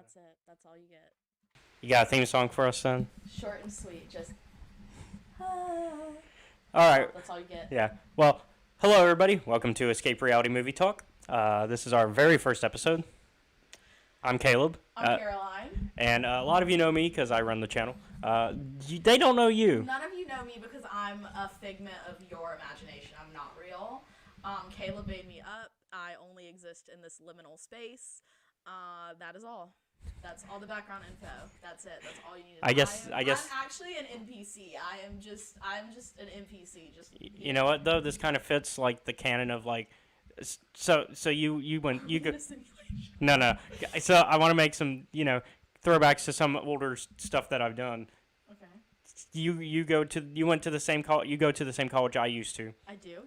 That's it. That's all you get. You got a theme song for us then? Short and sweet. Just. All right. That's all you get. Yeah. Well, hello everybody. Welcome to Escape Reality Movie Talk. This is our very first episode. I'm Caleb. I'm Caroline. And a lot of you know me because I run the channel. They don't know you. None of you know me because I'm a figment of your imagination. I'm not real. Caleb made me up. I only exist in this liminal space. That is all. That's all the background info. That's it. That's all you need to know. I guess I'm actually an NPC. I'm just an NPC. You know what though? This kind of fits like the canon of like. So you go. No. So I want to make some throwbacks to some older stuff that I've done. Okay. You went to the same college I used to. I do.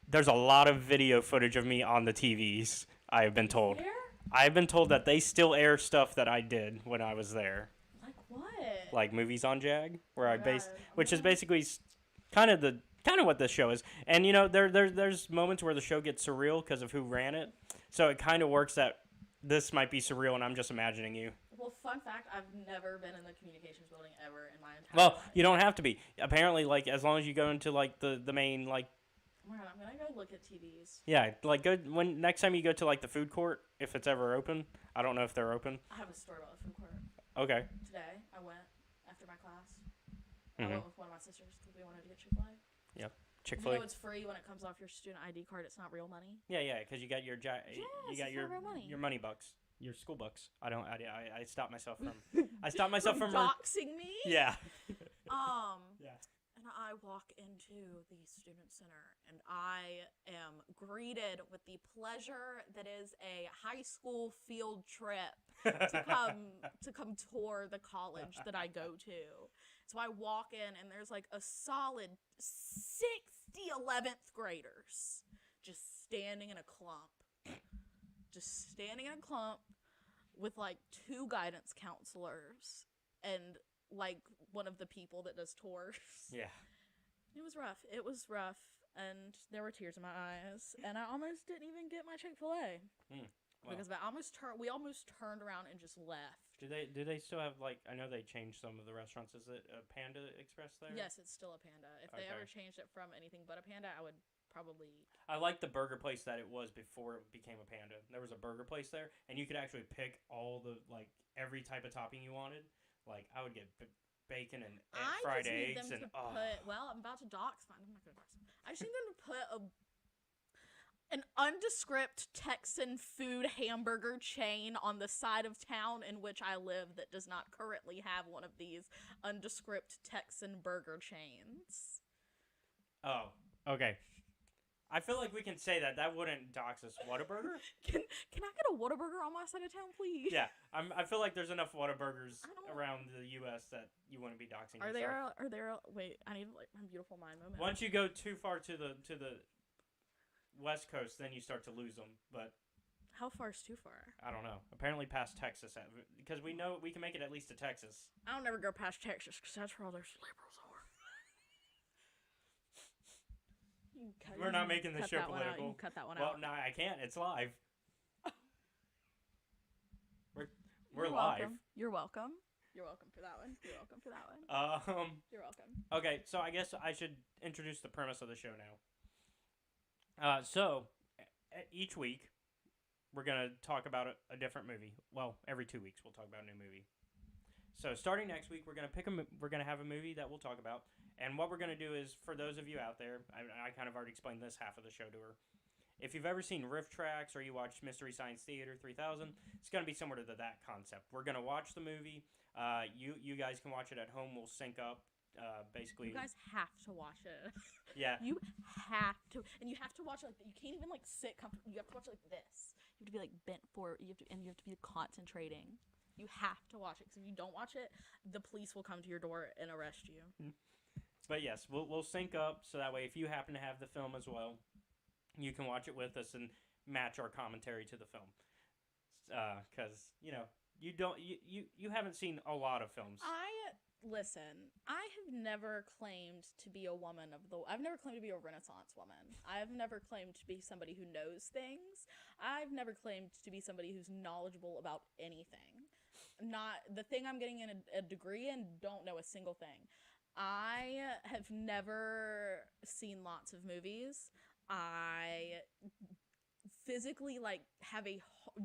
There's a lot of video footage of me on the TVs. I have been told. Where? I've been told that they still air stuff that I did when I was there. Like what? Like movies on Jag, where I based, which is basically kind of what this show is. And there's moments where the show gets surreal because of who ran it. So it kind of works that this might be surreal, and I'm just imagining you. Well, fun fact: I've never been in the communications building ever in my entire life. Well, you don't have to be. Apparently, like as long as you go into like the main like. Oh my god, I'm gonna go look at TVs. Yeah, like go when next time you go to like the food court, if it's ever open. I don't know if they're open. I have a story about the food court. Okay. Today, I went after my class. I went with one of my sisters because we wanted to get Chick-fil-A. Yep. Chick-fil-A. You know it's free when it comes off your student ID card. It's not real money. Yeah, because you got your money. Your money bucks, your school bucks. I stopped myself from doxing me. Yeah. Yeah. And I walk into the student center, and I am greeted with the pleasure that is a high school field trip to come tour the college that I go to. So I walk in, and there's like a solid 60 11th graders just standing in a clump. Just standing in a clump with like two guidance counselors and like one of the people that does tours. Yeah. It was rough, and there were tears in my eyes, and I almost didn't even get my Chick-fil-A. Wow. Because we almost turned around and just left. Do they still have like I know they changed some of the restaurants. Is it a Panda Express there? Yes, it's still a Panda. If they ever changed it from anything but a Panda, I would probably. I like the burger place that it was before it became a Panda. There was a burger place there, and you could actually pick all the like every type of topping you wanted. Like I would get bacon and fried eggs and I'm about to dox. I'm not gonna dox them. I just need them to put an undescript Texan food hamburger chain on the side of town in which I live that does not currently have one of these undescript Texan burger chains. Oh, okay. I feel like we can say that wouldn't dox us. Whataburger? Can I get a Whataburger on my side of town, please? Yeah, I feel like there's enough Whataburgers around the U.S. that you wouldn't be doxing yourself. Are there? Wait, I need like my beautiful mind moment. Once you go too far to the West Coast, then you start to lose them. But how far is too far? I don't know. Apparently past Texas, because we know we can make it at least to Texas. I don't ever go past Texas because that's where all those liberals are. We're not making the show political. You can cut that one Well, out. no, I can't. It's live. We're You're live. Welcome. You're welcome. You're welcome for that one. You're welcome for that one. You're welcome. Okay, so I guess I should introduce the premise of the show now. So each week we're gonna talk about a different movie. Well, every 2 weeks we'll talk about a new movie. So starting next week, we're gonna have a movie that we'll talk about, and what we're gonna do is for those of you out there, I kind of already explained this half of the show to her. If you've ever seen Riff Tracks or you watched Mystery Science Theater 3000, it's gonna be similar to that concept. We're gonna watch the movie. You guys can watch it at home. We'll sync up. Basically, you guys have to watch it. Yeah, you have to, and you have to watch it like you can't even like sit comfortably. You have to watch it like this. You have to be like bent forward. You have to be concentrating. You have to watch it, because if you don't watch it, the police will come to your door and arrest you. But yes, we'll sync up, so that way if you happen to have the film as well, you can watch it with us and match our commentary to the film. Because you haven't seen a lot of films. Listen, I have never claimed to be a woman I've never claimed to be a Renaissance woman. I've never claimed to be somebody who knows things. I've never claimed to be somebody who's knowledgeable about anything. the thing I'm getting in a degree in, don't know a single thing. I have never seen lots of movies. I physically, like, have a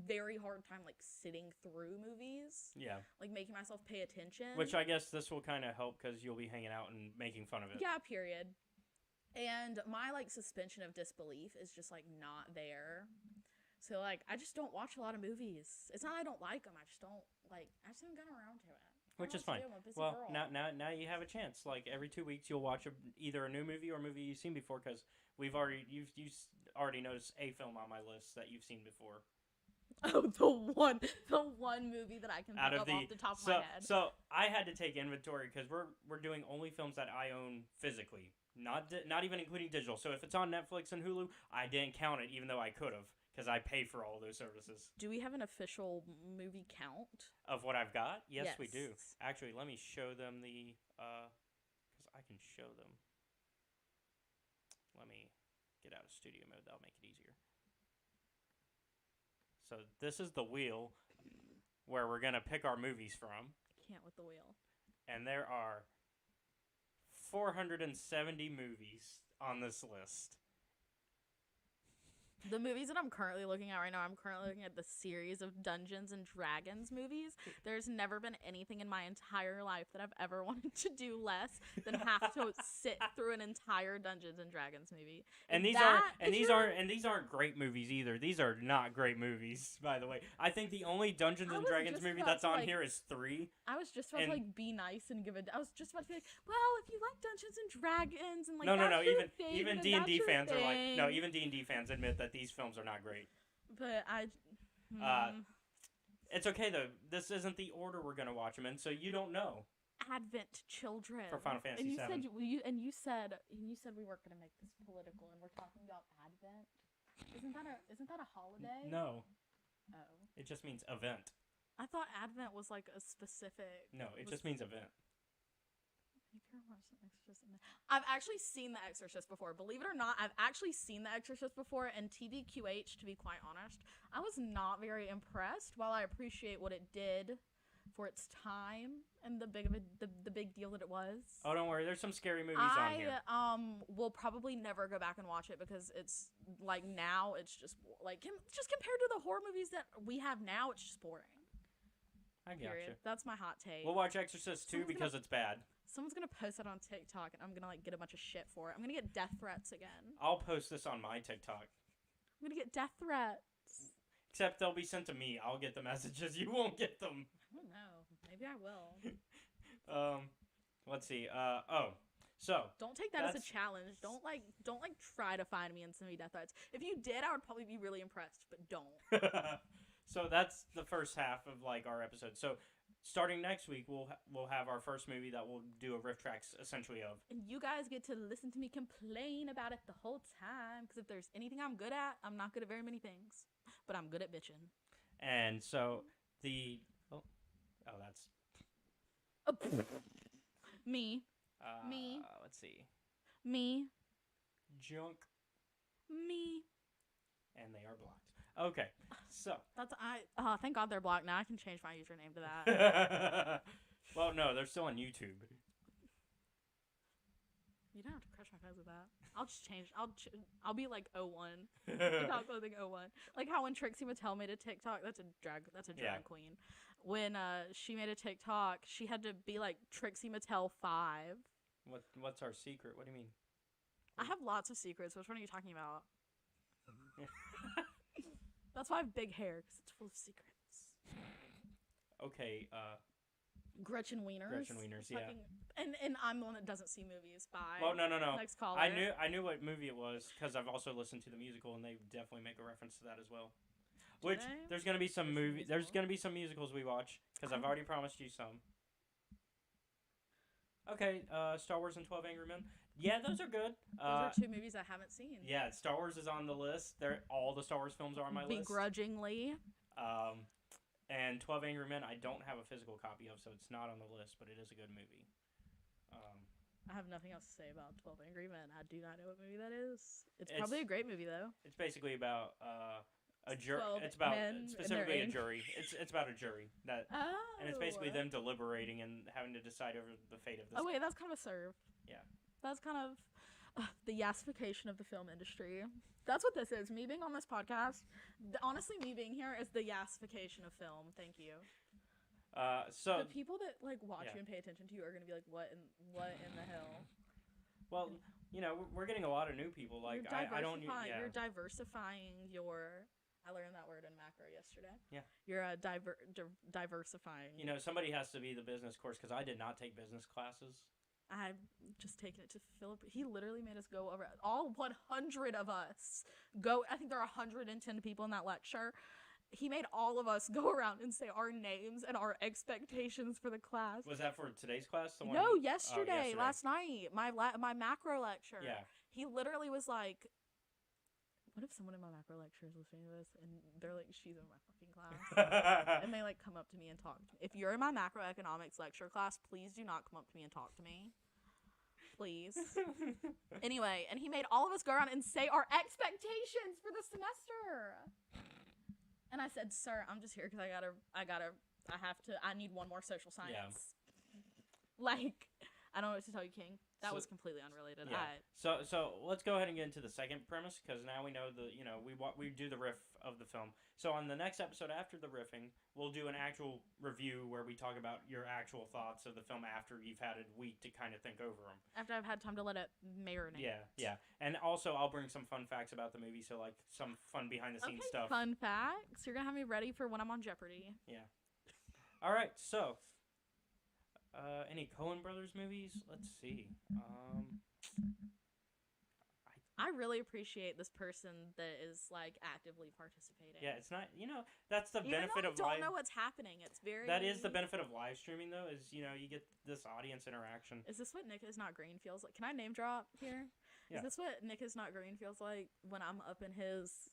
very hard time, like, sitting through movies. Yeah. Like, making myself pay attention. Which I guess this will kind of help because you'll be hanging out and making fun of it. Yeah, period. And my, like, suspension of disbelief is just, like, not there. So, like, I just don't watch a lot of movies. It's not I don't like them. I just haven't gotten around to it. Which is fine. Well, now you have a chance. Like, every 2 weeks, you'll watch either a new movie or a movie you've seen before, because you've already noticed a film on my list that you've seen before. Oh, the one movie that I can think of off the top of my head. So I had to take inventory because we're doing only films that I own physically, not even including digital. So if it's on Netflix and Hulu, I didn't count it, even though I could have, because I pay for all those services. Do we have an official movie count of what I've got? Yes, we do. Actually, let me show them because I can show them. Let me get out of studio mode. That'll make it easier. So this is the wheel where we're going to pick our movies from. Can't with the wheel. And there are 470 movies on this list. The movies that I'm currently looking at right now, I'm currently looking at the series of Dungeons and Dragons movies. There's never been anything in my entire life that I've ever wanted to do less than have to sit through an entire Dungeons and Dragons movie. And these aren't great movies either. These are not great movies, by the way. I think the only Dungeons and Dragons movie that's on here is 3. I was just about to like be nice and I was just about to be like, well, if you like Dungeons and Dragons and like no, even D&D fans are like, no, even D&D fans admit that these films are not great. But it's okay though. This isn't the order we're gonna watch them in, so you don't know. Advent Children for Final Fantasy VII. And you said we weren't gonna make this political, and we're talking about Advent. Isn't that a holiday? No. Oh. It just means event. I thought Advent was like a specific. No, it just means event. I've actually seen The Exorcist before. Believe it or not, I've actually seen The Exorcist before, and TVQH, to be quite honest, I was not very impressed. While I appreciate what it did for its time and the big deal that it was. Oh, don't worry. There's some scary movies on here. Will probably never go back and watch it because it's like now it's just like just compared to the horror movies that we have now, it's just boring. I gotcha. That's my hot take. We'll watch Exorcist 2 because it's bad. Someone's gonna post that on TikTok, and I'm gonna like get a bunch of shit for it. I'm gonna get death threats again. I'll post this on my TikTok. I'm gonna get death threats. Except they'll be sent to me. I'll get the messages. You won't get them. I don't know. Maybe I will. Let's see. So don't take that as a challenge. Don't try to find me and send me death threats. If you did, I would probably be really impressed, but don't. So that's the first half of like our episode. So starting next week, we'll have our first movie that we'll do a riff tracks essentially of. And you guys get to listen to me complain about it the whole time. Because if there's anything I'm good at, I'm not good at very many things. But I'm good at bitching. And so the... Oh, that's... Me. Let's see. Me. Junk. Me. And they are blocked. Okay, so... thank God they're blocked. Now I can change my username to that. Well, no, they're still on YouTube. You don't have to crush my face with that. I'll just change. I'll be like 01. Without clothing 01. Like how when Trixie Mattel made a TikTok, that's a drag queen. When she made a TikTok, she had to be like Trixie Mattel 5. What's our secret? What do you mean? I have lots of secrets. Which one are you talking about? That's why I have big hair, because it's full of secrets. Okay, Gretchen Wieners. Yeah. And I'm the one that doesn't see movies. Bye. Well, no. Next caller. I knew what movie it was, because I've also listened to the musical, and they definitely make a reference to that as well. There's going to be some there's going to be some musicals we watch, because I've already promised you some. Okay, Star Wars and 12 Angry Men. Yeah, those are good. Those are 2 movies I haven't seen. Yeah, Star Wars is on the list. All the Star Wars films are on my list. Begrudgingly. And 12 Angry Men, I don't have a physical copy of, so it's not on the list, but it is a good movie. I have nothing else to say about 12 Angry Men. I do not know what movie that is. It's probably a great movie, though. It's basically about It's about specifically a jury. It's about a jury and it's basically them deliberating and having to decide over the fate of this. Oh wait, that's kind of a serve. Yeah. That's kind of the yassification of the film industry. That's what this is. Me being on this podcast, honestly, me being here is the yassification of film. Thank you. So the people that like watch you and pay attention to you are gonna be like, what in the hell? Well, we're getting a lot of new people. Like I don't. Yeah. You're diversifying your. I learned that word in macro yesterday. Yeah. You're diversifying. Somebody has to be the business course because I did not take business classes. I've just taken it to Philip. He literally made us go over all 100 of us go. I think there are 110 people in that lecture. He made all of us go around and say our names and our expectations for the class. Was that for today's class? No, yesterday, last night, my macro lecture. Yeah. He literally was like, what if someone in my macro lecture is listening to this and they're like, she's in my fucking class? And they like come up to me and talk to me. If you're in my macroeconomics lecture class, please do not come up to me and talk to me. Please. Anyway, and he made all of us go around and say our expectations for the semester. And I said, sir, I'm just here because I need one more social science. Yeah. Like, I don't know what to tell you, King. That was completely unrelated. Yeah. So let's go ahead and get into the second premise because now we know we do the riff of the film. So on the next episode after the riffing, we'll do an actual review where we talk about your actual thoughts of the film after you've had a week to kind of think over them. After I've had time to let it marinate. Yeah. And also I'll bring some fun facts about the movie, so like some fun behind the scenes stuff. Fun facts. You're gonna have me ready for when I'm on Jeopardy. Yeah. All right. So. Any Coen Brothers movies? Let's see. I really appreciate this person that is like actively participating. Yeah, it's not. That's the benefit of live. I don't know what's happening. It's very. That is the benefit of live streaming, though. Is you get this audience interaction. Is this what Nick is not green feels like? Can I name drop here? Yeah. Is this what Nick is not green feels like when I'm up in his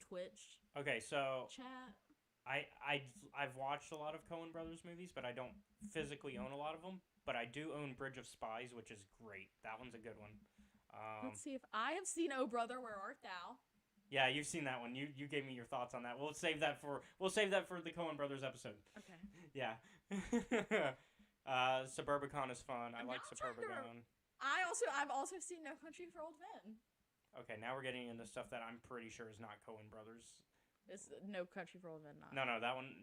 Twitch? Okay, so chat. I've watched a lot of Coen Brothers movies, but I don't physically own a lot of them. But I do own Bridge of Spies, which is great. That one's a good one. Let's see if I have seen Oh Brother, Where Art Thou? Yeah, you've seen that one. You gave me your thoughts on that. We'll save that for the Coen Brothers episode. Okay. Yeah. Suburbicon is fun. I like Suburbicon. I've also seen No Country for Old Men. Okay, now we're getting into stuff that I'm pretty sure is not Coen Brothers. Is No Country for Old Men not? No, that one.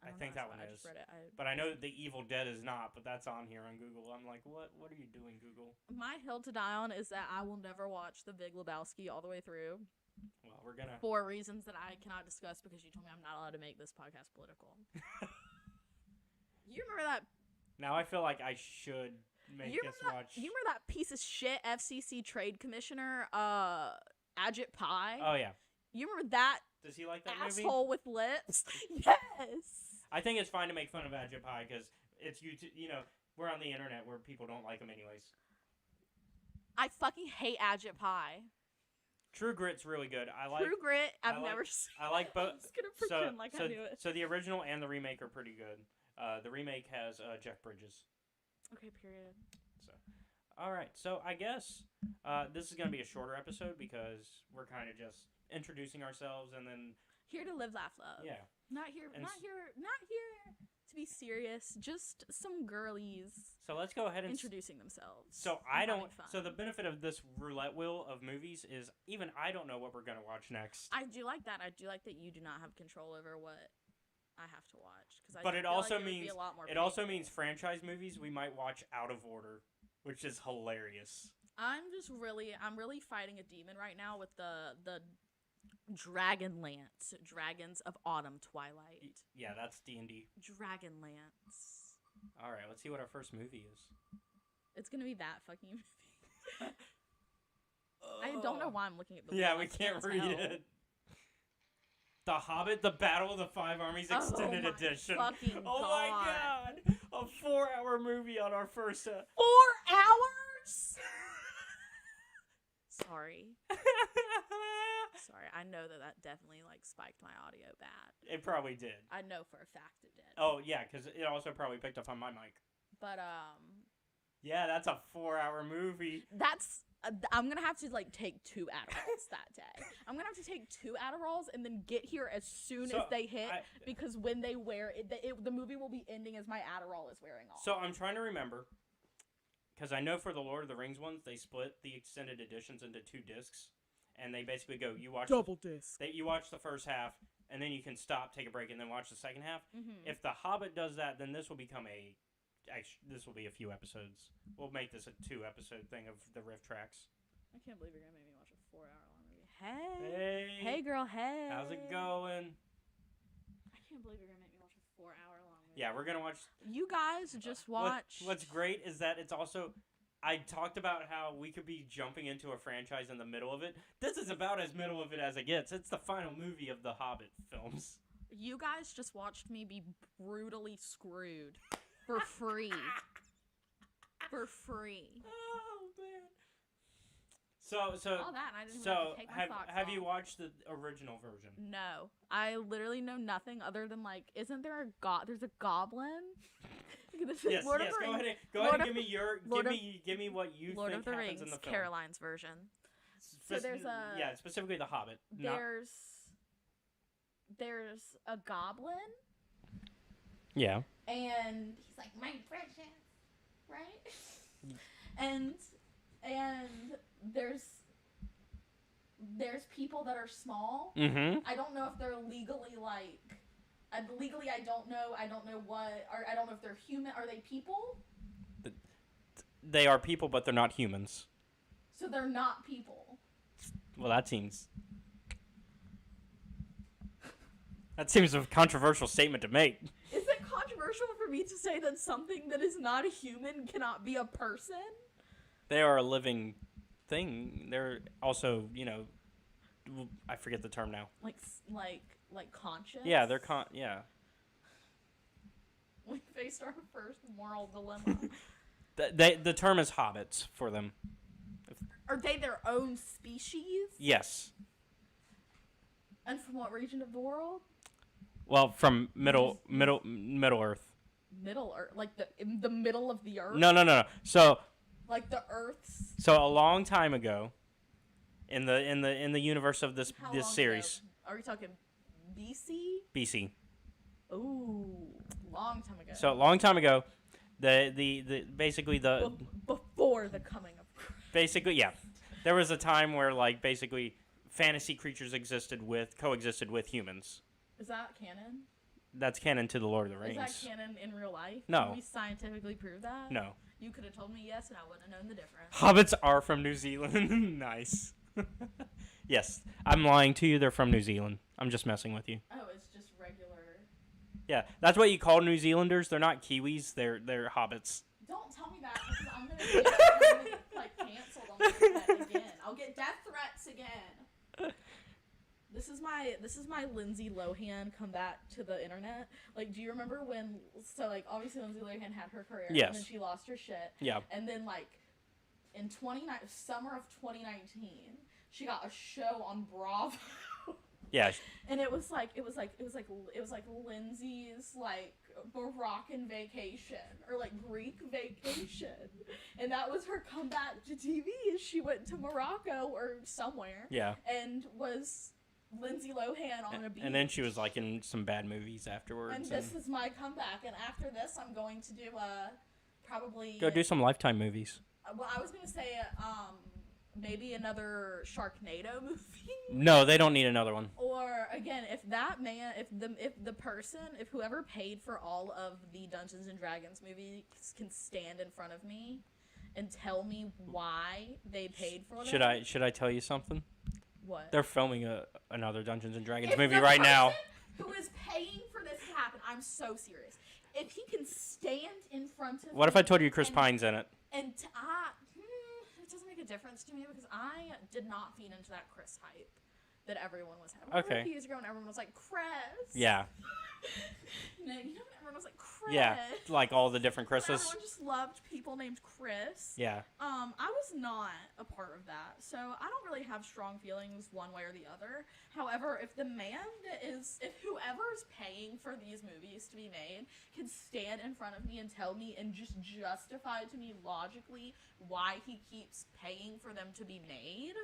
I think that one is. Read it. But I know The Evil Dead is not. But that's on here on Google. I'm like, what are you doing, Google? My hill to die on is that I will never watch The Big Lebowski all the way through. Well, we're gonna. For reasons that I cannot discuss because you told me I'm not allowed to make this podcast political. You remember that? Now I feel like I should make us watch. You remember that piece of shit FCC trade commissioner, Ajit Pai? Oh yeah. You remember that? Does he like that asshole movie? with lips? Yes. I think it's fine to make fun of Ajit Pai because it's we're on the internet where people don't like him anyways. I fucking hate Ajit Pai. True Grit's really good. True Grit. I've never seen. I like both. I'm just gonna pretend I knew it. So the original and the remake are pretty good. The remake has Jeff Bridges. Okay. Period. So, all right. So I guess this is gonna be a shorter episode because we're kind of just introducing ourselves and then here to live, laugh, love. Yeah. Not here to be serious. Just some girlies. So let's go ahead and introducing themselves. So So the benefit of this roulette wheel of movies is even I don't know what we're gonna watch next. I do like that. I do like that you do not have control over what I have to watch. But it also means franchise movies we might watch out of order, which is hilarious. I'm really fighting a demon right now with the Dragonlance, Dragons of Autumn Twilight. Yeah, that's D&D. Dragonlance. All right, let's see what our first movie is. It's gonna be that fucking movie. I don't know why I'm looking at the. Yeah, we can't read it. The Hobbit: The Battle of the Five Armies Extended Edition. Oh my god! A 4-hour movie on our first. 4 hours. Sorry. Sorry, I know that definitely spiked my audio bad. It probably did. I know for a fact it did. Oh yeah, because it also probably picked up on my mic. But yeah, that's a 4-hour movie. That's I'm gonna have to like take 2 Adderalls that day. I'm gonna have to take 2 Adderalls and then get here as soon as they hit, because when they wear it, the movie will be ending as my Adderall is wearing off. So I'm trying to remember, because I know for the Lord of the Rings ones, they split the extended editions into 2 discs, and they basically go, you watch double disc. You watch the first half, and then you can stop, take a break, and then watch the second half. Mm-hmm. If the Hobbit does that, then this will become this will be a few episodes. We'll make this a 2-episode thing of the riff tracks. I can't believe you're gonna make me watch a 4-hour long movie. Hey girl, hey. How's it going? I can't believe you're gonna make me watch a 4-hour long movie. Yeah, we're gonna watch. You guys just watch. What's great is that it's also. I talked about how we could be jumping into a franchise in the middle of it. This is about as middle of it as it gets. It's the final movie of the Hobbit films. You guys just watched me be brutally screwed for free. For free. Oh man. So all that, and I didn't have to take my socks have off. you watched the original version? No, I literally know nothing other than like, isn't there there's a goblin? Yes, Lord yes. of the Go Rings. ahead and give me what you Lord think of the happens Rings, in the film. Caroline's version. So there's specifically the Hobbit. There's a goblin. Yeah. And he's like, my precious, right? and there's people that are small. Mm-hmm. I don't know if they're legally I don't know. I don't know I don't know if they're human. Are they people? They are people, but they're not humans. So they're not people. Well, that seems a controversial statement to make. Is it controversial for me to say that something that is not a human cannot be a person? They are a living thing. They're also, I forget the term now. Like conscious? Yeah, they're yeah. We faced our first moral dilemma. The term is hobbits for them. Are they their own species? Yes. And from what region of the world? Well, from Middle Earth. Middle Earth, like in the middle of the Earth? No. So. Like the Earth's. So a long time ago, in the universe of this series. Ago? Are we talking BC? BC. Ooh, long time ago. So a long time ago, basically before the coming of Christ. Basically, yeah, there was a time where basically fantasy creatures coexisted with humans. Is that canon? That's canon to the Lord of the Rings. Is that canon in real life? No. Can we scientifically prove that? No. You could have told me yes, and I wouldn't have known the difference. Hobbits are from New Zealand. Nice. Yes, I'm lying to you. They're from New Zealand. I'm just messing with you. Oh, it's just regular. Yeah, that's what you call New Zealanders. They're not Kiwis. They're hobbits. Don't tell me that, because I'm gonna get canceled on the internet again. I'll get death threats again. This is my Lindsay Lohan come back to the internet. Like, do you remember when? So obviously Lindsay Lohan had her career, yes, and then she lost her shit. Yeah. And then in summer of 2019, she got a show on Bravo. Yeah. And it was like Lindsay's Moroccan vacation or Greek vacation, and that was her comeback to TV. Is she went to Morocco or somewhere? Yeah. And was Lindsay Lohan on a beach. And then she was in some bad movies afterwards. And this is my comeback. And after this, I'm going to do probably go do some Lifetime movies. Well, I was gonna say maybe another Sharknado movie. No, they don't need another one. Or again, if whoever paid for all of the Dungeons and Dragons movies can stand in front of me and tell me why they paid for them. Should I tell you something? What? They're filming another Dungeons and Dragons movie right now. Who is paying for this to happen? I'm so serious. If he can stand in front of What if I told you Chris Pine's in it? And it doesn't make a difference to me because I did not feed into that Chris hype that everyone was having. Okay. A few years ago, and everyone was like, Chris. Yeah. You know when everyone was like, Chris. Yeah, like all the different Chris's. Everyone just loved people named Chris. Yeah. I was not a part of that, so I don't really have strong feelings one way or the other. However, if whoever's paying for these movies to be made can stand in front of me and tell me and just justify to me logically why he keeps paying for them to be made,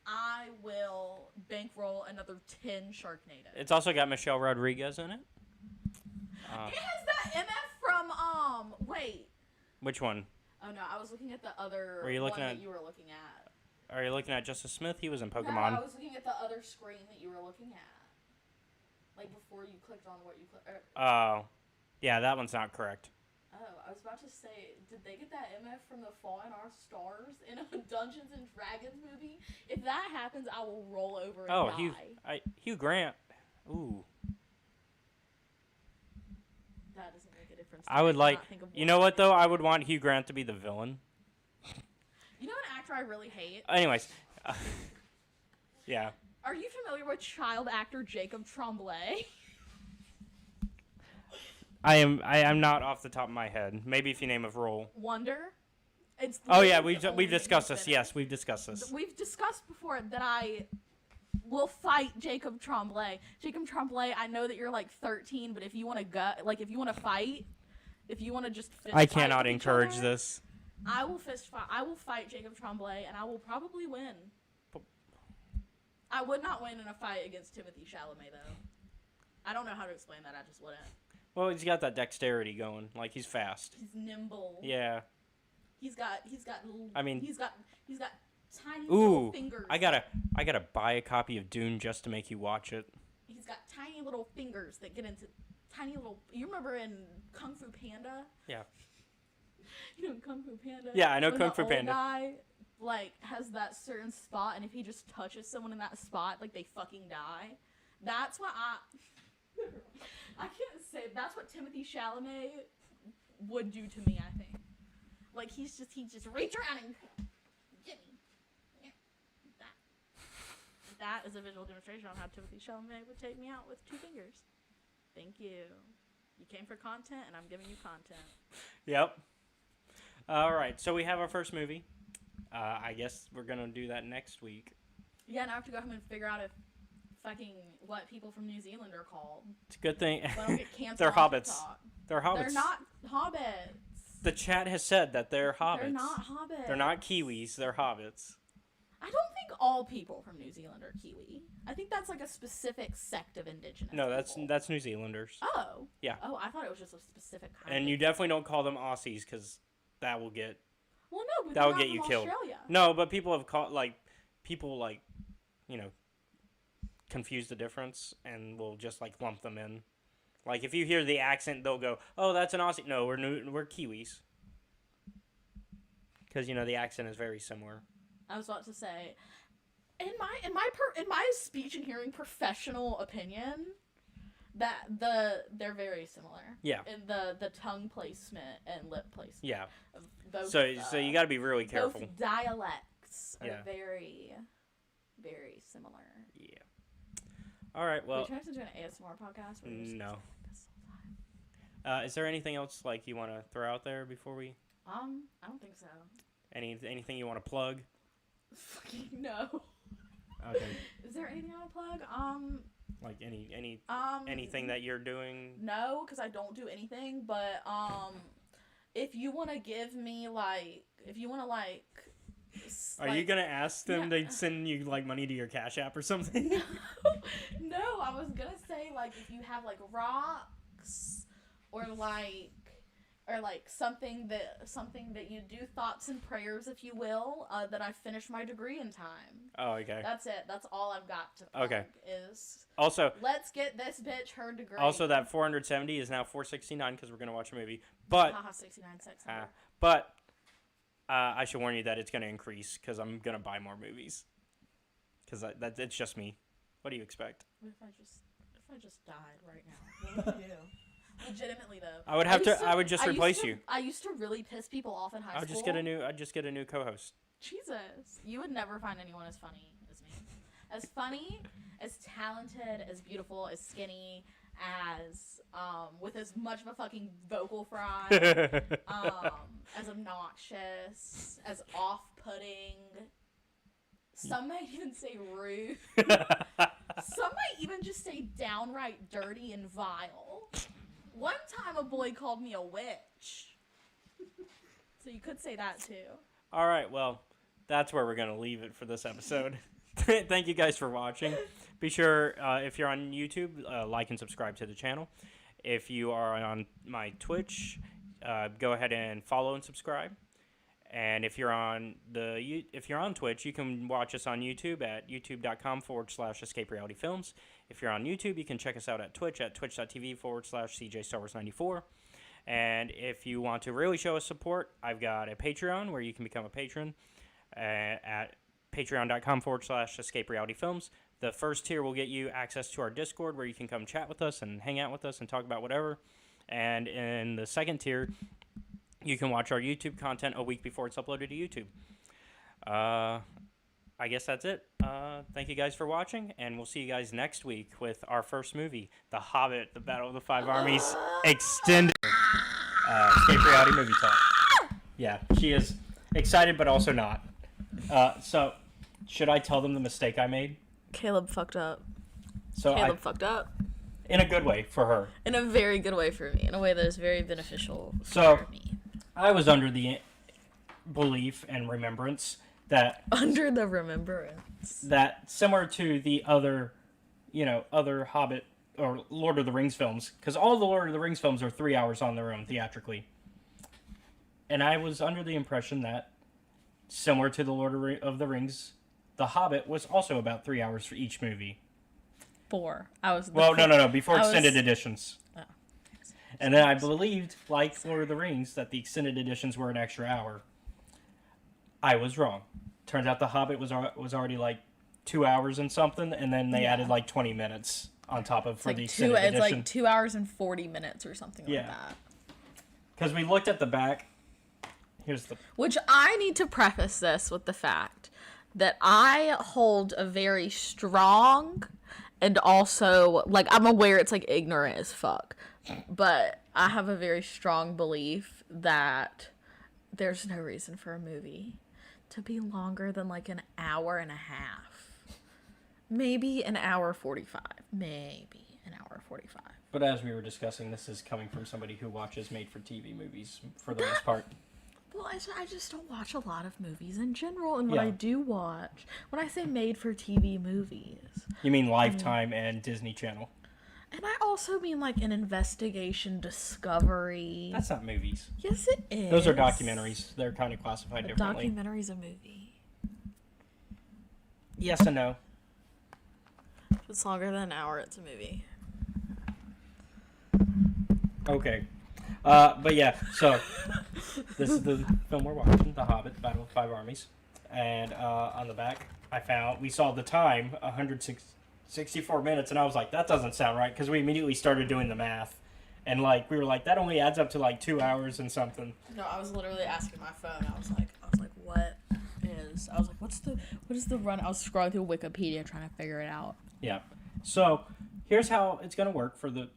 I will bankroll another 10 Sharknadoes. It's also got Michelle Rodriguez in it. It has that MF from, wait. Which one? Oh no, I was looking at the other Were you looking one at, that you were looking at. Are you looking at Justice Smith? He was in Pokemon. No, I was looking at the other screen that you were looking at. Like before you clicked on what you clicked. Oh. Yeah, that one's not correct. Oh, I was about to say, did they get that MF from The Fault in Our Stars in a Dungeons and Dragons movie? If that happens, I will roll over and die. Hugh Grant. Ooh. That doesn't make a difference. I would like, you know what though? I would want Hugh Grant to be the villain. You know an actor I really hate? Anyways. Yeah. Are you familiar with child actor Jacob Tremblay? I am not off the top of my head. Maybe if you name a role. Wonder. Oh yeah, we've discussed this. Yes, we've discussed this. We've discussed before that I will fight Jacob Tremblay. Jacob Tremblay, I know that you're like 13, but if you want to if you want to fight, if you want to just fist I fight cannot with encourage each other, this. I will I will fight Jacob Tremblay, and I will probably win. I would not win in a fight against Timothée Chalamet, though. I don't know how to explain that. I just wouldn't. Well, he's got that dexterity going. Like he's fast. He's nimble. Yeah. He's got. I mean. He's got tiny little fingers. I gotta buy a copy of Dune just to make you watch it. He's got tiny little fingers that get into tiny little. You remember in Kung Fu Panda? Yeah. You know Kung Fu Panda? Yeah, I know when Kung Fu the Panda. Old guy, has that certain spot, and if he just touches someone in that spot, they fucking die. That's what I can't say. That's what Timothée Chalamet would do to me, I think. He'd just reach around and get me. Yeah. That is a visual demonstration on how Timothée Chalamet would take me out with 2 fingers. Thank you. You came for content, and I'm giving you content. Yep. All right, so we have our first movie. I guess we're going to do that next week. Yeah, now I have to go home and figure out what people from New Zealand are called. It's a good thing. So I don't get canceled. They're hobbits. They're hobbits. They're not hobbits. The chat has said that they're hobbits. They're not hobbits. They're not Kiwis. They're hobbits. I don't think all people from New Zealand are Kiwi. I think that's a specific sect of indigenous No, people. that's New Zealanders. Oh. Yeah. Oh, I thought it was just a specific kind. And you definitely don't call them Aussies because that will get. Well, no, but that will get you killed. Australia. No, but people have caught confuse the difference and will just lump them in. Like if you hear the accent, they'll go, "Oh, that's an Aussie." No, we're Kiwis. Because the accent is very similar. I was about to say, in my speech and hearing professional opinion, that they're very similar. Yeah. In the tongue placement and lip placement. Yeah. Of both, so you got to be really careful. Both dialects are Yeah. very, very similar. Yeah. All right. Well. Are we trying to do an ASMR podcast? No. Is there anything else you want to throw out there before we? I don't think so. Anything you want to plug? Fucking no. Okay. Is there anything I want to plug? Like anything that you're doing? No, because I don't do anything. But if you want to give me if you want to are you gonna ask them to send you money to your Cash App or something? No, I was gonna say if you have rocks or something that you do, thoughts and prayers, if you will, that I finish my degree in time. Oh, okay. That's it. That's all I've got to plug. Okay. Is also let's get this bitch her degree. Also, that 470 is now 469 because we're gonna watch a movie. But 69 cents. But I should warn you that it's gonna increase because I'm gonna buy more movies. Because it's just me. What do you expect? What if I just died right now? What would you do? Legitimately though, I would just replace you. I used to really piss people off in high school. I'd just get a new co-host. Jesus, you would never find anyone as funny as me. As funny, as talented, as beautiful, as skinny, as with as much of a fucking vocal fry, as obnoxious, as off-putting. Some might even say rude. Some might even just say downright dirty and vile. One time a boy called me a witch. So you could say that too. All right, well, that's where we're going to leave it for this episode. Thank you guys for watching. Be sure, if you're on YouTube, like and subscribe to the channel. If you are on my Twitch, go ahead and follow and subscribe. And if you're on Twitch, you can watch us on YouTube at youtube.com/Escape Reality Films. If you're on YouTube, you can check us out at Twitch at twitch.tv/CJ Star Wars 94. And if you want to really show us support, I've got a Patreon where you can become a patron at patreon.com/Escape Reality Films. The first tier will get you access to our Discord where you can come chat with us and hang out with us and talk about whatever. And in the second tier, you can watch our YouTube content a week before it's uploaded to YouTube. I guess that's it. Thank you guys for watching, and we'll see you guys next week with our first movie, The Hobbit, The Battle of the Five Armies, extended Escape Reality movie talk. Yeah, she is excited, but also not. So, should I tell them the mistake I made? Caleb fucked up. Caleb fucked up. In a good way for her. In a very good way for me. In a way that is very beneficial for me. I was under the belief and remembrance that... Under the remembrance. That similar to the other Hobbit or Lord of the Rings films, because all the Lord of the Rings films are 3 hours on their own theatrically. And I was under the impression that, similar to the Lord of the Rings, The Hobbit was also about 3 hours for each movie. 4. No. Before extended editions. Oh. And then I believed, like Lord of the Rings, that the extended editions were an extra hour. I was wrong. Turns out The Hobbit was already like 2 hours and something, and then they added like 20 minutes on top of the extended edition. It's like 2 hours and 40 minutes or something like that. Because we looked at the back. Which I need to preface this with the fact that I hold a very strong and also, like, I'm aware it's, like, ignorant as fuck, but I have a very strong belief that there's no reason for a movie to be longer than, like, an hour and a half. Maybe an hour 45. Maybe an hour 45. But as we were discussing, this is coming from somebody who watches made-for-TV movies for the most part. Well, I just don't watch a lot of movies in general, and when I do watch, when I say made-for-TV movies... You mean Lifetime and Disney Channel. And I also mean, like, an investigation discovery. That's not movies. Yes, it is. Those are documentaries. They're kind of classified differently. Documentary's a movie. Yes and no. If it's longer than an hour, it's a movie. Okay. But yeah, so this is the film we're watching, The Hobbit, Battle of the Five Armies. And on the back, we saw the time, 164 minutes, and I was like, that doesn't sound right, because we immediately started doing the math. And like we were like, that only adds up to like 2 hours and something. No, I was literally asking my phone. I was like, what is the run? I was scrolling through Wikipedia trying to figure it out. Yeah. So here's how it's gonna work for the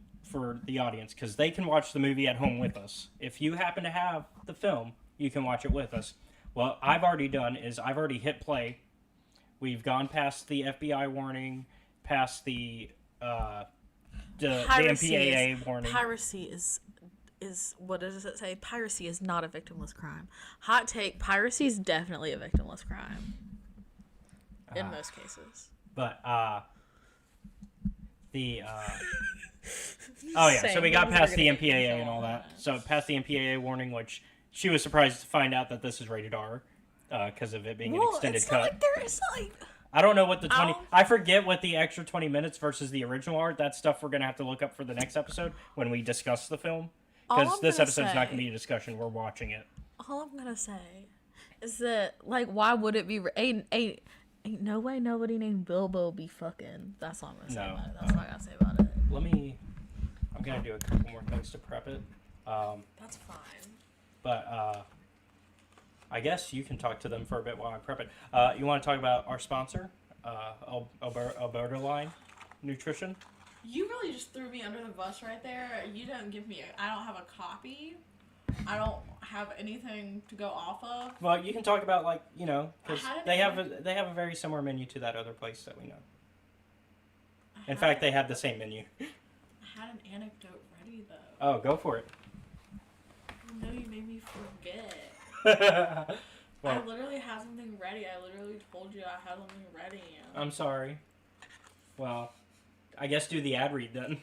audience, because they can watch the movie at home with us. If you happen to have the film, you can watch it with us. What I've already done is I've already hit play. We've gone past the FBI warning, past the MPAA warning. Piracy is what does it say? Piracy is not a victimless crime. Hot take: piracy is definitely a victimless crime in most cases. But so we got past the MPAA and all that. So past the MPAA warning, which she was surprised to find out that this is rated R because of it being an extended cut. Like there is like I don't know what the 20... I forget what the extra 20 minutes versus the original are. That's stuff we're going to have to look up for the next episode when we discuss the film. Because this episode's not going to be a discussion. We're watching it. All I'm going to say is that, like, why would it be... Ain't no way nobody named Bilbo be fucking... That's all I'm going to say about it. That's all I got to say about it. I'm going to do a couple more things to prep it. That's fine. But, I guess you can talk to them for a bit while I prep it. You want to talk about our sponsor, Alberta Line Nutrition? You really just threw me under the bus right there. You don't give me I don't have a copy. I don't have anything to go off of. Well, you can talk about, like, you know, because they have a very similar menu to that other place that we know. In fact, they have the same menu. I had an anecdote ready, though. Oh, go for it. No, you made me forget. Well, I literally had something ready. I literally told you I had something ready. I'm sorry. Well, I guess do the ad read then.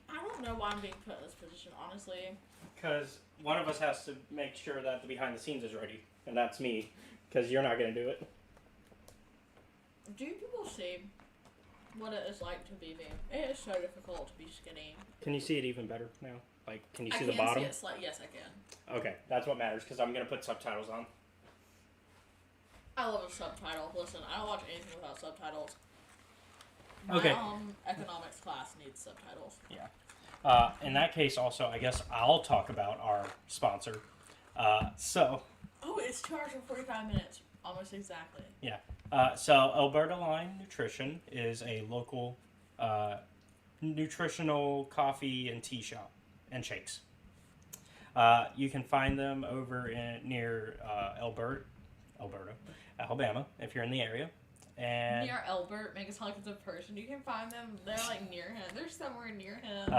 I don't know why I'm being put in this position, honestly. Because one of us has to make sure that the behind the scenes is ready, and that's me, because you're not going to do it. Do people see what it is like to be me? It is so difficult to be skinny. Can you see it even better now? Like, can you see the bottom? Yes, I can. Okay, that's what matters, because I'm going to put subtitles on. I love a subtitle. Listen, I don't watch anything without subtitles. Okay. My economics class needs subtitles. Yeah. In that case, also, I guess I'll talk about our sponsor. Oh, it's 2 hours and 45 minutes. Almost exactly. Yeah. So Alberta Line Nutrition is a local nutritional coffee and tea shop and shakes. You can find them over near Alberta, Alabama, if you're in the area. And near Albert, make it sound like it's a person. You can find them. They're like near him. They're somewhere near him.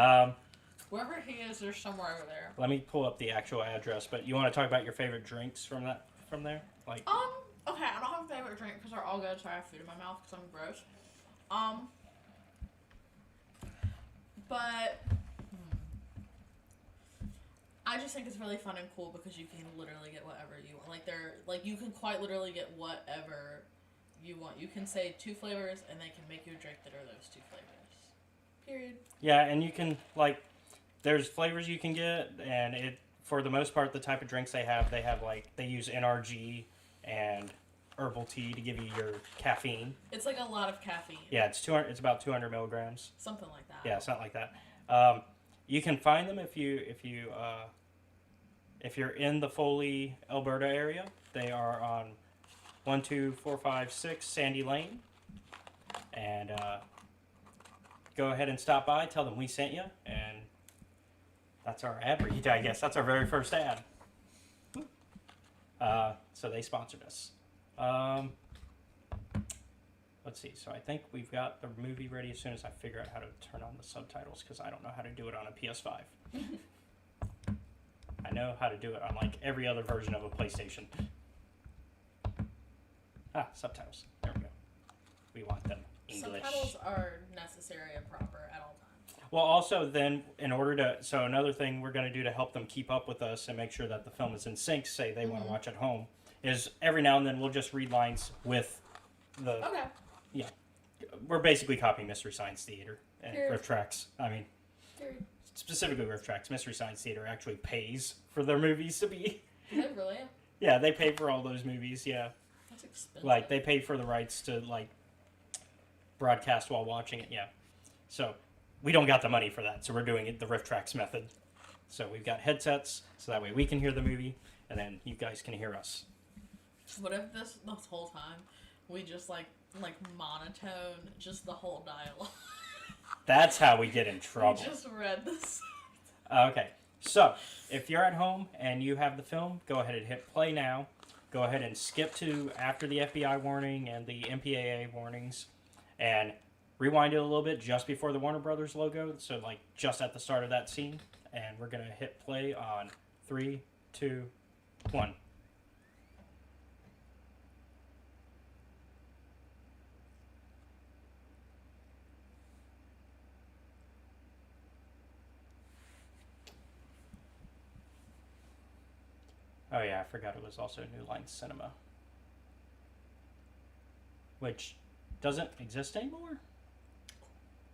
Wherever he is, there's somewhere over there. Let me pull up the actual address. But you want to talk about your favorite drinks from there? Like. Okay, I don't have a favorite drink because they're all good, so I have food in my mouth because I'm gross. But I just think it's really fun and cool because you can literally get whatever you want. You can quite literally get whatever you want. You can say 2 flavors and they can make you a drink that are those 2 flavors. Period. Yeah, and you can, like, there's flavors you can get, and for the most part, the type of drinks they have, they use NRG and herbal tea to give you your caffeine. It's like a lot of caffeine. Yeah, it's about 200 milligrams. Something like that. Yeah, something like that. You can find them if you're in the Foley, Alberta area. They are on 12456 Sandy Lane, and go ahead and stop by. Tell them we sent you, and that's our ad read. I guess that's our very first ad. So they sponsored us. Let's see. So I think we've got the movie ready as soon as I figure out how to turn on the subtitles, because I don't know how to do it on a PS5. I know how to do it on like every other version of a PlayStation. Subtitles. There we go. We want them English. Subtitles are necessary and proper at all times. Well, also then, so another thing we're going to do to help them keep up with us and make sure that the film is in sync, say they want to watch at home, is every now and then we'll just read lines with the... Okay. Yeah. We're basically copying Mystery Science Theater and Riff Tracks. I mean, specifically Riff Tracks. Mystery Science Theater actually pays for their movies to be... Do they really? Yeah, they pay for all those movies, yeah. That's expensive. Like, they pay for the rights to, like, broadcast while watching it, yeah. So, we don't got the money for that, so we're doing it the Riff Tracks method. So, we've got headsets, so that way we can hear the movie, and then you guys can hear us. What if this whole time we just, like monotone just the whole dialogue? That's how we get in trouble. We just read this. Okay, so, if you're at home and you have the film, go ahead and hit play now. Go ahead and skip to after the FBI warning and the MPAA warnings, and rewind it a little bit just before the Warner Brothers logo, so like just at the start of that scene, and we're going to hit play on 3, 2, 1. Oh yeah, I forgot it was also New Line Cinema, which doesn't exist anymore.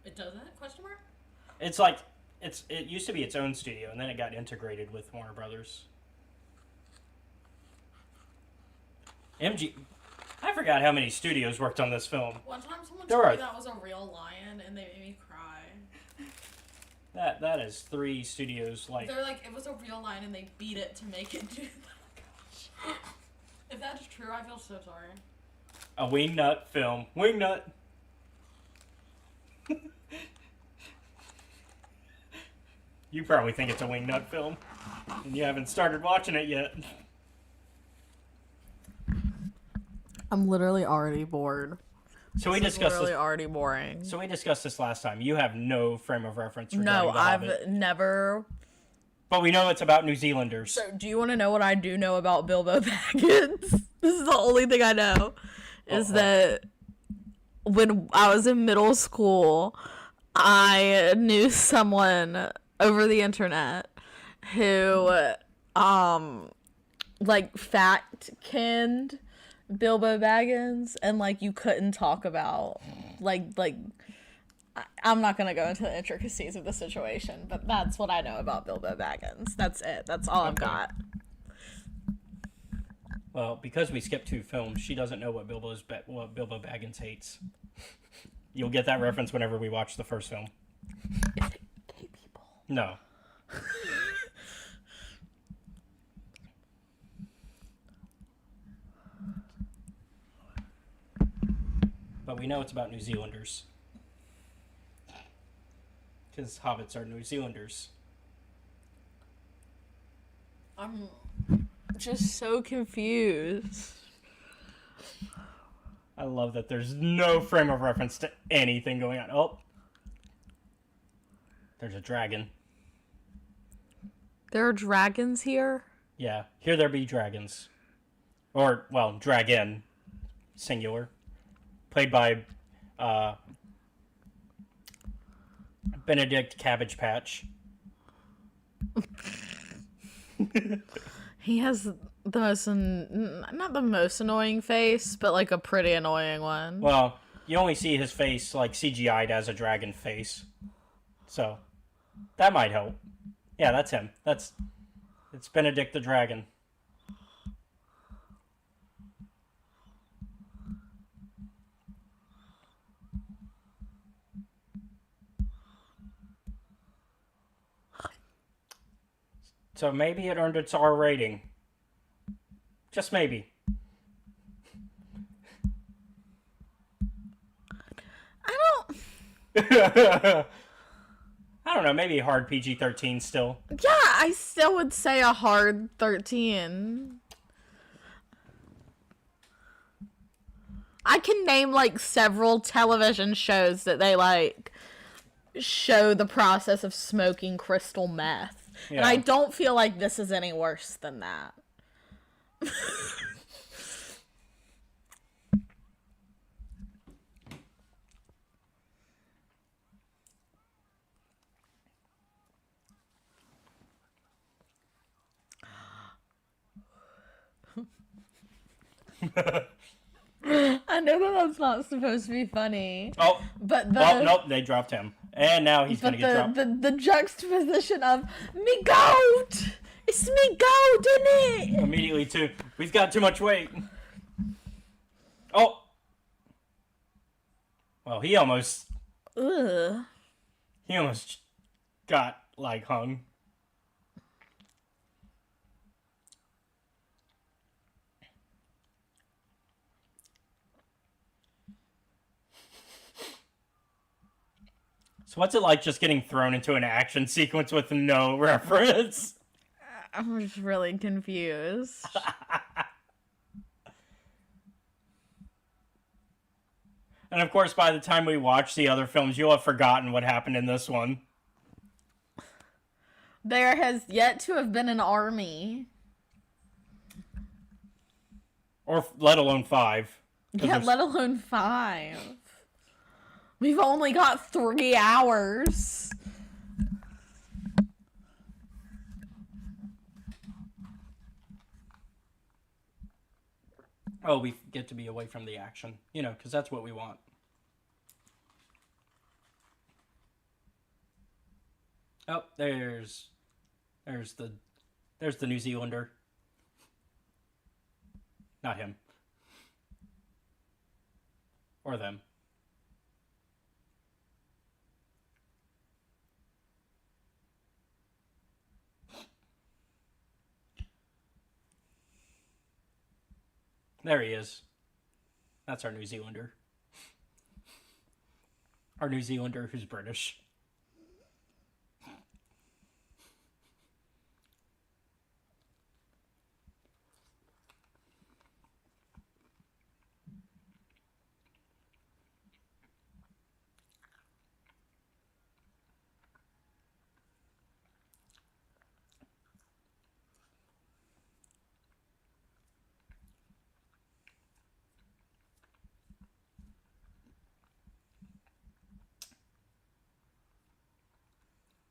It doesn't? Question mark? It's like it used to be its own studio, and then it got integrated with Warner Brothers. I forgot how many studios worked on this film. One time someone told me that was a real lion, and they made me cry. That is 3 studios. Like they're like, it was a real lion, and they beat it to make it do that. If that's true, I feel so sorry. A wingnut film. Wingnut. You probably think it's a wingnut film, and you haven't started watching it yet. I'm literally already bored. So we discussed literally this. Already boring. So we discussed this last time. You have no frame of reference regarding No, The I've Hobbit. never. But we know it's about New Zealanders. So, do you want to know what I do know about Bilbo Baggins? This is the only thing I know. Is that when I was in middle school, I knew someone over the internet who, like, fact-canned Bilbo Baggins, and, like, you couldn't talk about, like, I'm not going to go into the intricacies of the situation, but that's what I know about Bilbo Baggins. That's it. That's all I've got. Well, because we skipped 2 films, she doesn't know what Bilbo Baggins hates. You'll get that reference whenever we watch the first film. Is it gay people? No. But we know it's about New Zealanders. Because hobbits are New Zealanders. I'm just so confused. I love that there's no frame of reference to anything going on. Oh. There's a dragon. There are dragons here? Yeah. Here there be dragons. Or, well, dragon. Singular. Played by Benedict Cabbage Patch. He has the most, not the most annoying face, but like a pretty annoying one. Well, you only see his face like CGI'd as a dragon face. So, that might help. Yeah, that's him. It's Benedict the Dragon. So maybe it earned its R rating. Just maybe. I don't know, maybe a hard PG-13 still. Yeah, I still would say a hard 13. I can name like several television shows that they like show the process of smoking crystal meth. Yeah. And I don't feel like this is any worse than that. I know that that's not supposed to be funny. Oh, but nope, they dropped him. And now he's going to get dropped. The juxtaposition of, me goat! It's me goat, isn't it? Immediately, too. We've got too much weight. Oh! Well, he almost... Ugh. He almost got, like, hung. So what's it like just getting thrown into an action sequence with no reference? I'm just really confused. And of course, by the time we watch the other films, you'll have forgotten what happened in this one. There has yet to have been an army. Or let alone 5. Yeah, let alone 5. We've only got 3 hours. Oh, we get to be away from the action. You know, because that's what we want. Oh, there's the New Zealander. Not him. Or them. There he is. That's our New Zealander. Our New Zealander who's British.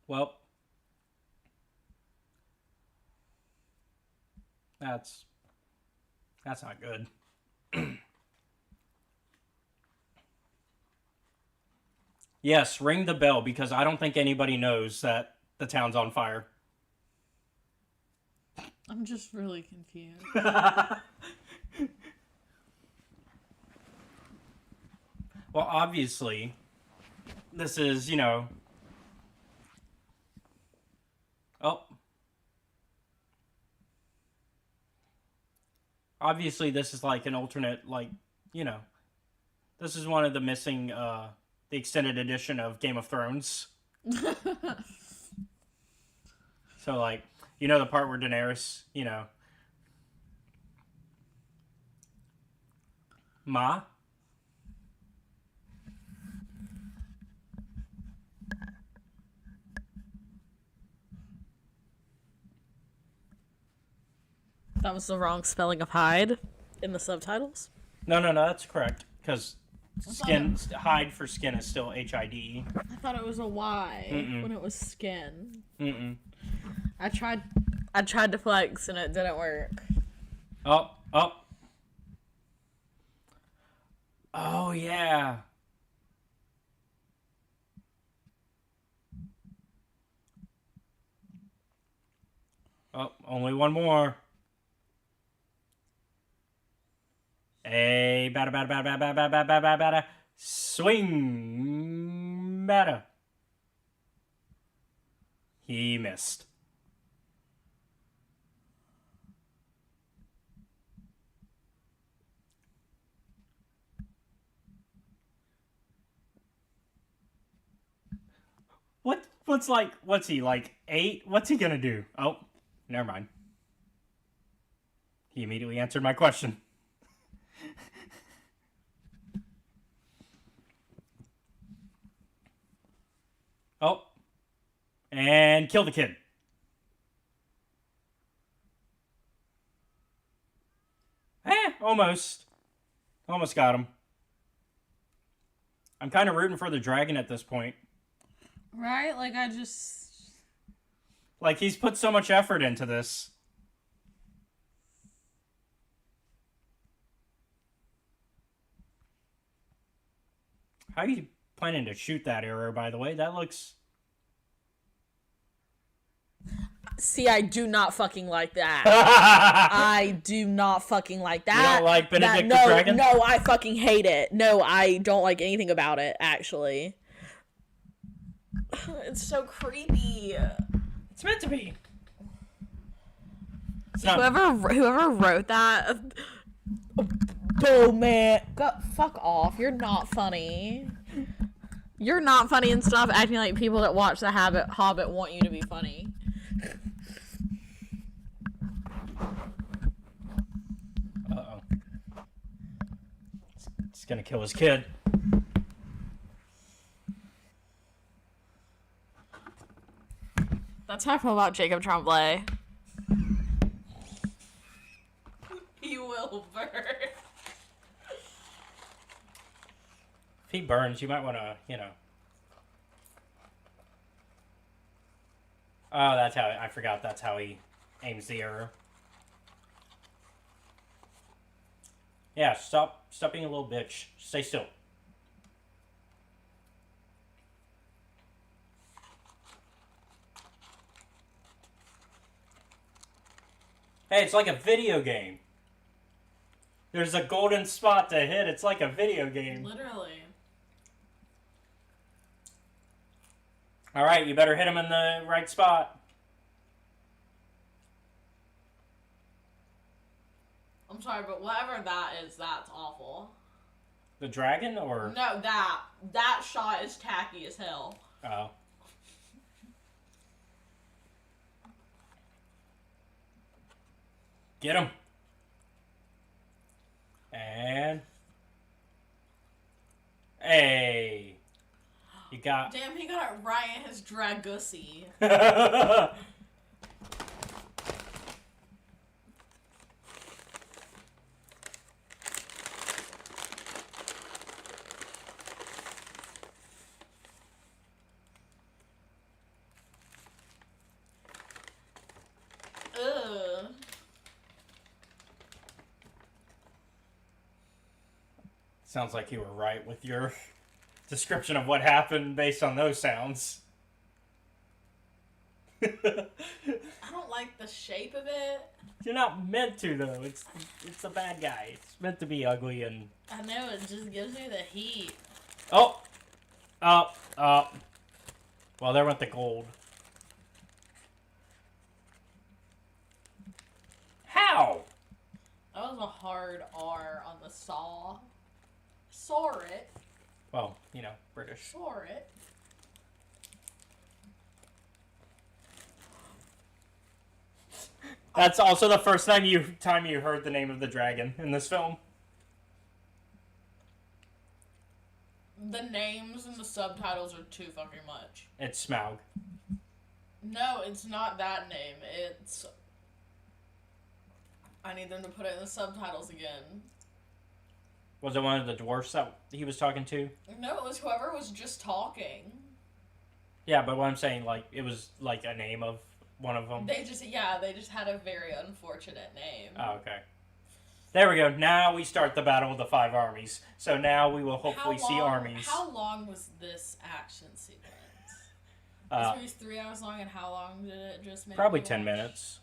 Well, that's not good. Yes, ring the bell because I don't think anybody knows that the town's on fire. I'm just really confused. Well, obviously, this is, Oh. Obviously, this is like an alternate, this is one of the missing, the extended edition of Game of Thrones. So, the part where Daenerys, Ma? That was the wrong spelling of hide in the subtitles? No, that's correct. Because hide for skin is still H-I-D-E. I thought it was a Y when it was skin. Mm-mm. I tried to flex and it didn't work. Oh. Oh, yeah. Oh, only one more. Hey, batter. Swing, batter. He missed. What's he, 8? What's he gonna do? Oh, never mind. He immediately answered my question. Oh. And kill the kid. Almost. Almost got him. I'm kind of rooting for the dragon at this point. Right? He's put so much effort into this. How are you planning to shoot that arrow, by the way? That looks... See, I do not fucking like that. I do not fucking like that. You don't like Benedict the Dragon? No, I fucking hate it. No, I don't like anything about it, actually. It's so creepy. It's meant to be. Whoever wrote that... Oh, man. Fuck off. You're not funny. You're not funny and stop acting like people that watch The Hobbit want you to be funny. Uh-oh. He's gonna kill his kid. That's how I feel about Jacob Tremblay. He will burn. If he burns, you might want to, Oh, that's how... I forgot that's how he aims the arrow. Yeah, stop being a little bitch. Stay still. Hey, it's like a video game. There's a golden spot to hit. It's like a video game. Literally. All right, you better hit him in the right spot. I'm sorry, but whatever that is, that's awful. The dragon, or no, that shot is tacky as hell. Oh. Get him. And hey, you got. Damn, he got it right in his Dragussy. Sounds like you were right with your description of what happened based on those sounds. I don't like the shape of it. You're not meant to, though. It's a bad guy. It's meant to be ugly and... I know, it just gives me the heat. Oh! Well, there went the gold. How? That was a hard R on the saw. Saw it. Well, you know, British. Saw it. That's also the first time you heard the name of the dragon in this film. The names and the subtitles are too fucking much. It's Smaug. No, it's not that name. It's... I need them to put it in the subtitles again. Was it one of the dwarfs that he was talking to? No, it was whoever was just talking. Yeah, but what I'm saying, like, it was like a name of one of them. They just had a very unfortunate name. Oh, okay. There we go. Now we start the battle of the Five Armies. So now we will hopefully see armies. How long was this action sequence? This movie's 3 hours long, and how long did it just make? Probably 10 minutes.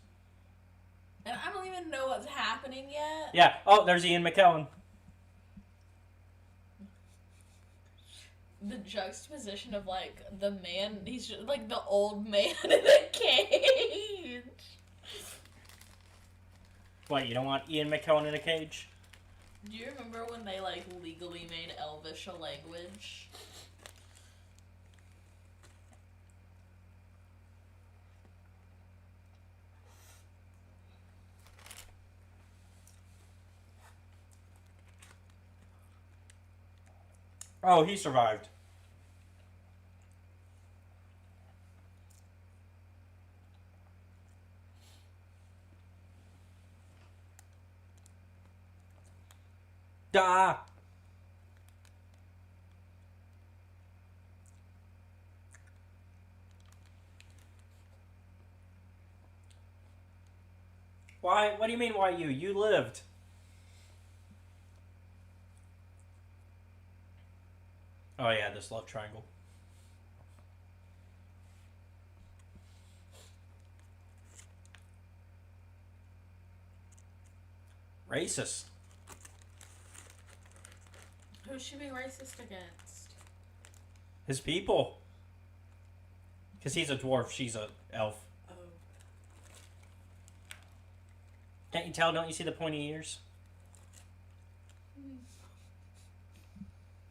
And I don't even know what's happening yet. Yeah. Oh, there's Ian McKellen. The juxtaposition of, like, the man, he's just, like, the old man in a cage. What, you don't want Ian McKellen in a cage? Do you remember when they, like, legally made Elvish a language? Oh, he survived. Da. Why? What do you mean, why you? You lived. Oh yeah, this love triangle. Racist. Who should be racist against? His people. Because he's a dwarf, she's a elf. Oh. Can't you tell? Don't you see the pointy ears?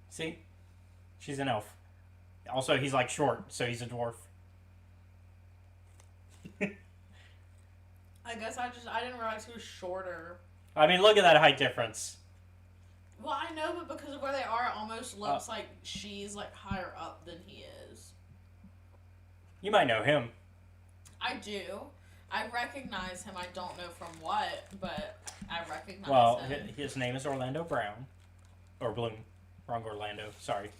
See? She's an elf. Also, he's like short, so he's a dwarf. I guess I didn't realize he was shorter. I mean, look at that height difference. Well, I know, but because of where they are, it almost looks like she's, like, higher up than he is. You might know him. I do. I recognize him. I don't know from what, but I recognize him. Well, his name is Orlando Brown. Or Bloom. Wrong Orlando. Sorry.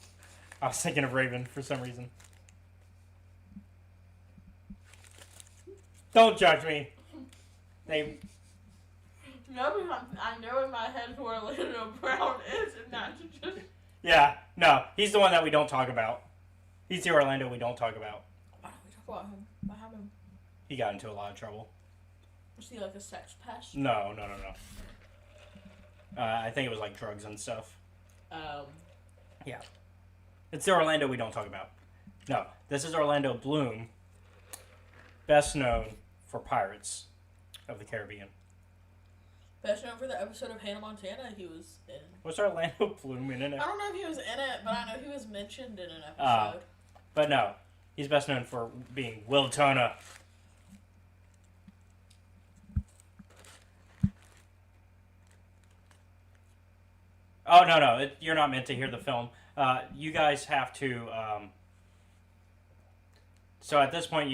I was thinking of Raven for some reason. Don't judge me. They... No, I know in my head who Orlando Brown is, and that's just... Yeah, no, he's the one that we don't talk about. He's the Orlando we don't talk about. Why don't we talk about him? What happened? He got into a lot of trouble. Was he like a sex pest? No. I think it was like drugs and stuff. Yeah. It's the Orlando we don't talk about. No, this is Orlando Bloom, best known for Pirates of the Caribbean. Best known for the episode of Hannah Montana he was in. Was Orlando Bloom in it? I don't know if he was in it, but I know he was mentioned in an episode. But no, he's best known for being Will Turner. Oh, no, you're not meant to hear the film. You guys have to... so at this point,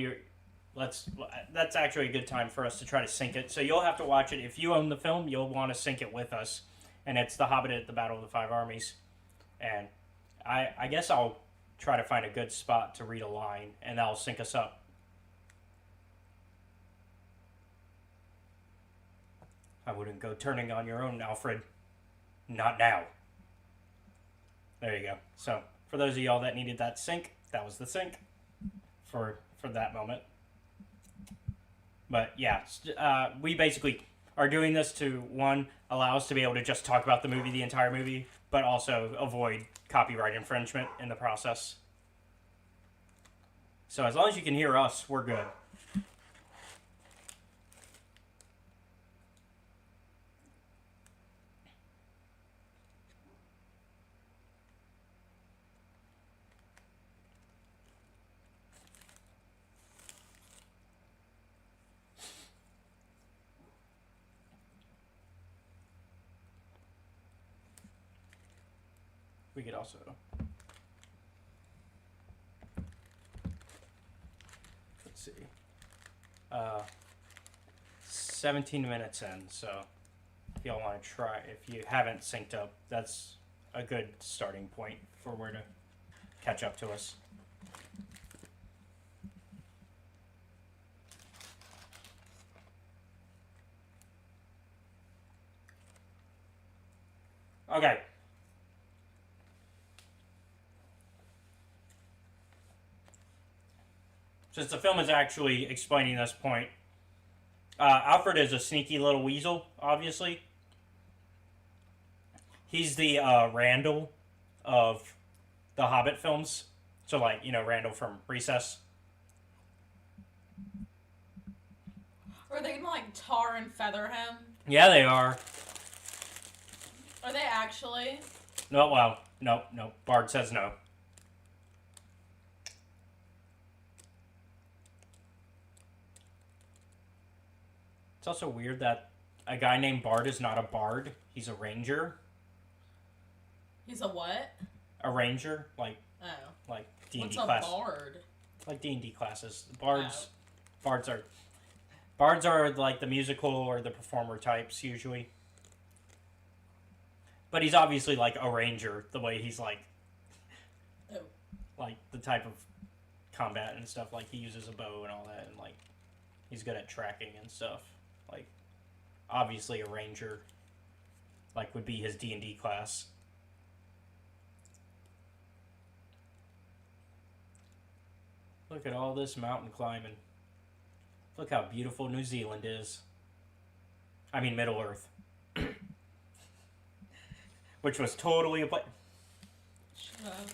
that's actually a good time for us to try to sync it. So you'll have to watch it. If you own the film, you'll want to sync it with us. And it's The Hobbit at the Battle of the Five Armies. And I guess I'll try to find a good spot to read a line, and that'll sync us up. I wouldn't go turning on your own, Alfred. Not now. There you go. So, for those of y'all that needed that sync, that was the sync for that moment. But yeah, we basically are doing this to, one, allow us to be able to just talk about the movie, the entire movie, but also avoid copyright infringement in the process. So as long as you can hear us, we're good. We could also... Let's see. 17 minutes in, so if y'all want to try, if you haven't synced up, that's a good starting point for where to catch up to us. Okay. Since the film is actually explaining this point, Alfred is a sneaky little weasel, obviously. He's the Randall of the Hobbit films. So, like, you know, Randall from Recess. Are they gonna, like, tar and feather him? Yeah, they are. Are they actually? No, well, no. Bard says no. It's also weird that a guy named Bard is not a bard. He's a ranger. He's a what? A ranger, like D&D class. What's a bard? Like D&D classes. Bards are like the musical or the performer types usually. But he's obviously like a ranger, the way he's like, like the type of combat and stuff. Like he uses a bow and all that, and like he's good at tracking and stuff. Like obviously a ranger, like would be his D&D class. Look at all this mountain climbing. Look how beautiful New Zealand is. I mean Middle Earth. Which was totally a place. Shut up.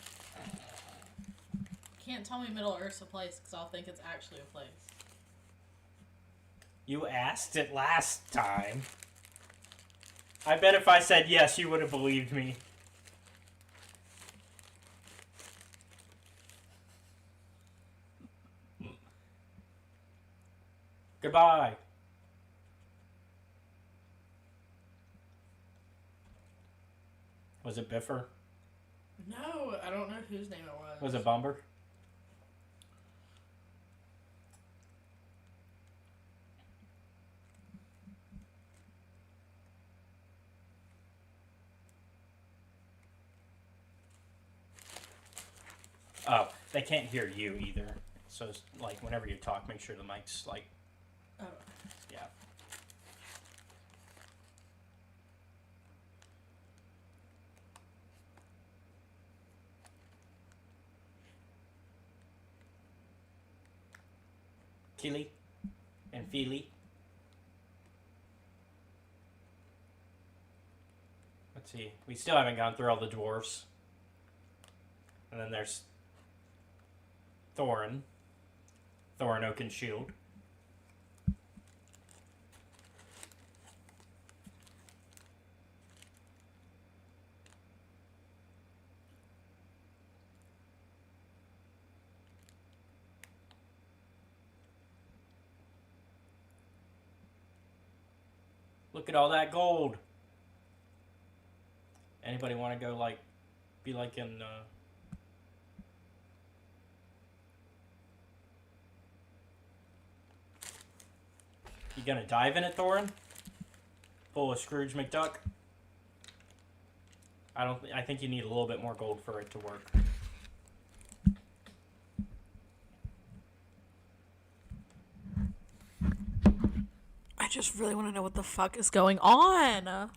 Can't tell me Middle Earth's a place because I'll think it's actually a place. You asked it last time. I bet if I said yes, you would have believed me. Goodbye. Was it Biffer? No, I don't know whose name it was. Was it Bumber? Oh, they can't hear you either. So, it's like, whenever you talk, make sure the mic's, like... Oh. Yeah. Killy and Feely. Let's see. We still haven't gone through all the dwarves. And then there's Thorin. Thorin Oakenshield. Look at all that gold. Anybody want to go like, be like in, You gonna dive in it, Thorin? Full of Scrooge McDuck? I think you need a little bit more gold for it to work. I just really want to know what the fuck is going on.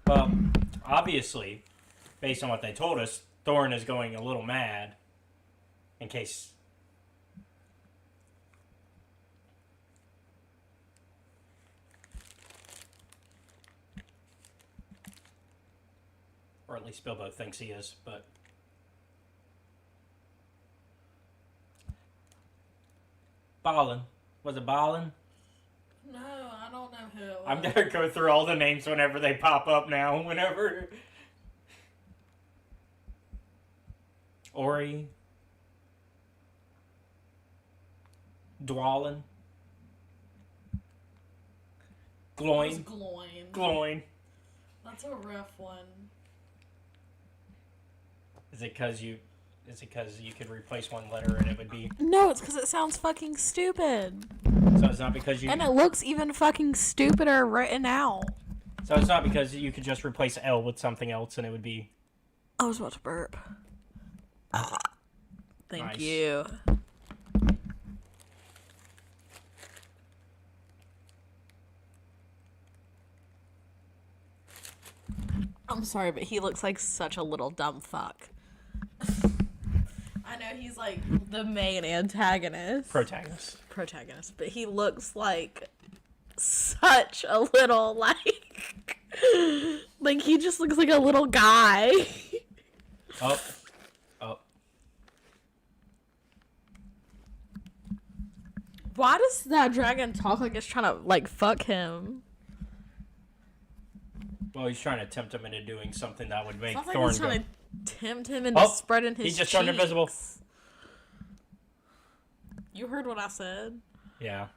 Well, obviously, based on what they told us, Thorin is going a little mad. In case... Or at least Bilbo thinks he is, but... Balin. Was it Balin? No, I don't know who it was. I'm gonna go through all the names whenever they pop up now. Whenever... Ori. Dwalin. Gloin. It was Gloin. Gloin. That's a rough one. Is it because you could replace one letter and it would be... No, it's because it sounds fucking stupid. So it's not because you... And it looks even fucking stupider written out. So it's not because you could just replace L with something else and it would be... I was about to burp. Thank Nice. you. I'm sorry, but he looks like such a little dumb fuck. I know he's like the main antagonist. Protagonist. But he looks like such a little like he just looks like a little guy. Oh. Why does that dragon talk like it's trying to like fuck him? Well, he's trying to tempt him into doing something that would make Sounds like Thorin he's trying go... to tempt him into spreading his He just cheeks. turned invisible. You heard what I said. Yeah.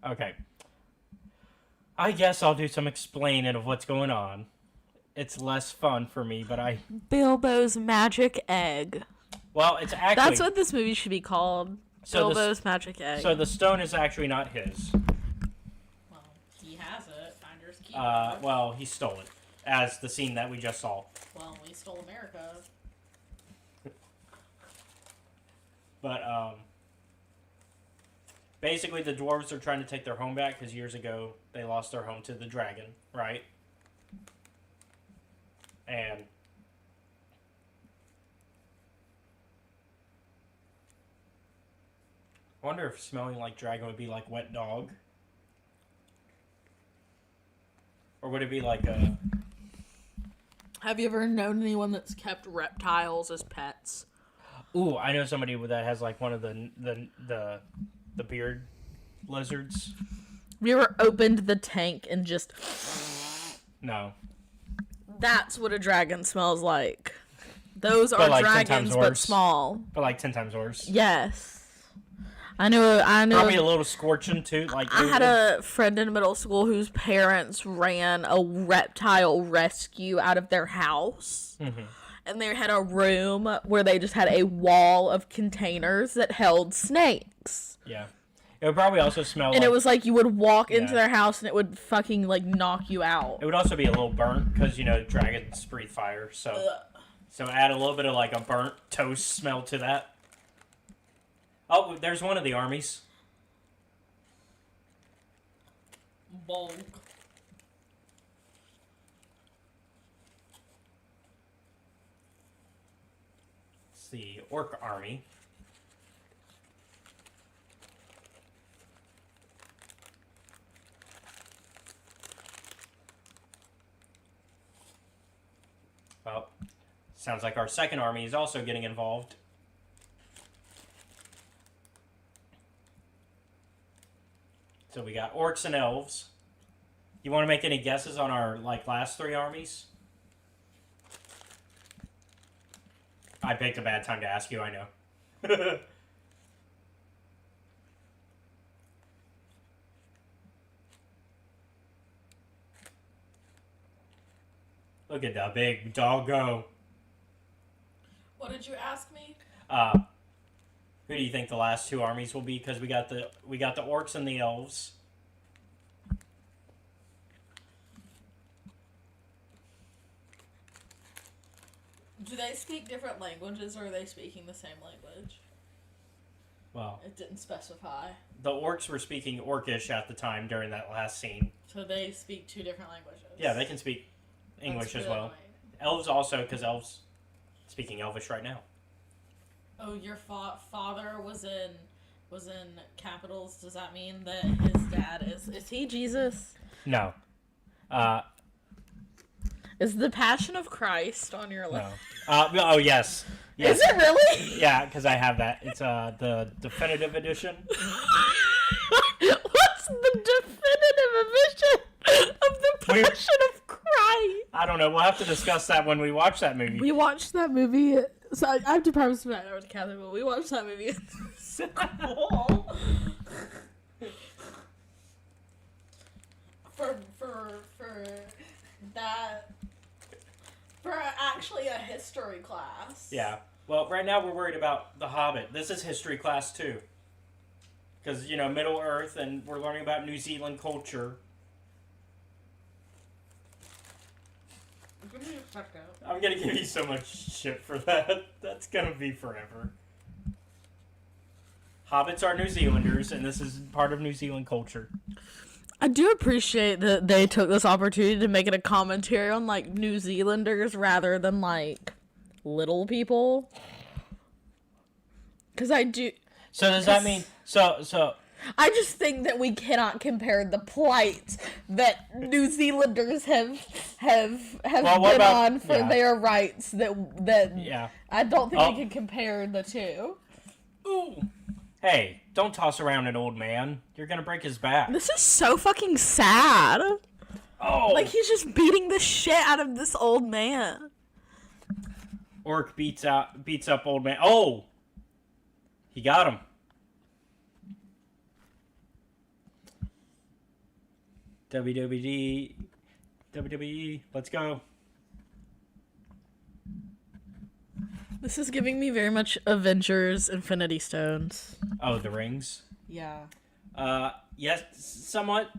Okay. I guess I'll do some explaining of what's going on. It's less fun for me, but I... Bilbo's magic egg. Well, it's actually... That's what this movie should be called. So Bilbo's magic egg. So the stone is actually not his. Well, he has it. Finders keepers. Well, he stole it. As the scene that we just saw. Well, we stole America. But, basically the dwarves are trying to take their home back because years ago they lost their home to the dragon, right? And I wonder if smelling like dragon would be like wet dog. Or would it be like a... Have you ever known anyone that's kept reptiles as pets? Ooh, I know somebody that has like one of the beard lizards. Have you ever opened the tank and just... No. That's what a dragon smells like. Those But are like 10 dragons, times but worse. small. But like 10 times worse. Yes. I know. Probably a little scorching too. Like I had a friend in middle school whose parents ran a reptile rescue out of their house. Mm-hmm. And they had a room where they just had a wall of containers that held snakes. Yeah. It would probably also smell And like... it was like you would walk into Yeah. their house and it would fucking like knock you out. It would also be a little burnt because, you know, dragons breathe fire. So add a little bit of like a burnt toast smell to that. Oh, there's one of the armies. Bulk. It's the orc army. Well, sounds like our second army is also getting involved. So we got orcs and elves. You want to make any guesses on our like last three armies? I picked a bad time to ask you, I know. Look at that big doggo. What did you ask me? Who do you think the last two armies will be? Because we got the orcs and the elves. Do they speak different languages, or are they speaking the same language? Well, it didn't specify. The orcs were speaking Orcish at the time during that last scene. So they speak two different languages. Yeah, they can speak English really as well. annoying. Elves also, because elves speaking Elvish right now. Oh, your father was in capitals. Does that mean that his dad is he Jesus? No. Is the Passion of Christ on your list? No. Oh, yes. Yes. Is it really? Yeah, because I have that. It's the definitive edition. What's the definitive edition of the Passion of Christ? I don't know. We'll have to discuss that when we watch that movie. We watched that movie. So I have to promise tonight I was Catholic, but we watched that movie. It's so cool. For that. For actually a history class. Yeah. Well, right now we're worried about The Hobbit. This is history class too. Because, Middle Earth, and we're learning about New Zealand culture. I'm going to give you so much shit for that. That's going to be forever. Hobbits are New Zealanders, and this is part of New Zealand culture. I do appreciate that they took this opportunity to make it a commentary on, New Zealanders rather than, little people. Because I do... So does that mean... So... I just think that we cannot compare the plight that New Zealanders have been on for their rights that yeah. I don't think we can compare the two. Ooh. Hey, don't toss around an old man. You're gonna break his back. This is so fucking sad. Oh. He's just beating the shit out of this old man. Orc beats up old man. Oh! He got him. WWE, let's go. This is giving me very much Avengers Infinity Stones. Oh, the rings? Yeah. Yes, somewhat,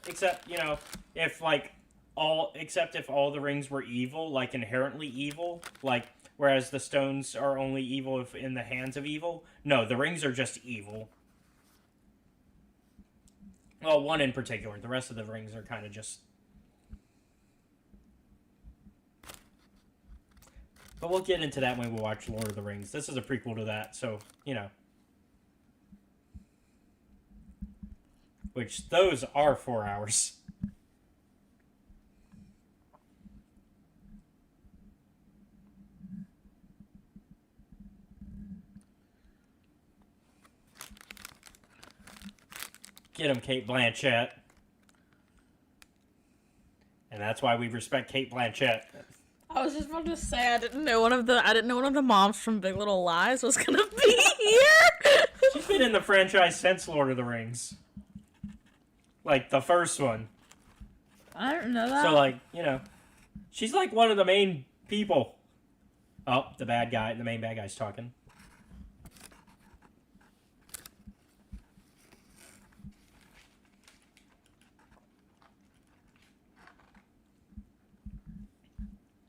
except, if, if all the rings were evil, inherently evil, whereas the stones are only evil if in the hands of evil. No, the rings are just evil. Well, one in particular. The rest of the rings are kind of just... But we'll get into that when we watch Lord of the Rings. This is a prequel to that, so, Which, those are 4 hours. Get him, Kate Blanchett. And that's why we respect Kate Blanchett. I was just about to say I didn't know one of the moms from Big Little Lies was gonna be here. She's been in the franchise since Lord of the Rings. The first one. I don't know that. So she's one of the main people. Oh, the main bad guy's talking.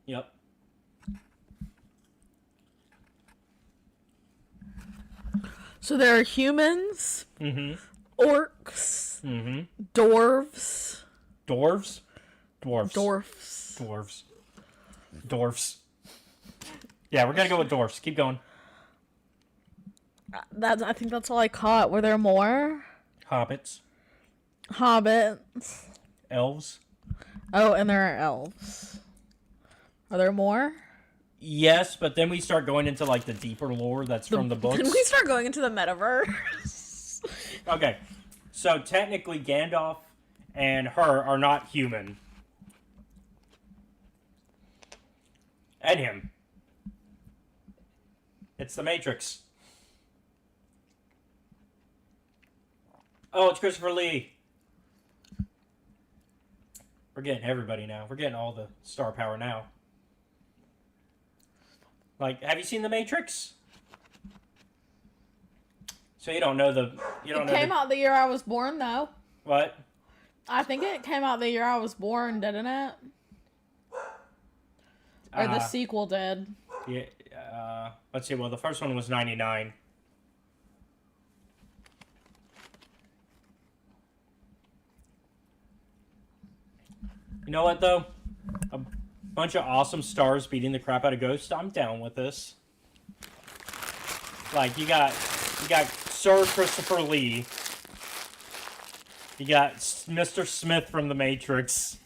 Yep. So there are humans, orcs, dwarves. Dwarves? Dwarves. Dwarfs. Dwarfs. Yeah, we're gonna go with dwarfs. Keep going. I think that's all I caught. Were there more? Hobbits. Elves. Oh, and there are elves. Are there more? Yes, but then we start going into the deeper lore that's from the books. Then we start going into the metaverse. Okay, so technically Gandalf and her are not human. And him. It's the Matrix. Oh, it's Christopher Lee. We're getting everybody now. We're getting all the star power now. Like, have you seen The Matrix? So you don't know the... It came out the year I was born, though. What? I think it came out the year I was born, didn't it? Or the sequel did. Yeah. Let's see. Well, the first one was 99. You know what, though? A bunch of awesome stars beating the crap out of Ghost. I'm down with this. Like, you got Sir Christopher Lee. You got Mr. Smith from The Matrix.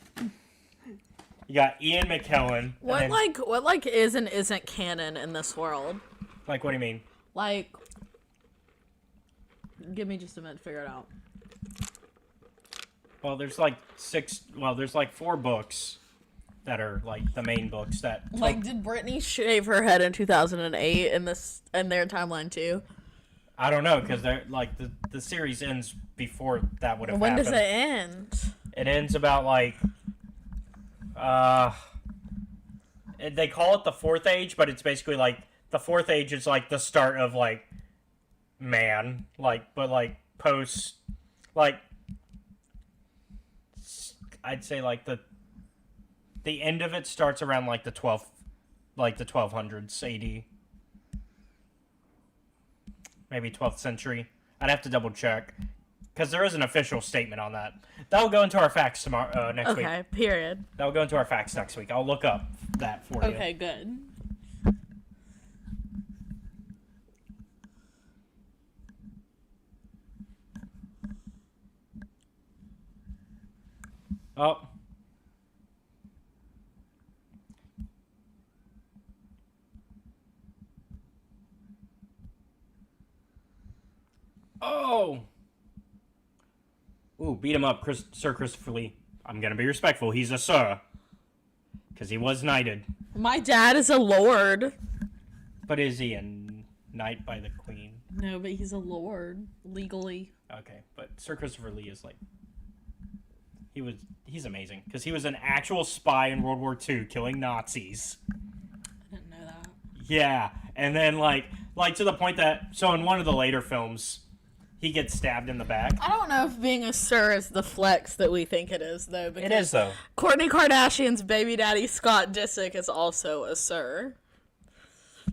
You got Ian McKellen. What is and isn't canon in this world? Like, what do you mean? Like, give me just a minute to figure it out. Well, there's like there's like 4 books that are like the main books that. Like, did Britney shave her head in 2008 in their timeline too? I don't know, because they're like the series ends before that would have happened. When does it end? It ends about like they call it the 4th age, but it's basically like the 4th age is like the start of like man, like, but like post, like, I'd say like the end of it starts around like the 1200s AD. Maybe 12th century. I'd have to double check, because there is an official statement on that. That'll go into our facts tomorrow, next week. Okay, period. That'll go into our facts next week. I'll look up that for you. Okay, good. Oh. Oh! Ooh, beat him up, Sir Christopher Lee. I'm gonna be respectful. He's a sir. Because he was knighted. My dad is a lord. But is he a knight by the queen? No, but he's a lord, legally. Okay, but Sir Christopher Lee is like... He's amazing. Because he was an actual spy in World War II, killing Nazis. I didn't know that. Yeah, and then like to the point that... So in one of the later films... He gets stabbed in the back. I don't know if being a sir is the flex that we think it is, though. It is, though. Kourtney Kardashian's baby daddy, Scott Disick, is also a sir.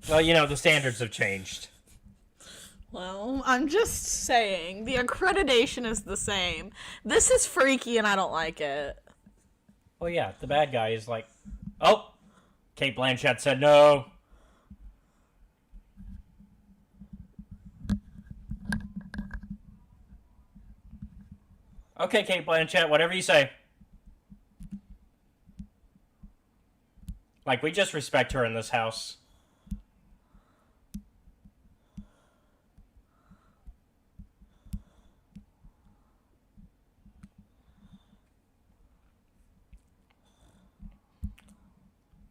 Well, you know, the standards have changed. Well, I'm just saying. The accreditation is the same. This is freaky, and I don't like it. Well, yeah, the bad guy is like... Oh! Kate Blanchett said no. Okay, Kate Blanchett, whatever you say. Like, we just respect her in this house.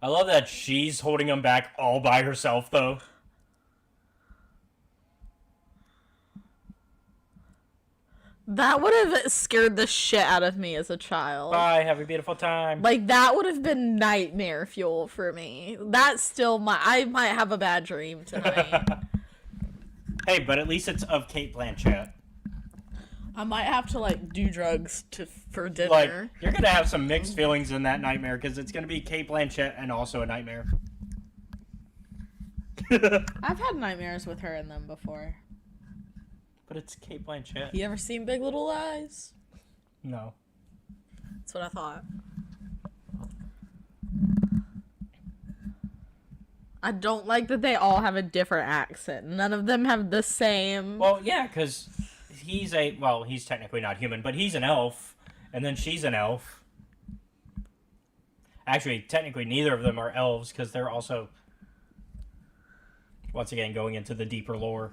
I love that she's holding him back all by herself, though. That would have scared the shit out of me as a child. Bye, have a beautiful time. Like, that would have been nightmare fuel for me. That's still I might have a bad dream tonight. Hey, but at least it's of Kate Blanchett. I might have to, like, do drugs for dinner. Like, you're going to have some mixed feelings in that nightmare, because it's going to be Kate Blanchett and also a nightmare. I've had nightmares with her in them before. But it's Kate Blanchett. You ever seen Big Little Lies? No. That's what I thought. I don't like that they all have a different accent. None of them have the same... Well, yeah, because he's he's technically not human, but he's an elf, and then she's an elf. Actually, technically neither of them are elves, because they're also, once again, going into the deeper lore.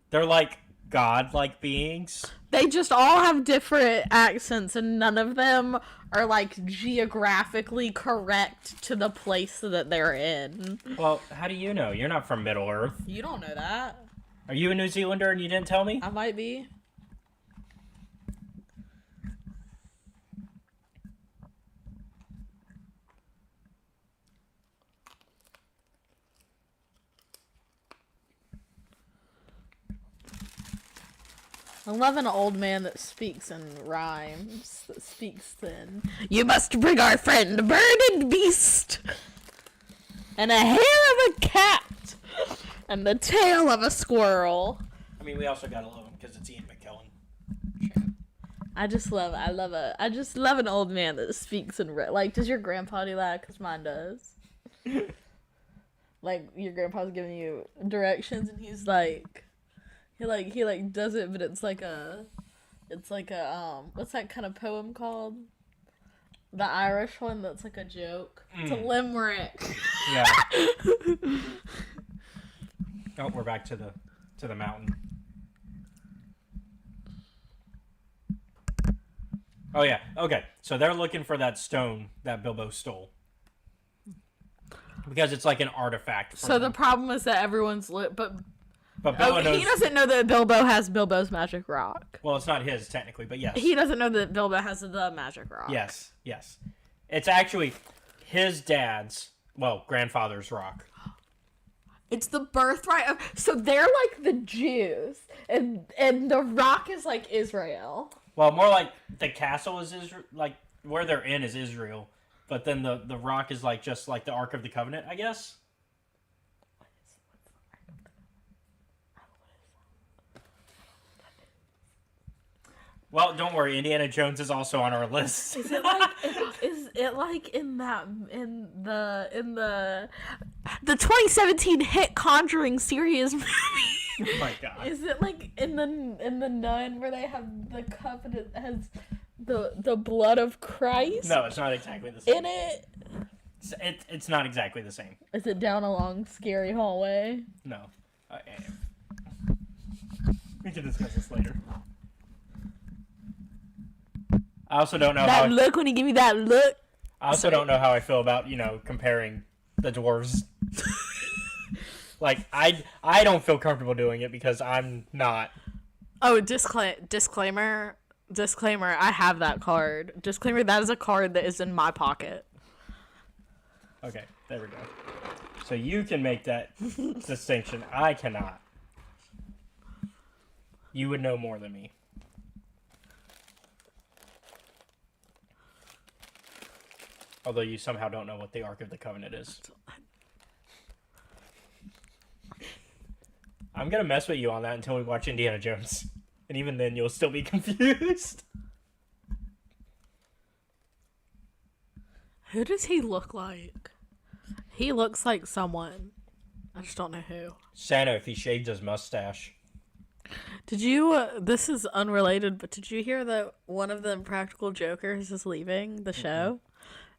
They're like god-like beings. They just all have different accents, and none of them are, like, geographically correct to the place that they're in. Well, how do you know? You're not from Middle-earth. You don't know that. Are you a New Zealander and you didn't tell me? I might be. I love an old man that speaks in rhymes. That speaks in. You must bring our friend bird and beast, and a hair of a cat, and the tail of a squirrel. I mean, we also gotta love him because it's Ian McKellen. I just love an old man that speaks in like. Does your grandpa do that? Because mine does. Like your grandpa's giving you directions, and he's like. He does it, but it's like a what's that kind of poem called? The Irish one that's like a joke. It's a limerick. Yeah. Oh, we're back to the mountain. Oh yeah. Okay. So they're looking for that stone that Bilbo stole. Because it's like an artifact. So the problem is that everyone's But Bilbo knows... he doesn't know that Bilbo has Bilbo's magic rock. Well, it's not his, technically, but yes. He doesn't know that Bilbo has the magic rock. Yes. It's actually his dad's, grandfather's rock. It's the birthright of... So they're like the Jews, and the rock is like Israel. Well, more like the castle is Israel, like where they're in is Israel, but then the rock is like just like the Ark of the Covenant, I guess. Well, don't worry. Indiana Jones is also on our list. Is it like in the 2017 hit Conjuring series movie? Oh my god! Is it like in the Nun where they have the covenant that has the blood of Christ? No, it's not exactly the same. In it. It's not exactly the same. Is it down a long scary hallway? No. We can discuss this later. I also don't know that look when you give me that look. I also don't know how I feel about, comparing the dwarves. Like, I don't feel comfortable doing it because I'm not. Oh, disclaimer, I have that card. Disclaimer, that is a card that is in my pocket. Okay, there we go. So you can make that distinction. I cannot. You would know more than me. Although you somehow don't know what the Ark of the Covenant is. I'm going to mess with you on that until we watch Indiana Jones. And even then, you'll still be confused. Who does he look like? He looks like someone. I just don't know who. Santa, if he shaved his mustache. Did you, this is unrelated, but did you hear that one of the Impractical Jokers is leaving the show?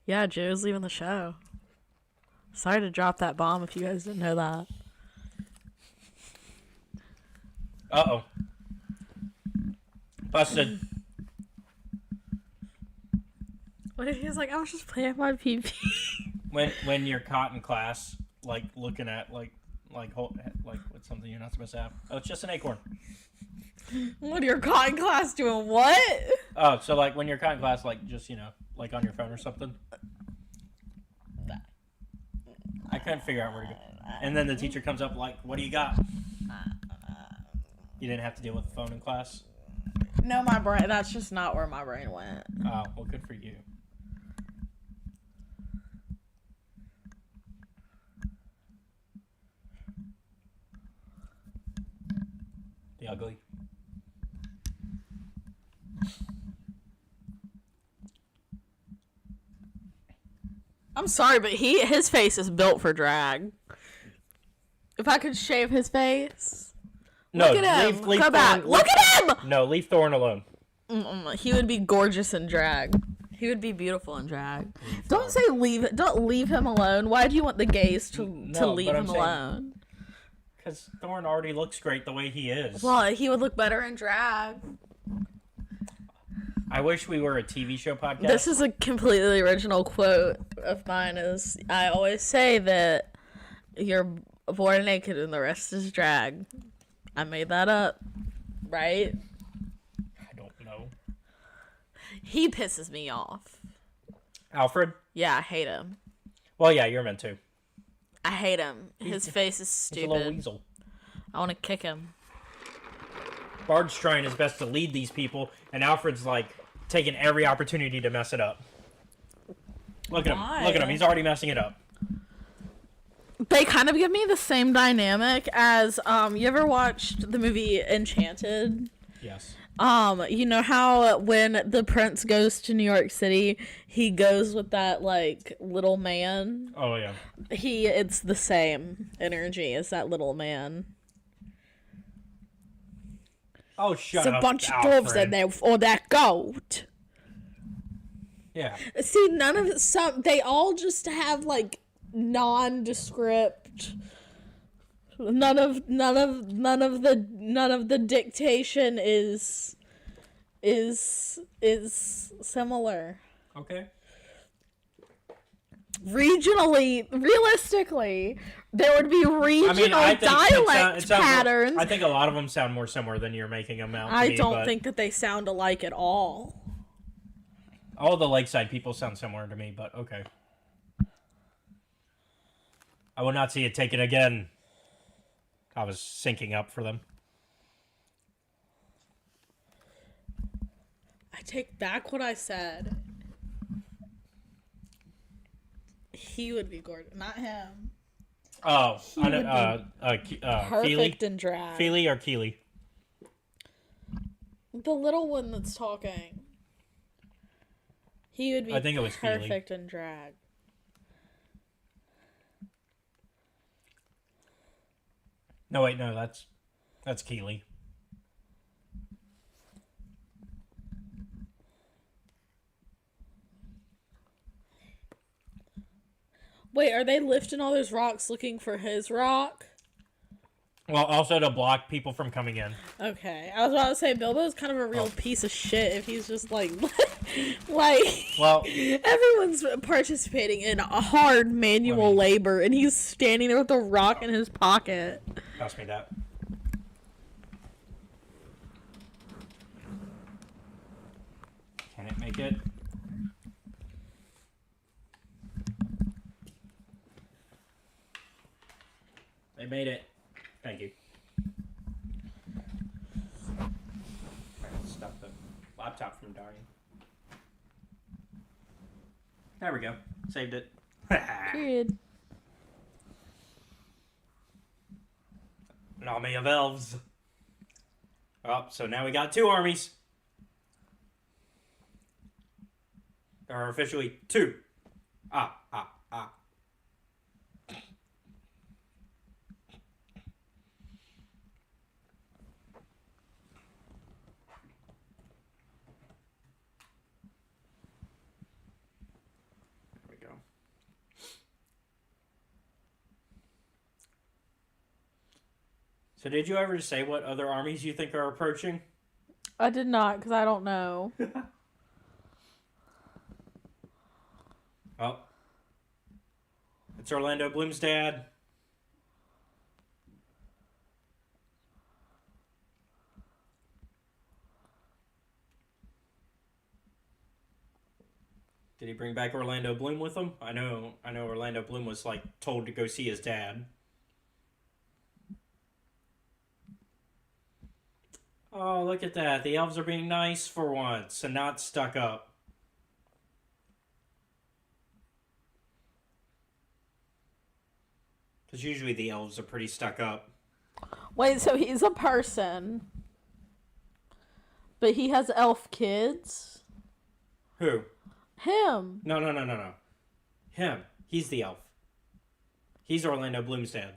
Yeah, Joe's leaving the show. Sorry to drop that bomb if you guys didn't know that. Uh-oh. Busted. What if he was like, I was just playing my PP? When you're caught in class, like, looking at, like what's something you're not supposed to have? Oh, it's just an acorn. When you're caught in class doing what? Oh, so, like, when you're caught in class, like, just, like on your phone or something? I couldn't figure out where to go. And then the teacher comes up like, what do you got? You didn't have to deal with the phone in class? No, my brain, that's just not where my brain went. Oh, well, good for you. The ugly. I'm sorry, but his face is built for drag. If I could shave his face. No, look at him. Leave Go back. Look at him! No, leave Thorn alone. He would be gorgeous in drag. He would be beautiful in drag. Don't leave him alone. Why do you want the gays to leave him alone? Because Thorn already looks great the way he is. Well, he would look better in drag. I wish we were a TV show podcast. This is a completely original quote of mine. Is I always say that you're born naked and the rest is drag. I made that up, right? I don't know. He pisses me off. Alfred? Yeah, I hate him. Well, yeah, you're meant to. I hate him. His face is stupid. He's a little weasel. I want to kick him. Bard's trying his best to lead these people, and Alfred's like taking every opportunity to mess it up. Look at him. Look at him. He's already messing it up. They kind of give me the same dynamic as you ever watched the movie Enchanted? Yes. You know how when the prince goes to New York City, he goes with that like little man? Oh yeah. It's the same energy as that little man. Oh, shut It's up, a bunch of Alfred. dwarves in there for that goat. Yeah. See, they all just have like nondescript. None of the dictation is similar. Okay. Realistically, there would be regional dialect patterns. I think a lot of them sound more similar than you're making them out to I be, don't think that they sound alike at all. All the lakeside people sound similar to me, but okay. I will not see it taken again. I was syncing up for them. I take back what I said. He would be gorgeous, not him. Oh, Perfect in drag. Feely or Keely? The little one that's talking. He would be I think it was perfect in drag. No, wait, no, that's Keely. Wait, are they lifting all those rocks looking for his rock? Well, also to block people from coming in. Okay, I was about to say Bilbo's kind of a real piece of shit if he's just like, well, everyone's participating in a hard manual labor, and he's standing there with a rock in his pocket. Pass me that. Can it make it? They made it. Thank you. Stop the laptop from dying. There we go. Saved it. Period. An army of elves. Oh, so now we got 2 armies. There are officially 2. Ah. So did you ever say what other armies you think are approaching? I did not, because I don't know. Oh. It's Orlando Bloom's dad. Did he bring back Orlando Bloom with him? I know Orlando Bloom was like told to go see his dad. Oh, look at that. The elves are being nice for once and not stuck up. Because usually the elves are pretty stuck up. Wait, so he's a person, but he has elf kids? Who? Him. No. Him. He's the elf. He's Orlando Bloom's dad.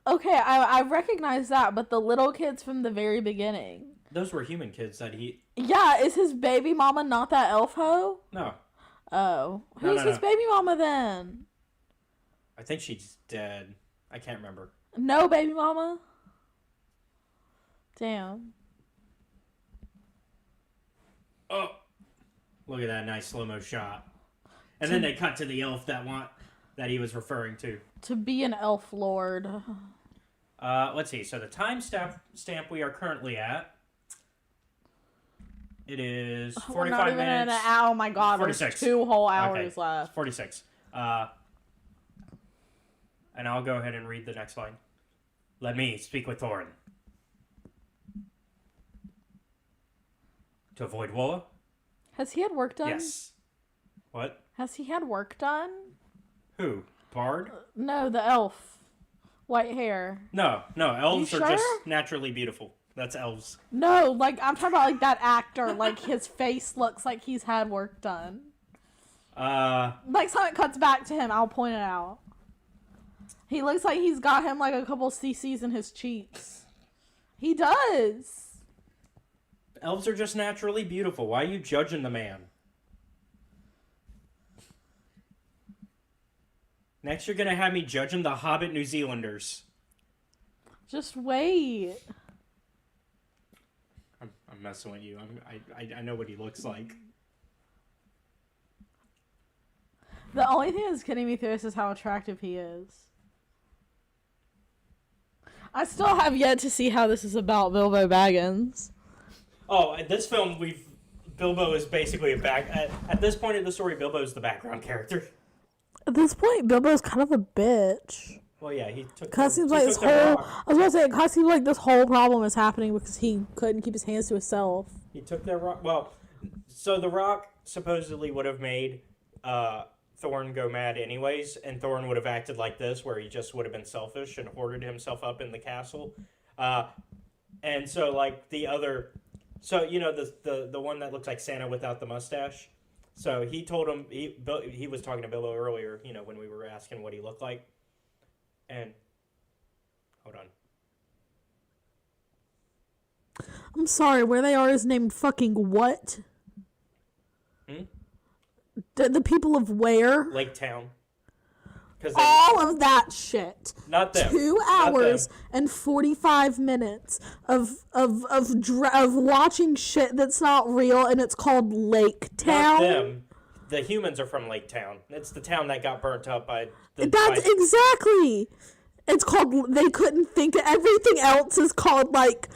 Okay, I recognize that, but the little kids from the very beginning. Those were human kids that he... Yeah, is his baby mama not that elf hoe? No. Oh. Who's his baby mama then? I think she's dead. I can't remember. No baby mama? Damn. Oh! Look at that nice slow-mo shot. And then they cut to the elf that he was referring to. To be an elf lord. Let's see. So the time stamp we are currently at, it is 45 minutes. Oh my god, 46. There's 2 whole hours left. 46. And I'll go ahead and read the next line. Let me speak with Thorin. To avoid Walla? Has he had work done? Yes. What? Has he had work done? Who? Bard? No, the elf. White hair. No. Elves You are just sure? naturally beautiful. That's elves. No, like, I'm talking about, like, that actor. Like, his face looks like he's had work done. Next time it cuts back to him, I'll point it out. He looks like he's got him, like, a couple CCs in his cheeks. He does. Elves are just naturally beautiful. Why are you judging the man? Next, you're gonna have me judging the Hobbit New Zealanders. Just wait. I'm messing with you. I know what he looks like. The only thing that's getting me through this is how attractive he is. I still have yet to see how this is about Bilbo Baggins. Oh, at this film, Bilbo is basically at this point in the story, Bilbo is the background character. At this point, Bilbo's kind of a bitch. Well, yeah, he took. Cause seems like this whole. I was gonna say, cause seems like this whole problem is happening because he couldn't keep his hands to himself. He took their rock. Well, so the rock supposedly would have made Thorin go mad anyways, and Thorin would have acted like this, where he just would have been selfish and hoarded himself up in the castle. And so like the other, so you know the one that looks like Santa without the mustache. So he told him he was talking to Bilbo earlier, you know, when we were asking what he looked like. And hold on. I'm sorry, where they are is named fucking what? The people of where? Lake Town. All of that shit. Not them. 2 hours and 45 minutes of watching shit that's not real, and it's called Lake Town. Not them. The humans are from Lake Town. It's the town that got burnt up by the... Exactly. It's called... They couldn't think of... Everything else is called, like,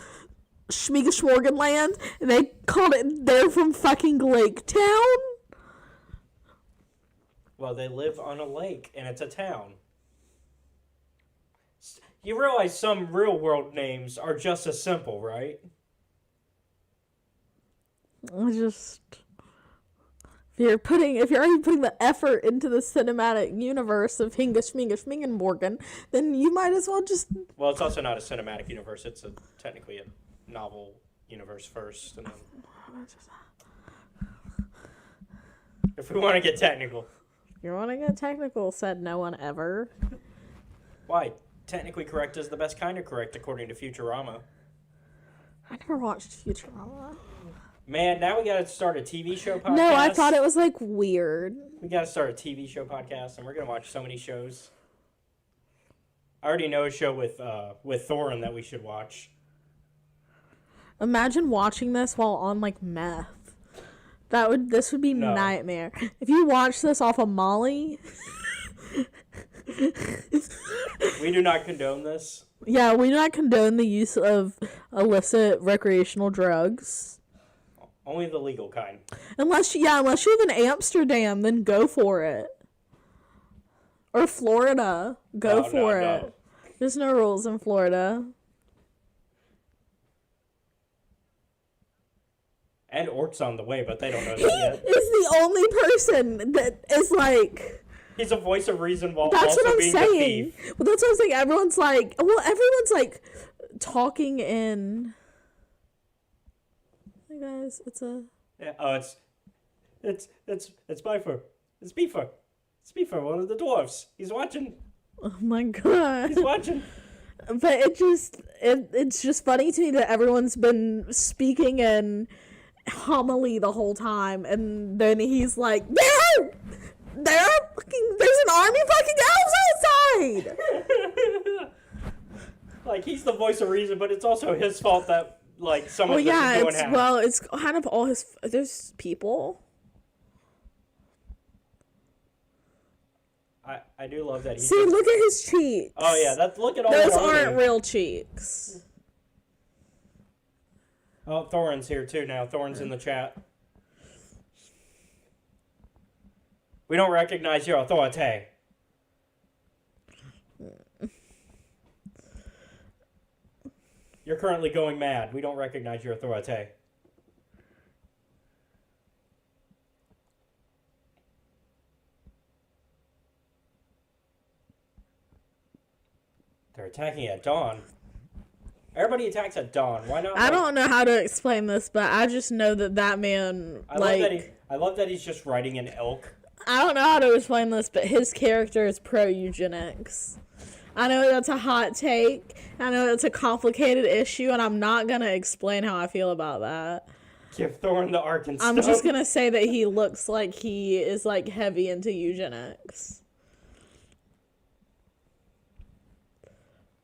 Schmiegashmorgenland, and they called it... They're from fucking Lake Town? Well, they live on a lake, and it's a town. You realize some real-world names are just as simple, right? If you're already putting the effort into the cinematic universe of Hinga-Schminga-Schmingenborgen, then you might as well just... Well, it's also not a cinematic universe. It's technically a novel universe first. And then... If we want to get technical. You want to get technical, said no one ever. Why? Technically correct is the best kind of correct, according to Futurama. I never watched Futurama. Man, now we gotta start a TV show podcast. No, I thought it was, like, weird. We gotta start a TV show podcast, and we're gonna watch so many shows. I already know a show with Thorin that we should watch. Imagine watching this while on, like, meth. This would be nightmare. If you watch this off of Molly... We do not condone this. Yeah, we do not condone the use of illicit recreational drugs. Only the legal kind. Unless you live in Amsterdam, then go for it. Or Florida, go for it. No. There's no rules in Florida. And Ort's on the way, but they don't know that yet. He is the only person that is like... He's a voice of reason while that's also what I'm being saying. a thief. Well, that's what I'm saying. Everyone's like talking in... Hey guys, it's a... Yeah, it's Beefer. It's Beefer. It's Beefer, one of the dwarves. He's watching. Oh my god. He's watching. But it's just funny to me that everyone's been speaking in homily the whole time, and then he's like, there's an army fucking elves outside! Like, he's the voice of reason, but it's also his fault that, like, some of this is going half. Well, it's kind of all his... There's people. I do love that. See, look at his cheeks. Oh, yeah, look at all those aren't real cheeks. Oh, Thorin's here, too, now. Thorin's in the chat. We don't recognize your authority. You're currently going mad. We don't recognize your authority. attacking at dawn. Everybody attacks at dawn. Why not? I don't know how to explain this, but I just know that man, I love that he's just riding an elk. I don't know how to explain this, but his character is pro-eugenics. I know that's a hot take. I know that's a complicated issue, and I'm not going to explain how I feel about that. Give Thorn the Arkansas. I'm just going to say that he looks like he is, like, heavy into eugenics.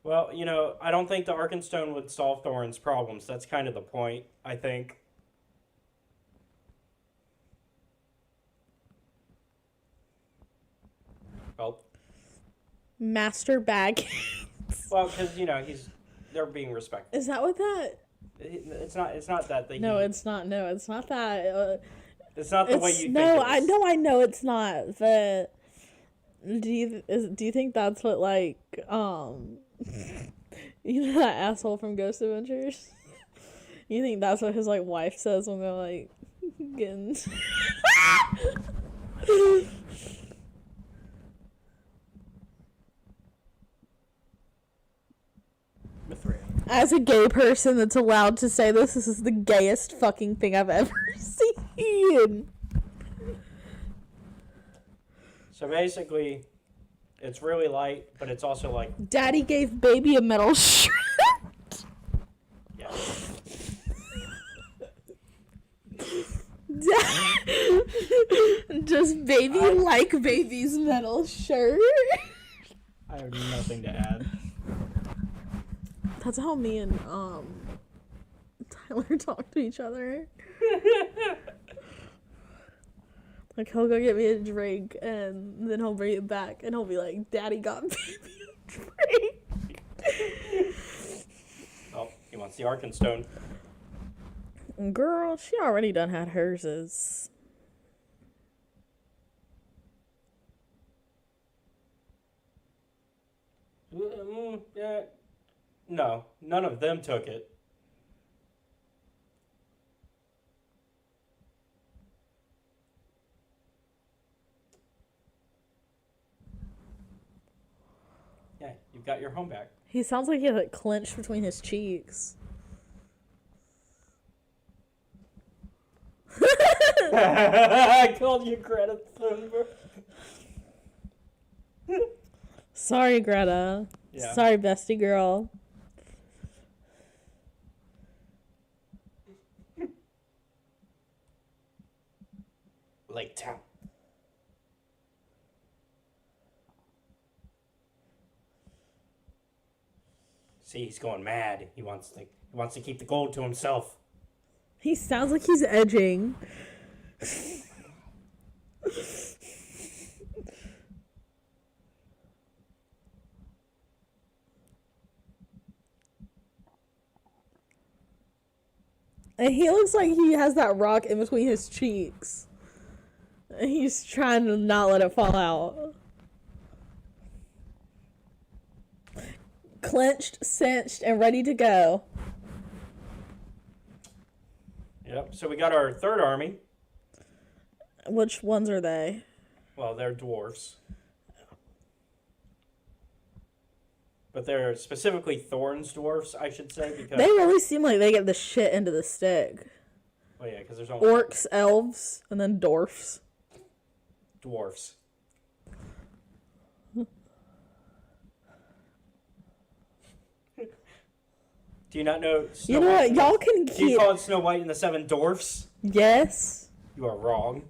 Well, you know, I don't think the Arkenstone would solve Thorn's problems. That's kind of the point, I think. Well, Master Bag. well, because, you know, they're being respectful. Is that what that... It's not that they... No, it's not. No, it's not that. It's not the way you think no, it is. I know it's not, but... Do you think that's what, like, you know that asshole from Ghost Adventures? You think that's what his, like, wife says when they're, like, getting... As a gay person that's allowed to say this is the gayest fucking thing I've ever seen. So basically, it's really light, but it's also like... Daddy gave baby a metal shirt. Yeah. Does baby like baby's metal shirt? I have nothing to add. That's how me and Tyler talk to each other. Like, he'll go get me a drink, and then he'll bring it back, and he'll be like, Daddy got baby a drink. Oh, he wants the Arkenstone. Girl, she already done had hers. Yeah. No, none of them took it. Yeah, you've got your home back. He sounds like he had it clenched between his cheeks. I called you Greta Thunberg. Sorry, Greta. Yeah. Sorry, bestie girl. Lake Town. See, he's going mad. He wants to keep the gold to himself. He sounds like he's edging. And he looks like he has that rock in between his cheeks. And he's trying to not let it fall out. Clenched, cinched, and ready to go. Yep, so we got our third army. Which ones are they? Well, they're dwarves. But they're specifically Thorn's dwarves, I should say, because... They really seem like they get the shit into the stick. Oh, yeah, because there's only... Orcs, elves, and then dwarfs. Dwarfs. Do you not know Snow You know White? what? Y'all can keep... Do you call it Snow White and the Seven Dwarfs? Yes. You are wrong.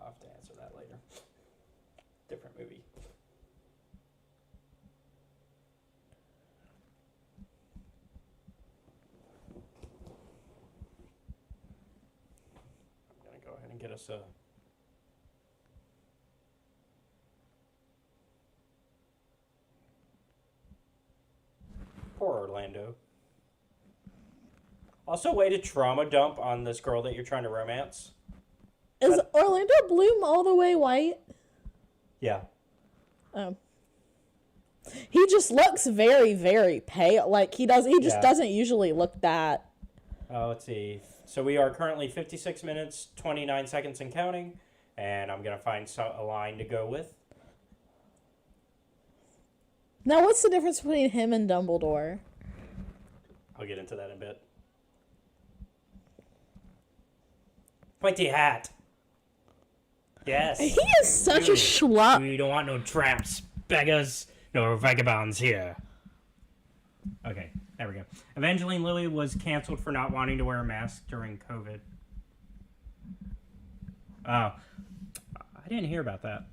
I'll have to answer that later. Different movie. I'm gonna go ahead and get us a... Poor Orlando. Also, way to trauma dump on this girl that you're trying to romance. Is Orlando Bloom all the way white? Yeah. Oh. He just looks very, very pale. Like, he just doesn't usually look that. Let's see. So we are currently 56 minutes, 29 seconds and counting. And I'm going to find a line to go with. Now, what's the difference between him and Dumbledore? I'll get into that in a bit. Pointy hat. Yes. He is such a schluck. We don't want no tramps, beggars, no vagabonds here. Okay, there we go. Evangeline Lilly was canceled for not wanting to wear a mask during COVID. Oh. I didn't hear about that.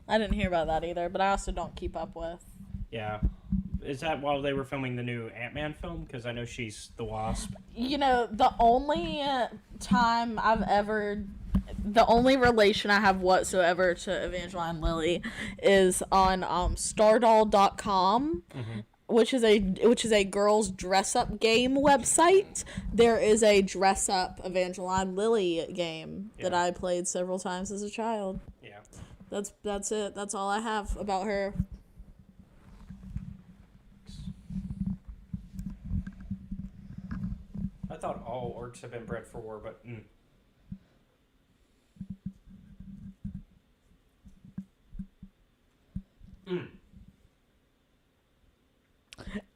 I didn't hear about that either, but I also don't keep up with. Yeah. Is that while they were filming the new Ant-Man film? Because I know she's the Wasp. You know, the only relation I have whatsoever to Evangeline Lilly is on Stardoll.com, which is a girls dress up game website. There is a dress up Evangeline Lilly game that I played several times as a child. Yeah. That's it. That's all I have about her. I thought all orcs have been bred for war, but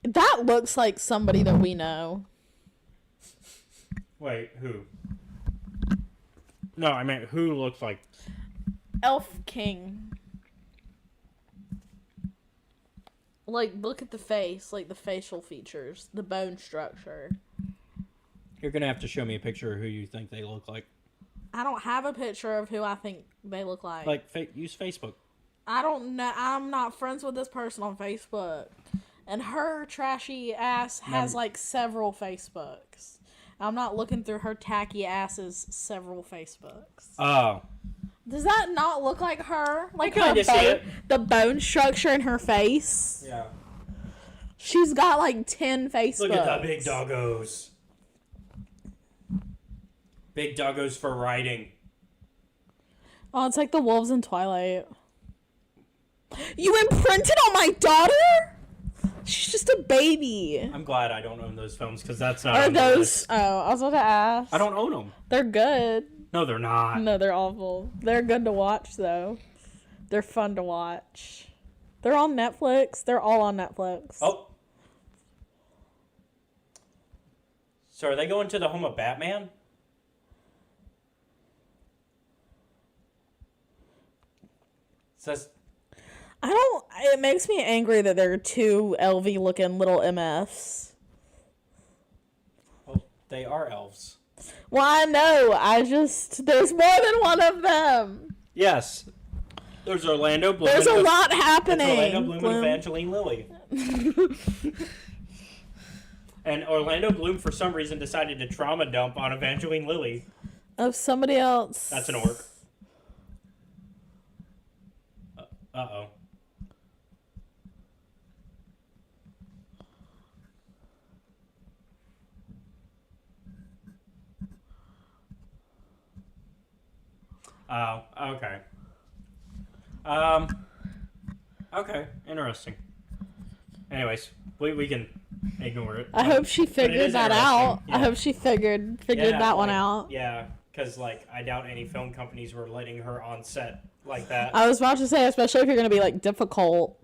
That looks like somebody that we know. Wait, who? No, I meant who looks like Elf King. Like, look at the face, like the facial features, the bone structure. You're gonna have to show me a picture of who you think they look like. I don't have a picture of who I think they look like. Like, use Facebook. I don't know. I'm not friends with this person on Facebook. And her trashy ass has like several Facebooks. I'm not looking through her tacky ass's several Facebooks. Oh. Does that not look like her? Like I her see it. The bone structure in her face? Yeah. She's got like 10 Facebooks. Look at the big doggos. Big doggos for riding. Oh, it's like the wolves in Twilight. You imprinted on my daughter? She's just a baby. I'm glad I don't own those films because that's not. Are those? Oh, I was about to ask. I don't own them. They're good. No, they're not. No, they're awful. They're good to watch though. They're fun to watch. They're on Netflix. They're all on Netflix. Oh. So are they going to the home of Batman? Says. I don't. It makes me angry that there are two LV looking little MFs. Well, they are elves. Well, I know. There's more than one of them. Yes. There's Orlando Bloom. There's a lot happening. Orlando Bloom and Evangeline Lilly. And Orlando Bloom, for some reason, decided to trauma dump on Evangeline Lilly. Of somebody else. That's an orc. Uh-oh. Oh, okay. Okay, interesting. Anyways, we can ignore it. I hope she figured that out. Yeah. I hope she figured that one out. Yeah, because, I doubt any film companies were letting her on set like that. I was about to say, especially if you're going to be, difficult.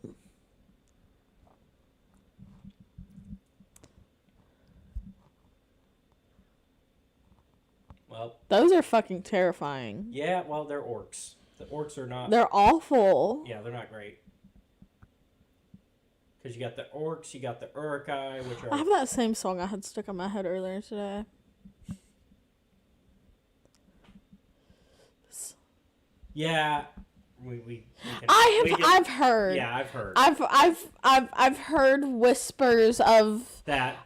Well, those are fucking terrifying. Yeah, well, they're orcs. The orcs are not... They're awful. Yeah, they're not great. Because you got the orcs, you got the Uruk-hai, which are... I have that same song I had stuck in my head earlier today. Yeah, I've heard. Yeah, I've heard. I've heard whispers of not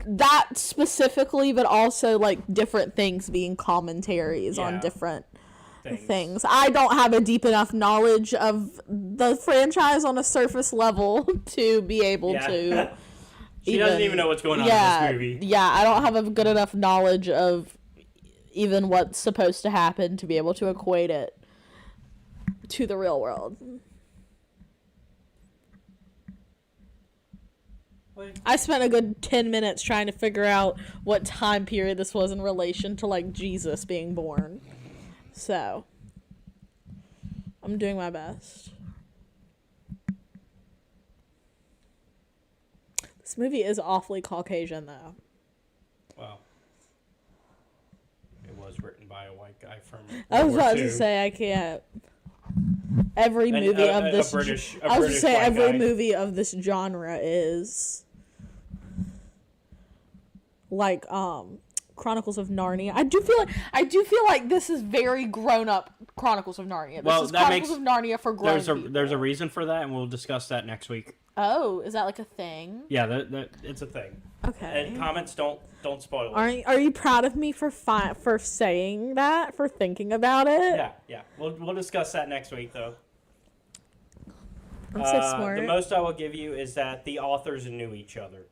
that specifically, but also different things being commentaries on different things. I don't have a deep enough knowledge of the franchise on a surface level to be able to. She doesn't even know what's going on in this movie. Yeah, I don't have a good enough knowledge of even what's supposed to happen to be able to equate it to the real world. Basically. I spent a good 10 minutes trying to figure out what time period this was in relation to, like, Jesus being born. So, I'm doing my best. This movie is awfully Caucasian, though. Well, it was written by a white guy from I was World War about II. to say, I can't. Every And, movie of this... a British I was going to say, white every guy. movie of this genre is... like, Chronicles of Narnia. I do feel like this is very grown-up Chronicles of Narnia. This is Chronicles of Narnia for grown people. There's a reason for that, and we'll discuss that next week. Oh, is that like a thing? Yeah, it's a thing. Okay. And comments don't spoil it. Are you proud of me for saying that, for thinking about it? Yeah. We'll discuss that next week, though. I'm so smart. The most I will give you is that the authors knew each other.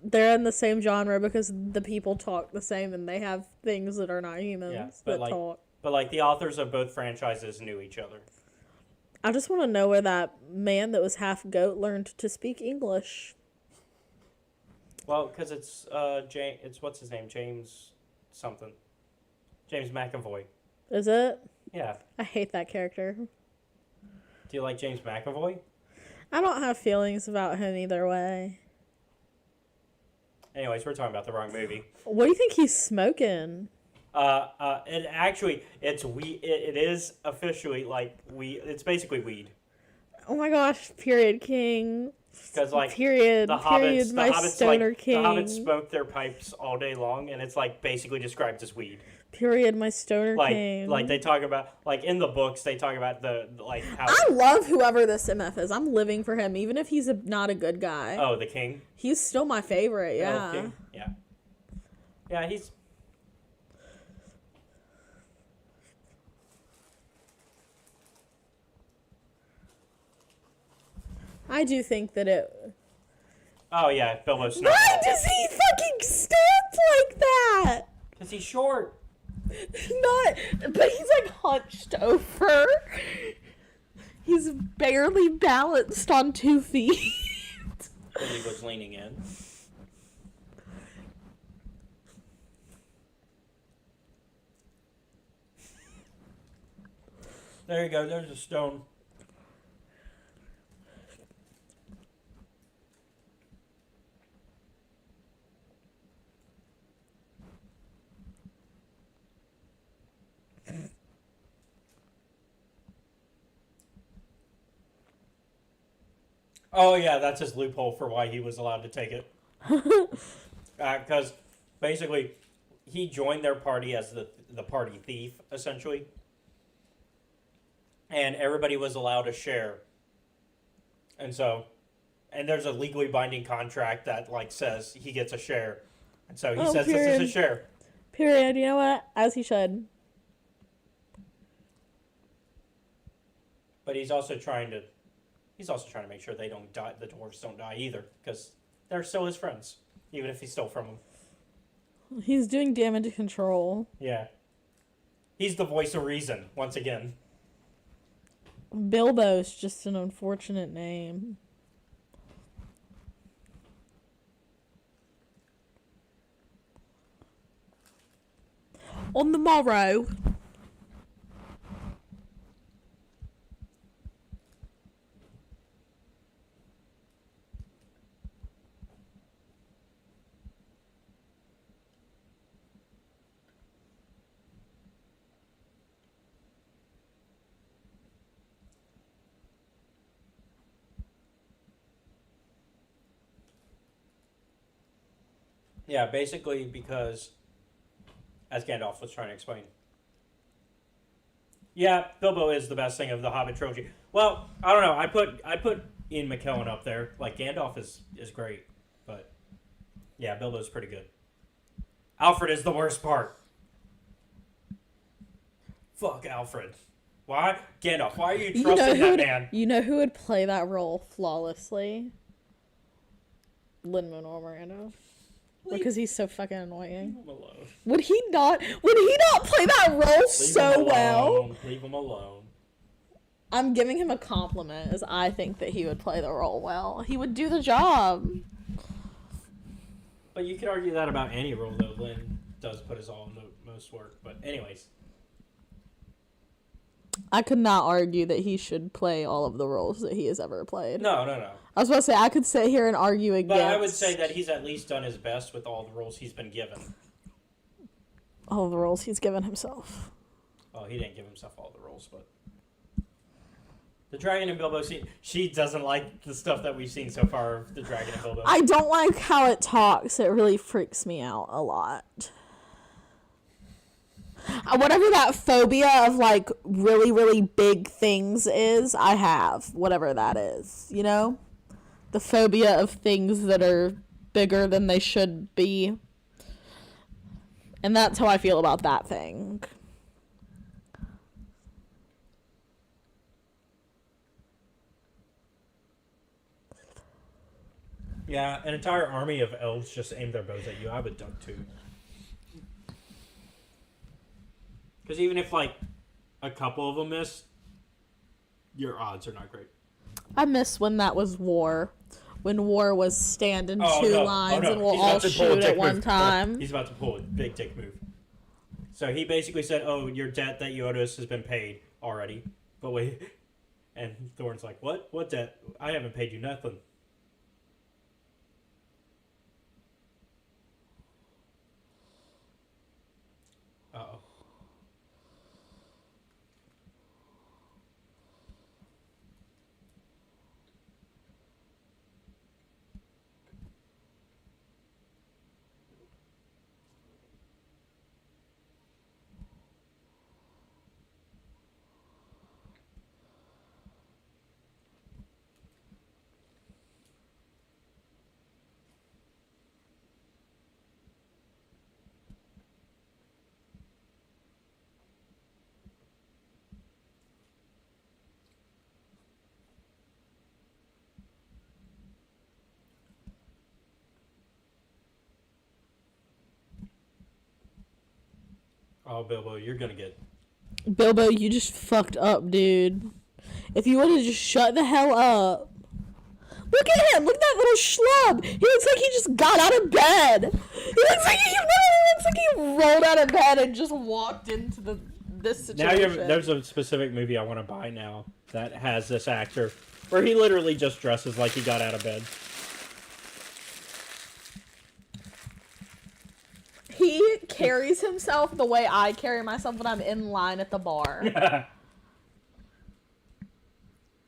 They're in the same genre because the people talk the same and they have things that are not humans that talk. But, like, the authors of both franchises knew each other. I just want to know where that man that was half goat learned to speak English. Well, because it's what's his name? James something. James McAvoy. Is it? Yeah. I hate that character. Do you like James McAvoy? I don't have feelings about him either way. Anyways, we're talking about the wrong movie. What do you think he's smoking? It is officially like weed. It's basically weed. Oh my gosh! Period, King. Because like period, the Hobbits, my stoner king. The Hobbits smoke their pipes all day long, and it's like basically described as weed. Period, my stoner king. Like they talk about, like in the books, they talk about how. I love whoever this MF is. I'm living for him, even if he's not a good guy. Oh, the king. He's still my favorite. Yeah. Oh, king? Yeah. Yeah, he's. I do think that it. Oh yeah, Bilbo Snow. Why does he fucking stand like that? Because he's short. But he's like hunched over. He's barely balanced on 2 feet. Because he was leaning in. There you go, there's a stone. Oh yeah, that's his loophole for why he was allowed to take it. Because basically, he joined their party as the party thief, essentially. And everybody was allowed a share. And there's a legally binding contract that like says he gets a share. And so he says this is a share. Period. You know what? As he should. But he's also trying to make sure they don't die. The dwarves don't die either, because they're still his friends, even if he stole from them. He's doing damage control. Yeah, he's the voice of reason once again. Bilbo's just an unfortunate name. On the morrow. Yeah, basically because, as Gandalf was trying to explain. Yeah, Bilbo is the best thing of the Hobbit trilogy. Well, I don't know. I put Ian McKellen up there. Like Gandalf is great, but yeah, Bilbo's pretty good. Alfred is the worst part. Fuck Alfred. Why? Gandalf, why are you trusting that man? You know who would play that role flawlessly? Lin-Manuel Miranda. Because he's so fucking annoying. Leave him alone. Would he not play that role so well? Leave him alone. I'm giving him a compliment, as I think that he would play the role well. He would do the job. But you could argue that about any role, though. Lynn does put his all in the most work. But anyways. I could not argue that he should play all of the roles that he has ever played. No. I was about to say, I could sit here and argue against... But I would say that he's at least done his best with all the roles he's been given. All of the roles he's given himself. Oh, he didn't give himself all the roles, but... The Dragon and Bilbo scene, she doesn't like the stuff that we've seen so far of the Dragon and Bilbo. I don't like how it talks. It really freaks me out a lot. Whatever that phobia of, like, really, really big things is, I have. Whatever that is, you know? The phobia of things that are bigger than they should be. And that's how I feel about that thing. Yeah, an entire army of elves just aim their bows at you. I would duck too. Because even if, like, a couple of them miss, your odds are not great. I miss when that was war. When war was stand in two lines and we'll all shoot at one time. He's about to pull a big dick move. So he basically said, oh, your debt that you owed us has been paid already. But wait. And Thorne's like, what? What debt? I haven't paid you nothing. Uh-oh. Oh, Bilbo, you're gonna get... Bilbo, you just fucked up, dude. If you would have just shut the hell up. Look at him! Look at that little schlub! He looks like he just got out of bed! He looks like he rolled out of bed and just walked into this situation. Now there's a specific movie I want to buy now that has this actor where he literally just dresses like he got out of bed. He carries himself the way I carry myself when I'm in line at the bar.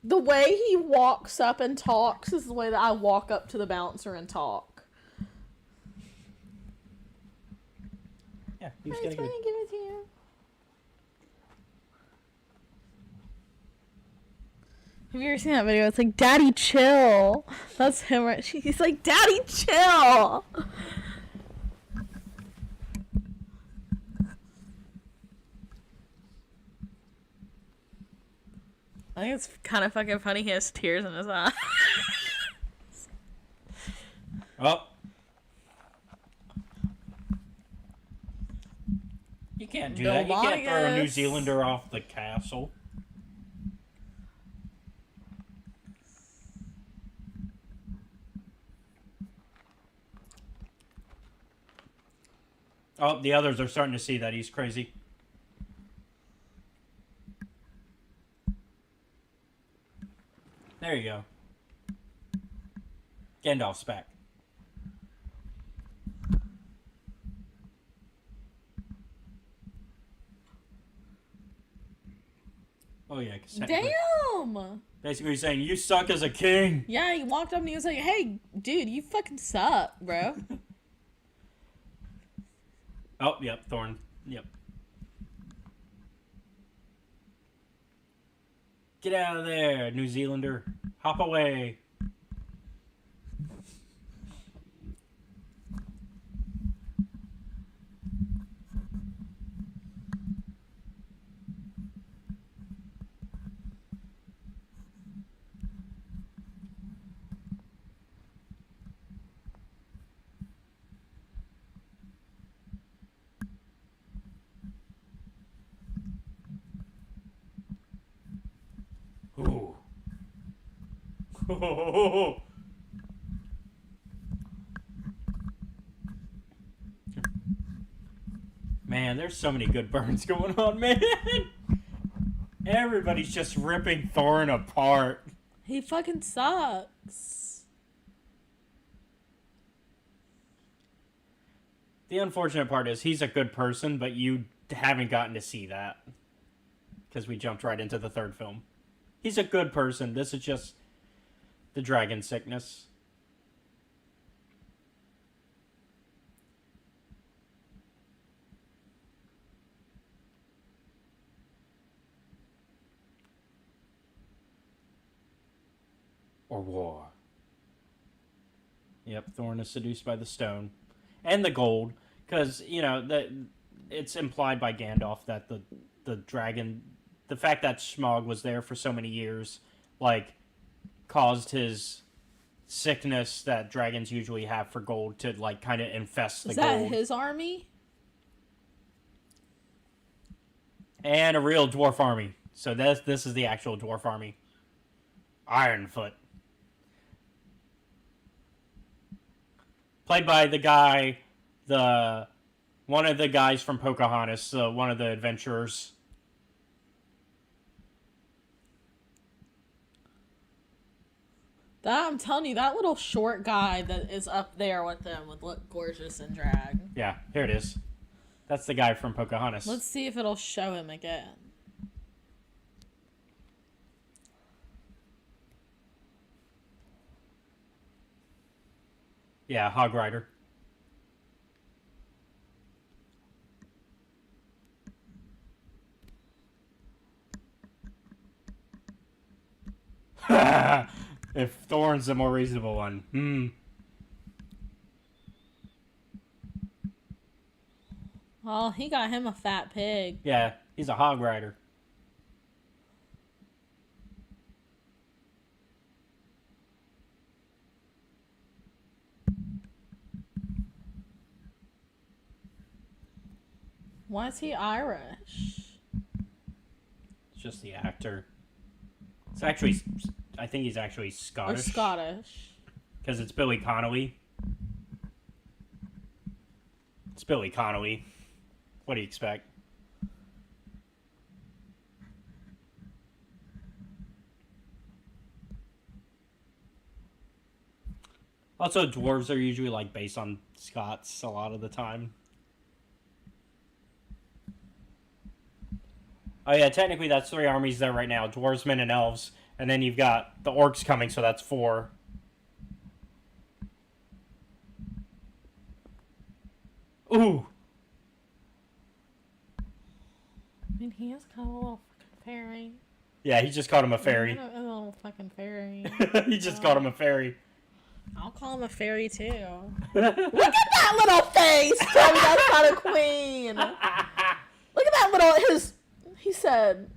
The way he walks up and talks is the way that I walk up to the bouncer and talk. Yeah, he's gonna give it to you. Have you ever seen that video? It's like, Daddy, chill. That's him, right? He's like, Daddy, chill. I think it's kind of fucking funny. He has tears in his eyes. Oh. You can't do that. You can't throw a New Zealander off the castle. Oh, the others are starting to see that he's crazy. There you go. Gandalf's back. Oh yeah, damn! Basically saying, you suck as a king! Yeah, he walked up and he was like, hey, dude, you fucking suck, bro. Oh, yep, Thorn. Yep. Get out of there, New Zealander. Hop away. Man, there's so many good burns going on, man. Everybody's just ripping Thorin apart. He fucking sucks. The unfortunate part is he's a good person, but you haven't gotten to see that. Because we jumped right into the third film. He's a good person. This is just the dragon sickness. Or war. Yep, Thorin is seduced by the stone. And the gold. Because, you know, it's implied by Gandalf that the dragon... The fact that Smaug was there for so many years, like, caused his sickness that dragons usually have for gold to, like, kind of infest the gold. Is that his army? And a real dwarf army. So this is the actual dwarf army. Ironfoot. Played by the guy, one of the guys from Pocahontas, one of the adventurers. I'm telling you, that little short guy that is up there with them would look gorgeous in drag. Yeah, here it is. That's the guy from Pocahontas. Let's see if it'll show him again. Yeah, Hog Rider. If Thorin's the more reasonable one. Oh, he got him a fat pig. Yeah, he's a Hog Rider. Why is he Irish? It's just the actor. It's actually... I think he's actually Scottish. Or Scottish. Because it's Billy Connolly. It's Billy Connolly. What do you expect? Also, dwarves are usually, like, based on Scots a lot of the time. Oh, yeah, technically that's 3 armies there right now. Dwarves, men, and elves. And then you've got the orcs coming, so that's 4. Ooh! I mean, he is kind of a little fucking fairy. Yeah, he just called him a fairy. A little fucking fairy. He just called him a fairy. I'll call him a fairy, too. Look at that little face! Tell me that's not a queen! Look at that little... He said...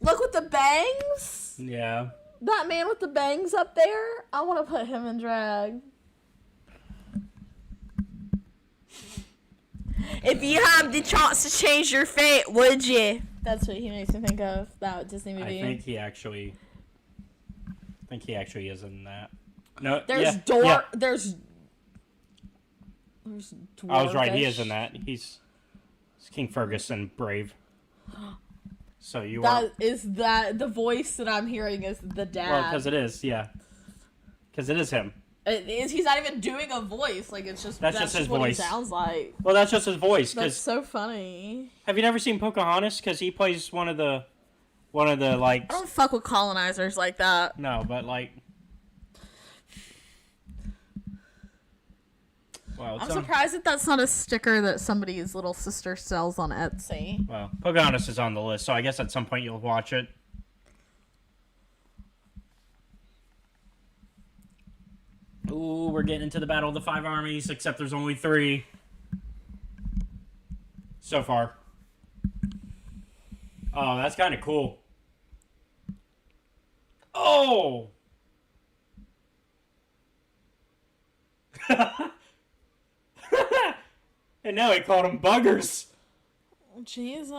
Look with the bangs. Yeah. That man with the bangs up there. I want to put him in drag. If you have the chance to change your fate, would you? That's what he makes me think of. That Disney movie. I think he actually is in that. No. There's yeah. There's dwarfish. I was right. He is in that. He's King Ferguson, brave. So you are. The voice that I'm hearing is the dad. Well, because it is, yeah. Because it is him. It is. He's not even doing a voice. Like it's just that's just his what voice. He sounds like. Well, that's just his voice. That's so funny. Have you never seen Pocahontas? Because he plays one of the like. I don't fuck with colonizers like that. No, but like. Well, I'm surprised that that's not a sticker that somebody's little sister sells on Etsy. Well, Pocahontas is on the list, so I guess at some point you'll watch it. Ooh, we're getting into the Battle of the Five Armies, except there's only 3 so far. Oh, that's kind of cool. Oh! And now he called them buggers. Jesus.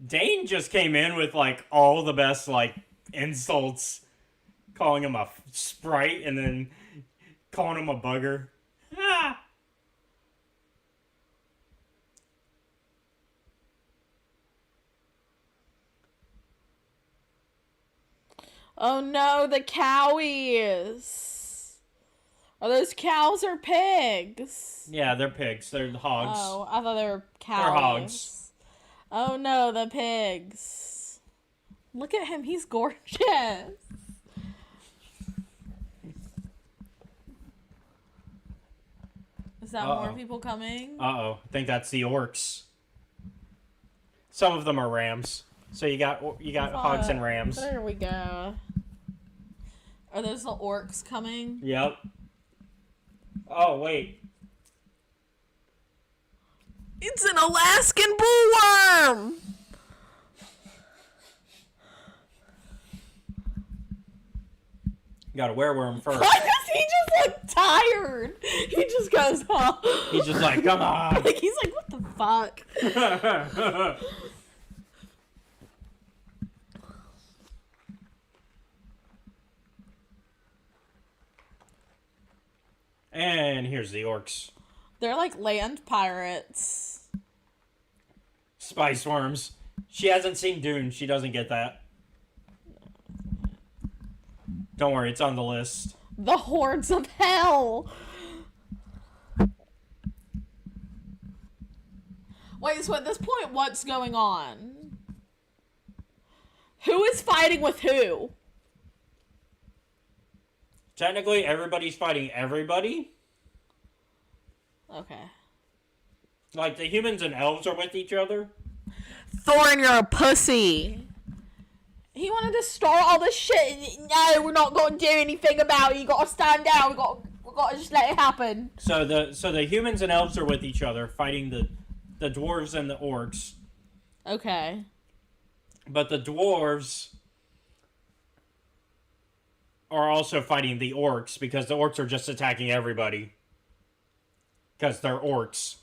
Dane just came in with, like, all the best, like, insults, calling him a sprite and then calling him a bugger. Ah! Oh no, the cowies. Are those cows or pigs? Yeah, they're pigs. They're hogs. Oh, I thought they were cowies. They're hogs. Oh no, the pigs. Look at him, he's gorgeous. Is that more people coming? Uh-oh. I think that's the orcs. Some of them are rams. So you got hogs and rams. There we go. Are those the orcs coming? Yep. Oh, wait. It's an Alaskan bullworm! Got a werewolf first. Why does he just look tired? He just goes, oh. He's just like, come on. Like, he's like, what the fuck? And here's the orcs. They're like land pirates. Spice worms. She hasn't seen Dune. She doesn't get that. Don't worry, it's on the list. The hordes of hell. Wait, so at this point, what's going on? Who is fighting with who? Technically, everybody's fighting everybody. Okay. Like, the humans and elves are with each other. Thorin, you're a pussy. He wanted to start all this shit. No, we're not going to do anything about it. You got to stand down. We got to just let it happen. So the humans and elves are with each other, fighting the dwarves and the orcs. Okay. But the dwarves are also fighting the orcs because the orcs are just attacking everybody. Because they're orcs.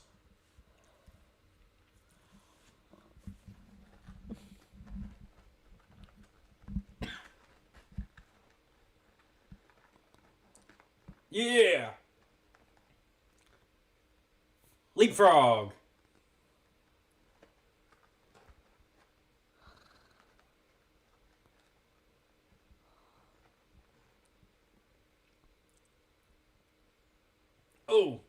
Yeah! Leapfrog! Oh!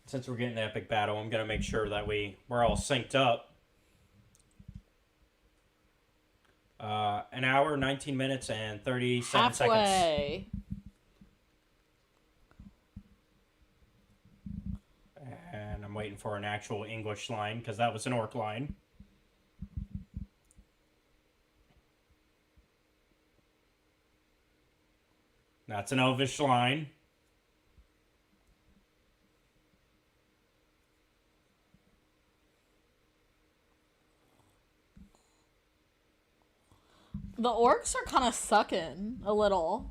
Since we're getting an epic battle, I'm going to make sure that we're all synced up. An hour, 19 minutes, and 37 seconds. Halfway. And I'm waiting for an actual English line, because that was an orc line. That's an elvish line. The orcs are kind of sucking a little.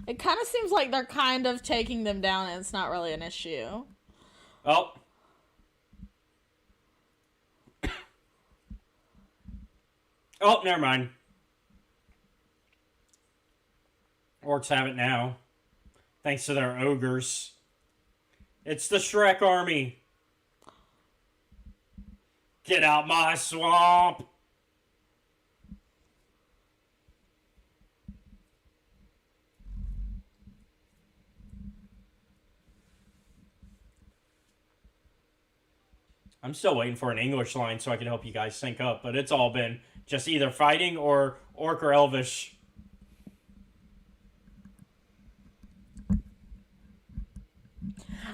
It kind of seems like they're kind of taking them down and it's not really an issue. Oh. Oh, never mind. Orcs have it now. Thanks to their ogres. It's the Shrek army. Get out my swamp. I'm still waiting for an English line so I can help you guys sync up, but it's all been just either fighting or orc or elvish.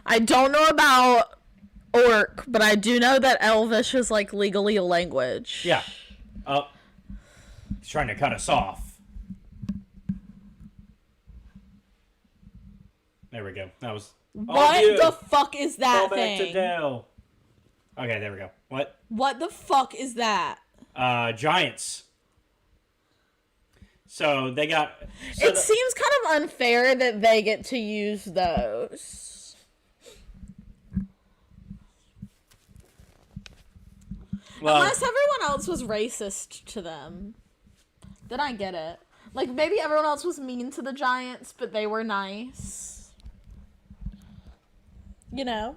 I don't know about orc, but I do know that elvish is like legally a language. Yeah. Oh. He's trying to cut us off. There we go. That was... What the fuck is that thing? Go back to Dale. Okay, there we go. What? What the fuck is that? Giants. So they got... It seems kind of unfair that they get to use those. Well, Unless everyone else was racist to them. Then I get it. Like, maybe everyone else was mean to the giants, but they were nice. You know?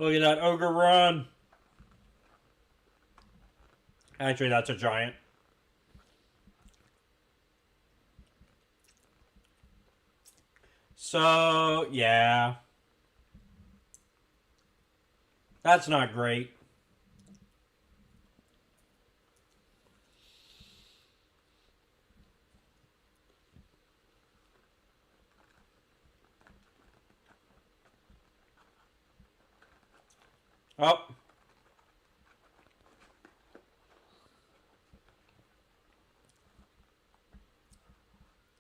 look at that ogre run. Actually, that's a giant. So, yeah. That's not great. Oh.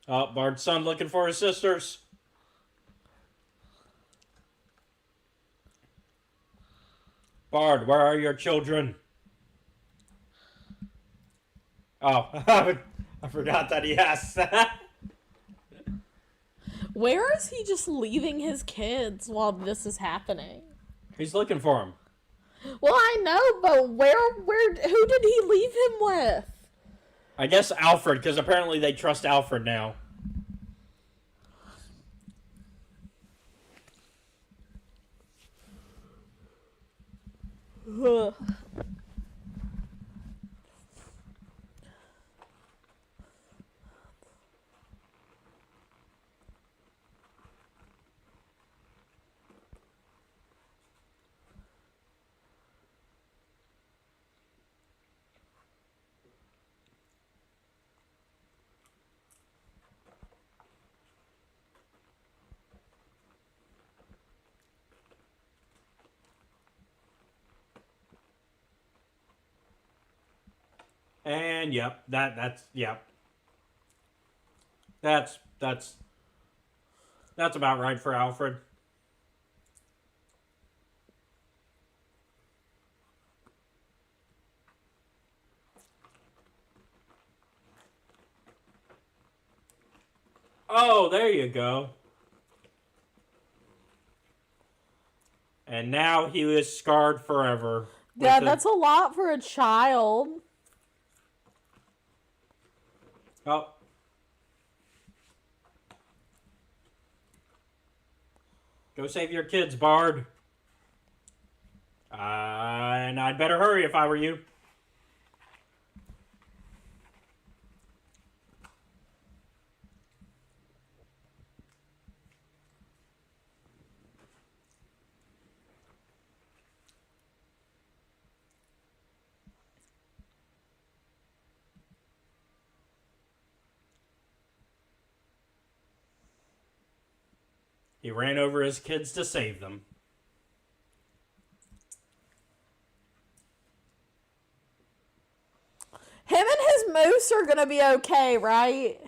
Oh, Bard's son looking for his sisters. Bard, where are your children? Oh, I forgot that he asked that. Where is he just leaving his kids while this is happening? He's looking for them. Well, I know, but who did he leave him with? I guess Alfred, because apparently they trust Alfred now. Ugh. And yep, that's that's about right for Alfred. Oh, there you go. And now he is scarred forever. Yeah, that's a lot for a child. Oh. Go save your kids, Bard. And I'd better hurry if I were you. He ran over his kids to save them. Him and his moose are gonna be okay, right?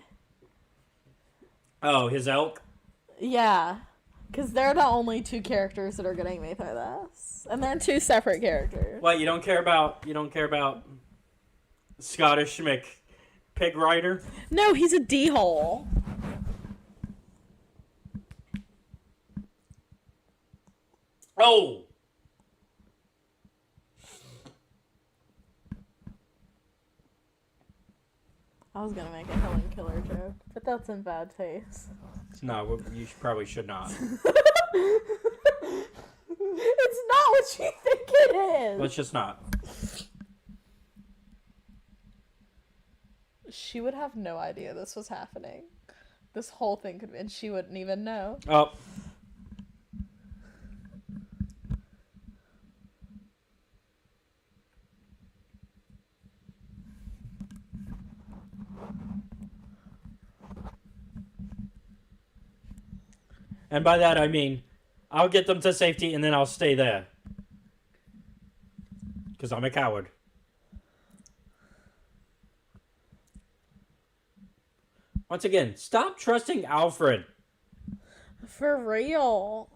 Oh, his elk? Yeah. Because they're the only two characters that are getting me through this. And they're two separate characters. What, you don't care about Scottish Pig Rider? No, he's a D-hole. Oh! I was gonna make a Helen Killer joke, but that's in bad taste. No, you probably should not. It's not what you think it is. Let's just not. She would have no idea this was happening. This whole thing could be, and she wouldn't even know. Oh. And by that I mean, I'll get them to safety and then I'll stay there. Because I'm a coward. Once again, stop trusting Alfred. For real.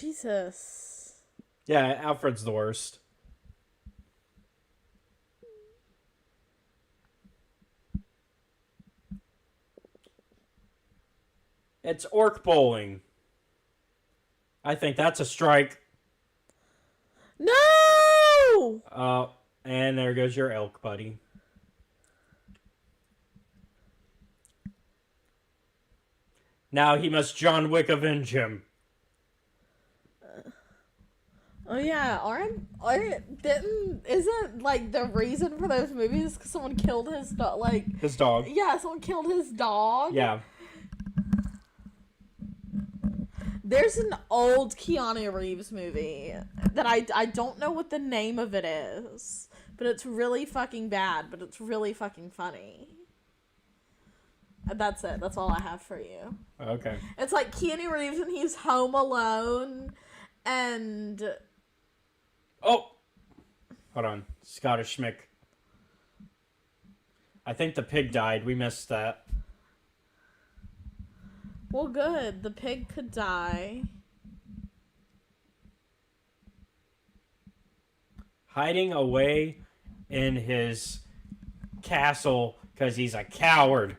Jesus. Yeah, Alfred's the worst. It's orc bowling. I think that's a strike. No! And there goes your elk, buddy. Now he must John Wick avenge him. Oh yeah, isn't like the reason for those movies because someone killed his dog? Like his dog. Yeah, someone killed his dog. Yeah. There's an old Keanu Reeves movie that I don't know what the name of it is, but it's really fucking bad, but it's really fucking funny. That's it. That's all I have for you. Okay. It's like Keanu Reeves and he's home alone, and... Oh! Hold on. Scottish Schmick. I think the pig died. We missed that. Well, good. The pig could die. Hiding away in his castle because he's a coward.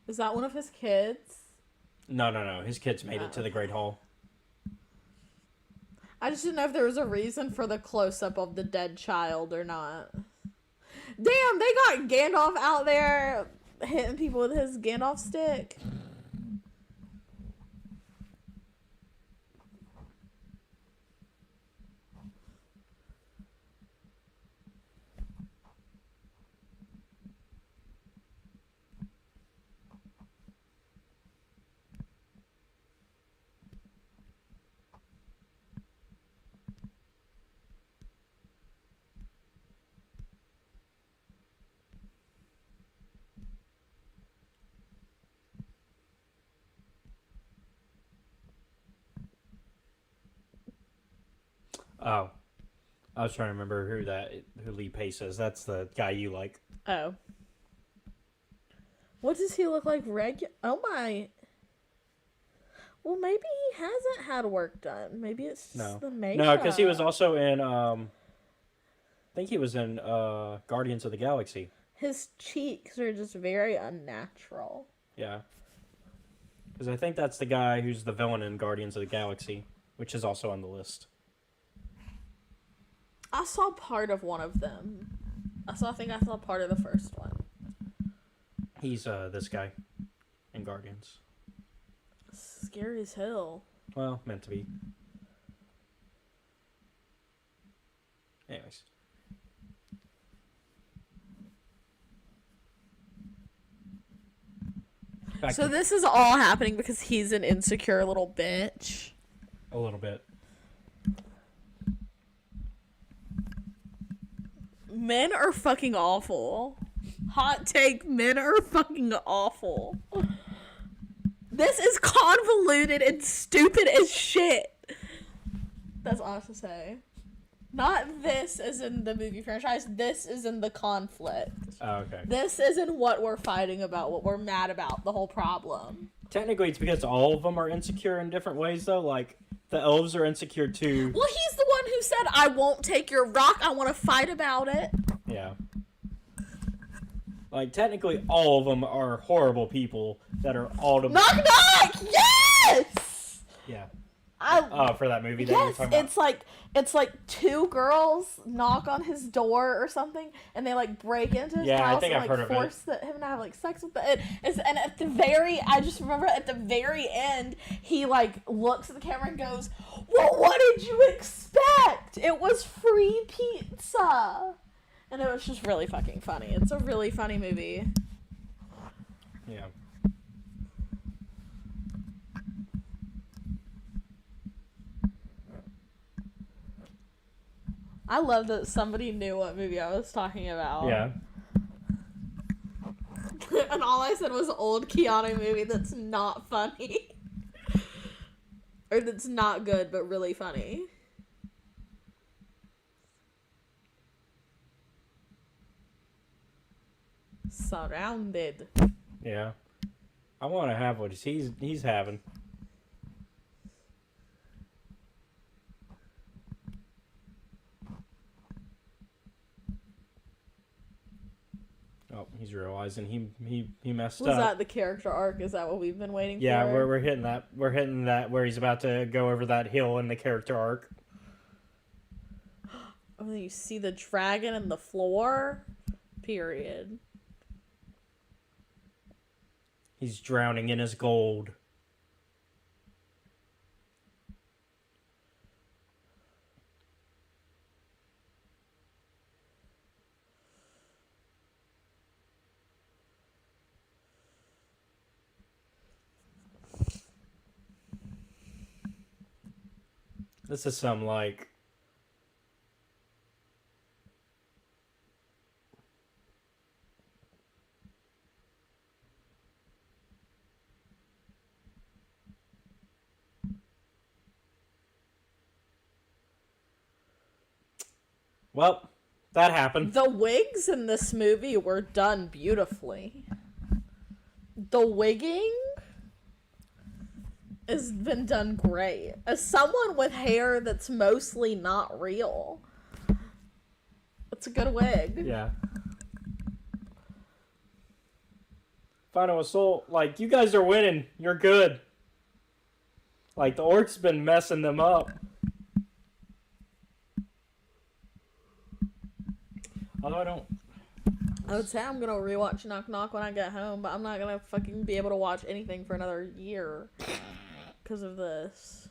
Is that one of his kids? No. His kids made it to the Great Hall. I just didn't know if there was a reason for the close-up of the dead child or not. Damn, they got Gandalf out there hitting people with his Gandalf stick. Oh. I was trying to remember who Lee Pace is. That's the guy you like. Oh. What does he look like Oh my. Well, maybe he hasn't had work done. Maybe it's just the makeup. No, because he was also in, I think he was in Guardians of the Galaxy. His cheeks are just very unnatural. Yeah. Because I think that's the guy who's the villain in Guardians of the Galaxy, which is also on the list. I saw part of one of them. I think I saw part of the first one. He's this guy in Guardians. Scary as hell. Well, meant to be. Anyways. So this is all happening because he's an insecure little bitch. A little bit. Men are fucking awful. Hot take, men are fucking awful. This is convoluted and stupid as shit. That's all I have to say. Not this as in the movie franchise. This is in the conflict. Oh, okay. This isn't what we're fighting about, what we're mad about, the whole problem. Technically, it's because all of them are insecure in different ways, though. Like, the elves are insecure, too. Well, he's the one who said, I won't take your rock. I want to fight about it. Yeah. Like, technically, all of them are horrible people that are all to... Knock, knock! Yes! Yeah. For that movie that you're talking about. It's like two girls knock on his door or something, and they like break into his house I think and I've like heard of force him to have like sex with it. And at the very, I just remember at the very end, he like looks at the camera and goes, "Well, what did you expect? It was free pizza," and it was just really fucking funny. It's a really funny movie. Yeah. I love that somebody knew what movie I was talking about. Yeah. And all I said was old Keanu movie that's not funny. Or that's not good, but really funny. Surrounded. Yeah. I want to have what he's having. Oh, he's realizing he messed up. Was that the character arc? Is that what we've been waiting yeah, for? Yeah, we're hitting that. We're hitting that where he's about to go over that hill in the character arc. Oh, you see the dragon in the floor? Period. He's drowning in his gold. This is some like well, that happened. The wigs in this movie were done beautifully. The wigging has been done great. As someone with hair that's mostly not real, it's a good wig. Yeah. Final Assault, like, you guys are winning. You're good. Like, the orc's been messing them up. Although I would say I'm gonna rewatch Knock Knock when I get home, but I'm not gonna fucking be able to watch anything for another year because of this.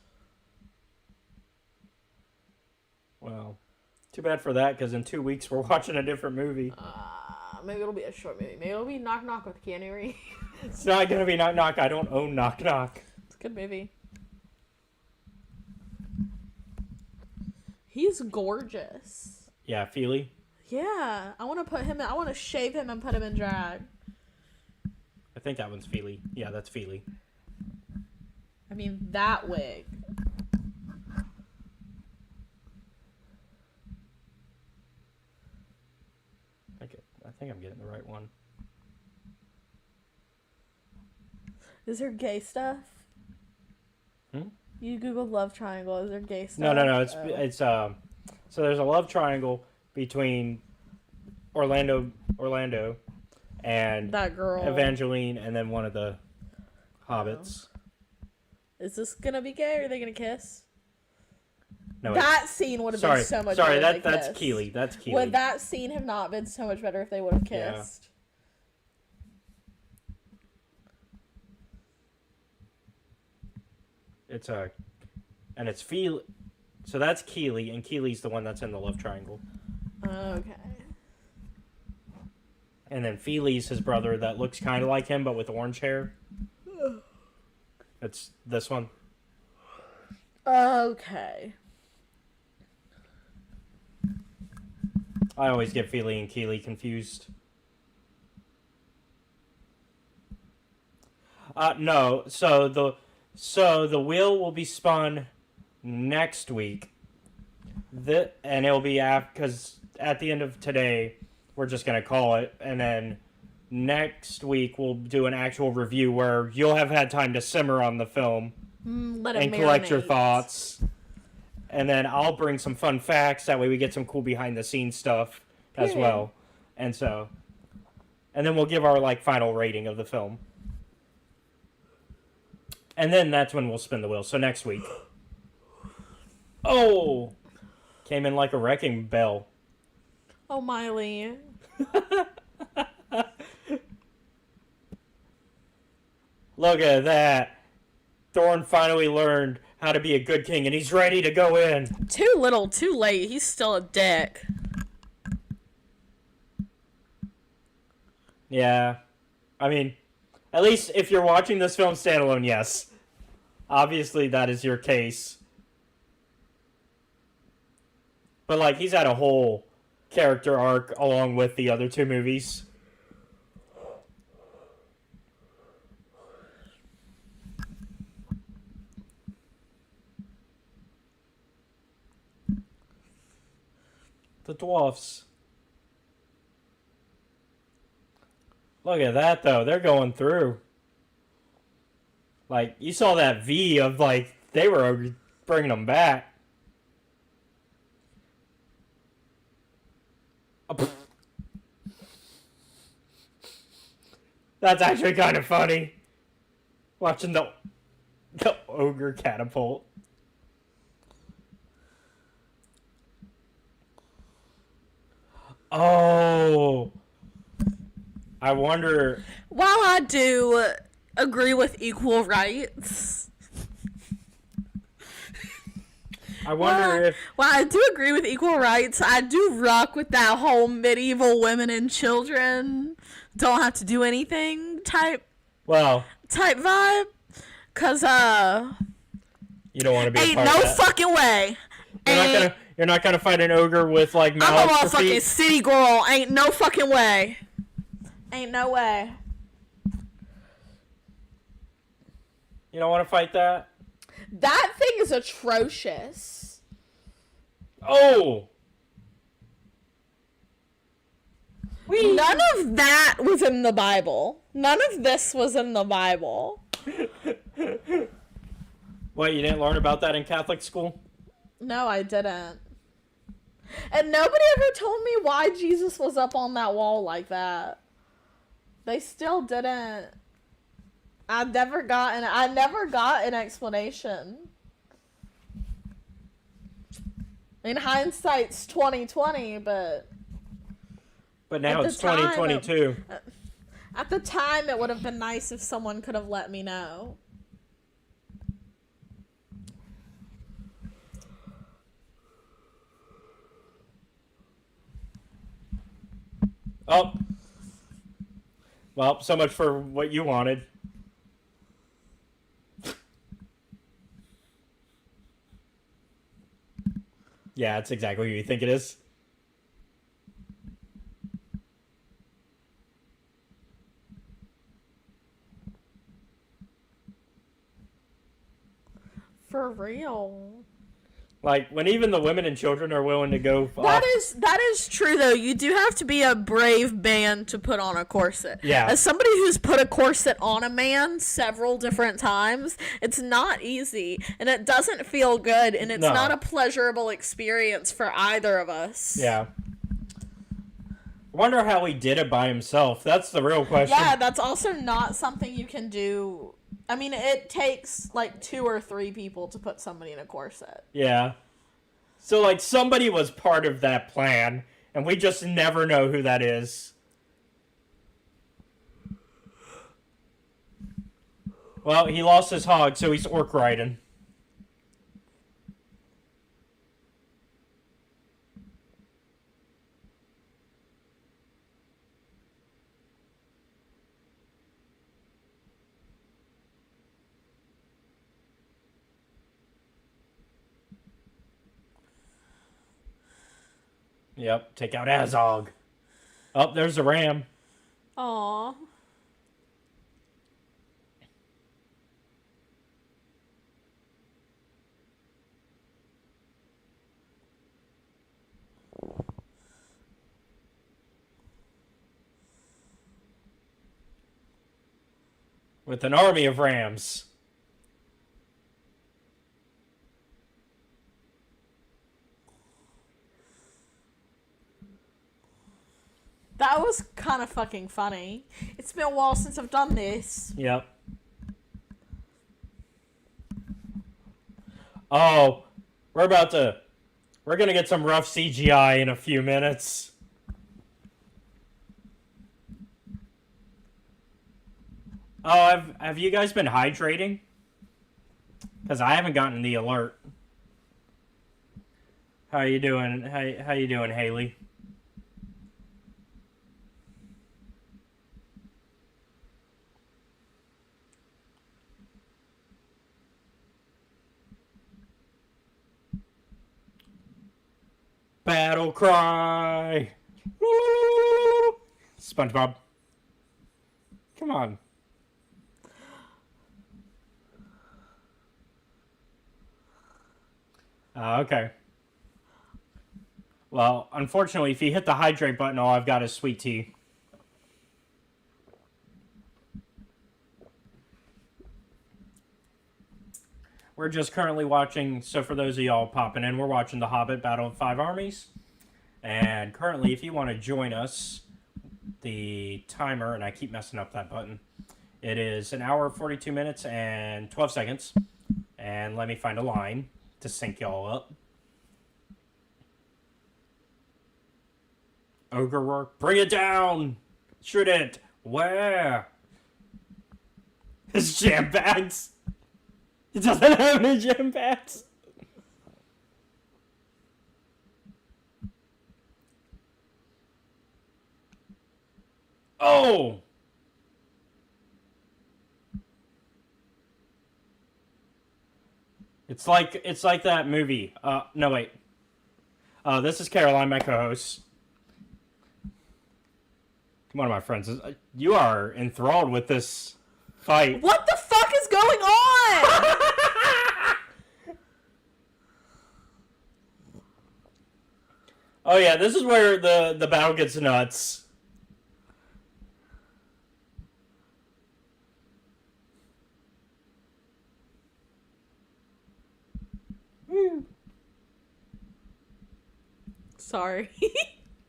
Well, too bad for that, because in 2 weeks we're watching a different movie. Maybe it'll be a short movie. Maybe it'll be Knock Knock with Keanu Reeves. It's not gonna be Knock Knock. I don't own Knock Knock. It's a good movie. He's gorgeous. Yeah, Feely. Yeah, I want to put him in, I want to shave him and put him in drag. I think that one's Feely. Yeah, that's Feely. I mean, that wig. I think I'm getting the right one. Is there gay stuff? You Googled love triangle. Is there gay stuff? No. It's so there's a love triangle between Orlando and that girl Evangeline, and then one of the hobbits. Is this gonna be gay, or are they gonna kiss? No, that scene would have been so much better. Sorry, that's Keely. That's Keely. Would that scene have not been so much better if they would have kissed? Yeah. It's Feely. So that's Keely, and Keely's the one that's in the love triangle. Okay. And then Feely's his brother that looks kind of like him, but with orange hair. It's this one. Okay. I always get Feely and Keely confused. No. So the wheel will be spun next week. And it'll be because at the end of today, we're just gonna call it, and then next week we'll do an actual review where you'll have had time to simmer on the film and collect your thoughts. And then I'll bring some fun facts. That way we get some cool behind the scenes stuff as well. And then we'll give our final rating of the film. And then that's when we'll spin the wheel. So next week. Oh! Came in like a wrecking bell. Oh, Miley. Look at that. Thorne finally learned how to be a good king, and he's ready to go in. Too little, too late. He's still a dick. Yeah. I mean, at least if you're watching this film standalone, yes. Obviously, that is your case. But, he's had a whole character arc along with the other two movies. The dwarfs. Look at that, though. They're going through. Like, you saw that V of, like, they were bringing them back. That's actually kind of funny. Watching the ogre catapult. Oh. I wonder. While I do agree with equal rights. I wonder if. While I do agree with equal rights, I do rock with that whole medieval women and children don't have to do anything type vibe. Cause you don't want to be ain't a part no of that. Fucking way. You're not gonna fight an ogre with like mouths. I'm a motherfucking city girl. Ain't no fucking way. Ain't no way. You don't want to fight that? That thing is atrocious. Oh. None of that was in the Bible. None of this was in the Bible. What, you didn't learn about that in Catholic school? No, I didn't. And nobody ever told me why Jesus was up on that wall like that. They still didn't. I never got an explanation. In hindsight's 2020, but now it's 2022. At the time, it would have been nice if someone could have let me know. Oh. Well, so much for what you wanted. Yeah, that's exactly what you think it is. For real. Like, when even the women and children are willing to go That is true, though. You do have to be a brave man to put on a corset. Yeah. As somebody who's put a corset on a man several different times, it's not easy, and it doesn't feel good, and it's not a pleasurable experience for either of us. Yeah. I wonder how he did it by himself. That's the real question. Yeah, that's also not something you can do. I mean, it takes like 2 or 3 people to put somebody in a corset. Yeah. So, like, somebody was part of that plan, and we just never know who that is. Well, he lost his hog, so he's orc riding. Yep, take out Azog. Oh, there's a ram. Aww. With an army of rams. That was kind of fucking funny. It's been a while since I've done this. Yep. Oh, we're gonna get some rough CGI in a few minutes. Oh, have you guys been hydrating? Because I haven't gotten the alert. How you doing? How you doing, Haley? Battle cry. SpongeBob. Come on. Okay. Well, unfortunately, if you hit the hydrate button, all I've got is sweet tea. We're just currently watching, so for those of y'all popping in, we're watching The Hobbit, Battle of Five Armies. And currently, if you want to join us, the timer, and I keep messing up that button, it is 1 hour, 42 minutes, and 12 seconds. And let me find a line to sync y'all up. Ogre work. Bring it down! Shoot it! Where? His jam bags! He doesn't have any jam bags! Oh! It's like that movie. No wait. This is Caroline, my co-host. One of my friends. You are enthralled with this fight. What the fuck is going on? Oh yeah, this is where the battle gets nuts. Sorry.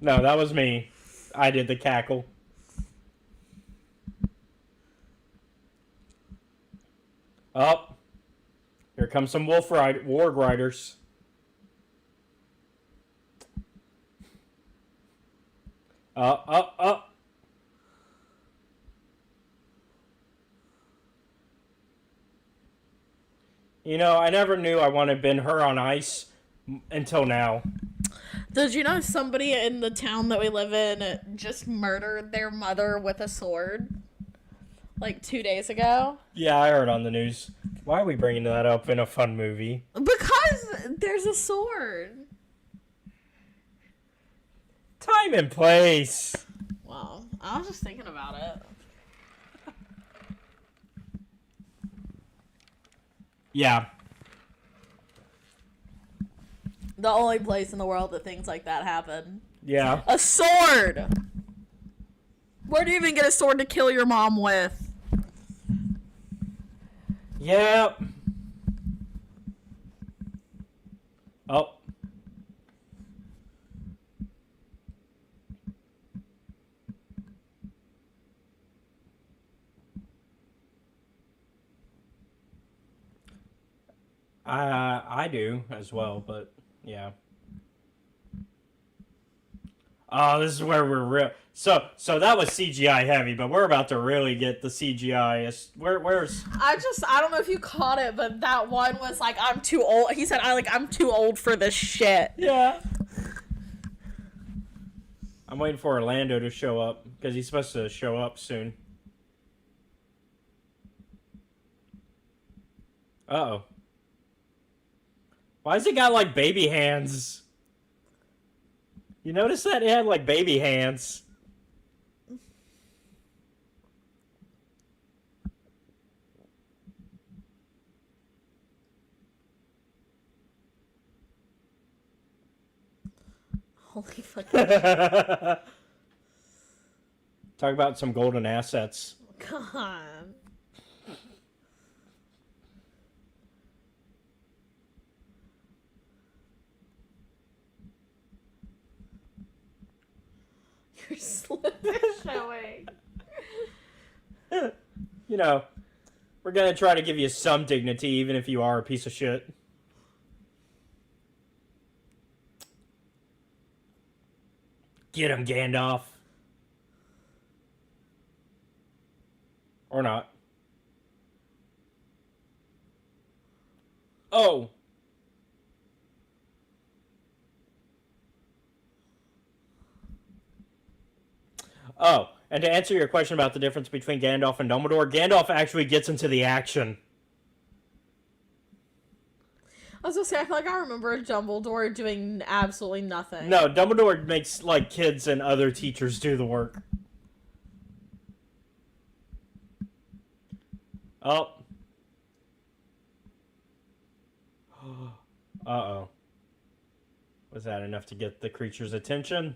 No, that was me. I did the cackle. Up. Here comes some warg riders. Up. You know, I never knew I wanted Ben-Hur on ice until now. Did you know somebody in the town that we live in just murdered their mother with a sword? Like 2 days ago? Yeah, I heard on the news. Why are we bringing that up in a fun movie? Because there's a sword. Time and place. Wow. I was just thinking about it. Yeah. The only place in the world that things like that happen. Yeah. A sword! Where do you even get a sword to kill your mom with? Yep. Oh. I do as well, but yeah. Oh, this is where we're real. So that was CGI heavy, but we're about to really get the CGI. Where's? I don't know if you caught it, but that one was like, I'm too old. He said, I'm too old for this shit. Yeah. I'm waiting for Orlando to show up because he's supposed to show up soon. Uh-oh. Why has it got like baby hands? You notice that it had like baby hands? Holy fucking Talk about some golden assets. God. Your slip is showing. You know, we're gonna try to give you some dignity, even if you are a piece of shit. Get him, Gandalf. Or not. Oh. Oh, and to answer your question about the difference between Gandalf and Dumbledore, Gandalf actually gets into the action. I was gonna say, I feel like I remember Dumbledore doing absolutely nothing. No, Dumbledore makes, like, kids and other teachers do the work. Oh. Uh-oh. Was that enough to get the creature's attention?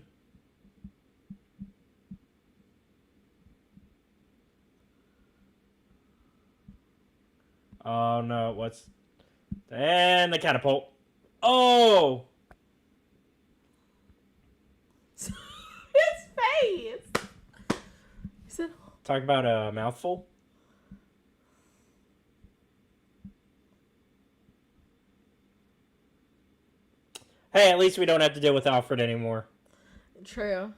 Oh no, what's... And the catapult. Oh! His face! He said... Talk about a mouthful. Hey, at least we don't have to deal with Alfred anymore. True.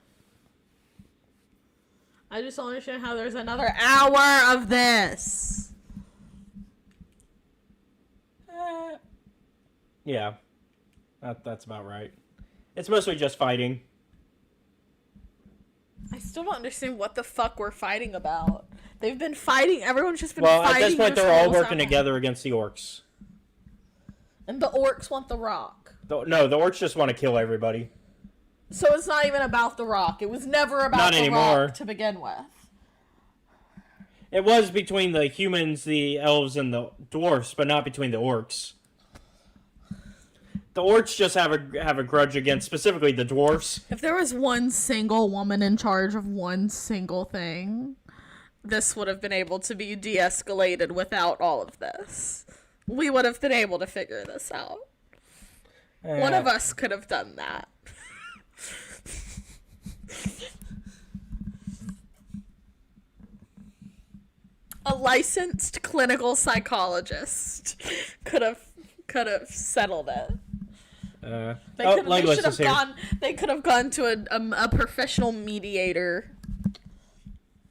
I just don't understand how there's another hour of this. Yeah. That's about right. It's mostly just fighting. I still don't understand what the fuck we're fighting about. They've been fighting. Everyone's just been Well, fighting. at this point, they're all working together against the orcs. And the orcs want the rock. No, the orcs just want to kill everybody. So it's not even about the rock. It was never about the rock to begin with. It was between the humans, the elves, and the dwarfs, but not between the orcs. The orcs just have a grudge against specifically the dwarfs. If there was one single woman in charge of one single thing, this would have been able to be de-escalated without all of this. We would have been able to figure this out. One of us could have done that. A licensed clinical psychologist could have settled it. They could have gone to a professional mediator.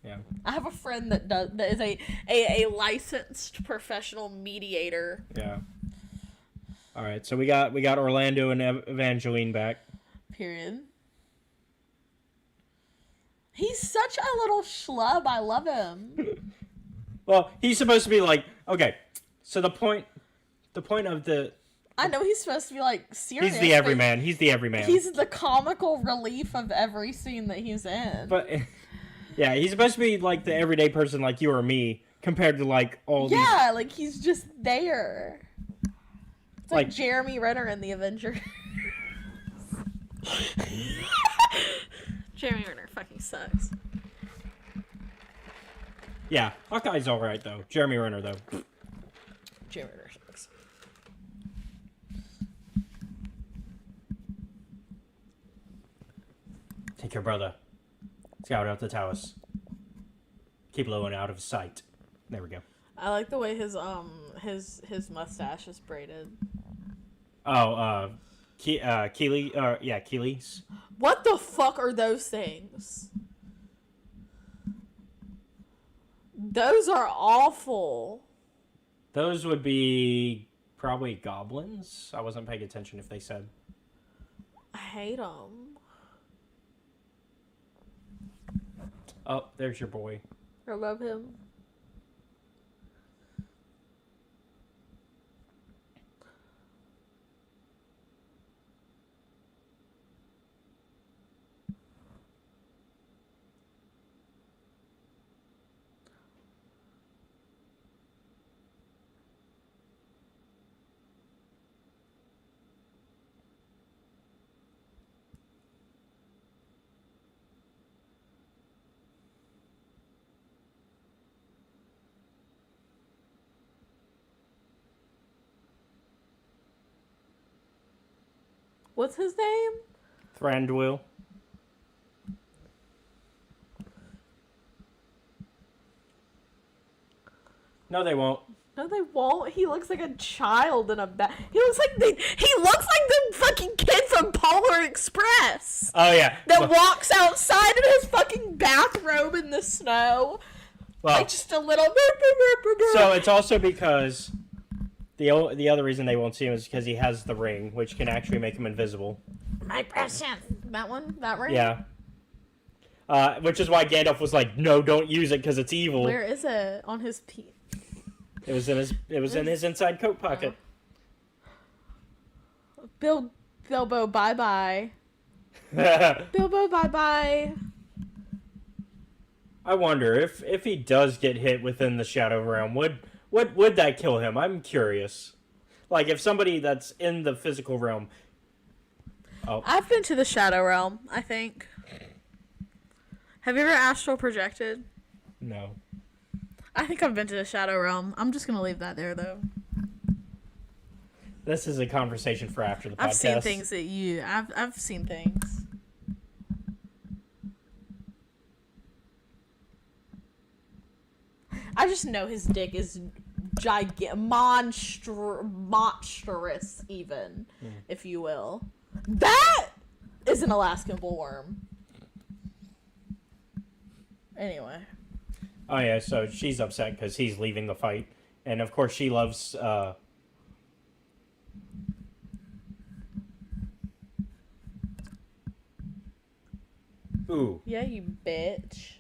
Yeah. I have a friend that is a licensed professional mediator. Yeah. All right, so we got Orlando and Evangeline back. Period. He's such a little schlub. I love him. Well, he's supposed to be like, okay. So the point of the... I know he's supposed to be like serious. He's the everyman. He's the everyman. He's the comical relief of every scene that he's in. But yeah, he's supposed to be like the everyday person, like you or me, compared to like all these. Yeah, like he's just there. It's like Jeremy Renner in the Avengers. Jeremy Renner fucking sucks. Yeah, Hawkeye's all right though. Jeremy Renner though. Jeremy Renner sucks. Take your brother. Scout out the towers. Keep low and out of sight. There we go. I like the way his mustache is braided. Oh, Keely. Yeah, Keely's. What the fuck are those things? Those are awful. Those would be probably goblins. I wasn't paying attention if they said. I hate them. Oh, there's your boy. I love him. What's his name? Thranduil. No, they won't. No, they won't. He looks like a child in a He looks like the fucking kid from Polar Express. Oh yeah. That walks outside in his fucking bathrobe in the snow. Well, like just a little. So it's also because the other reason they won't see him is because he has the ring, which can actually make him invisible. My precious. That one? That ring? Yeah. Which is why Gandalf was like, "No, don't use it because it's evil." Where is it? On his It was in his inside coat pocket. Bilbo, bye bye. Bilbo, bye bye. I wonder if he does get hit within the Shadow Realm, would that kill him? I'm curious. Like if somebody that's in the physical realm. Oh. I've been to the Shadow Realm, I think. Have you ever astral projected? No. I think I've been to the Shadow Realm. I'm just going to leave that there, though. This is a conversation for after the podcast. I've seen things that you... I've seen things. I just know his dick is monstrous, even, if you will. That is an Alaskan bullworm. Anyway. Oh, yeah, so she's upset because he's leaving the fight. And, of course, she loves... Ooh. Yeah, you bitch.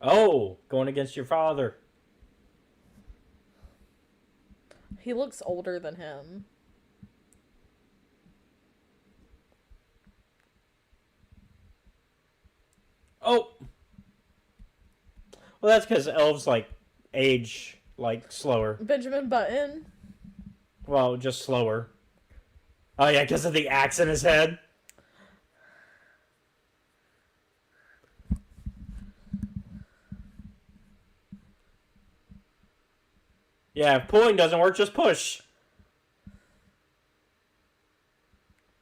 Oh, going against your father. He looks older than him. Oh! Well, that's because elves, like, age, like, slower. Benjamin Button. Well, just slower. Oh, yeah, because of the axe in his head. Yeah, if pulling doesn't work, just push.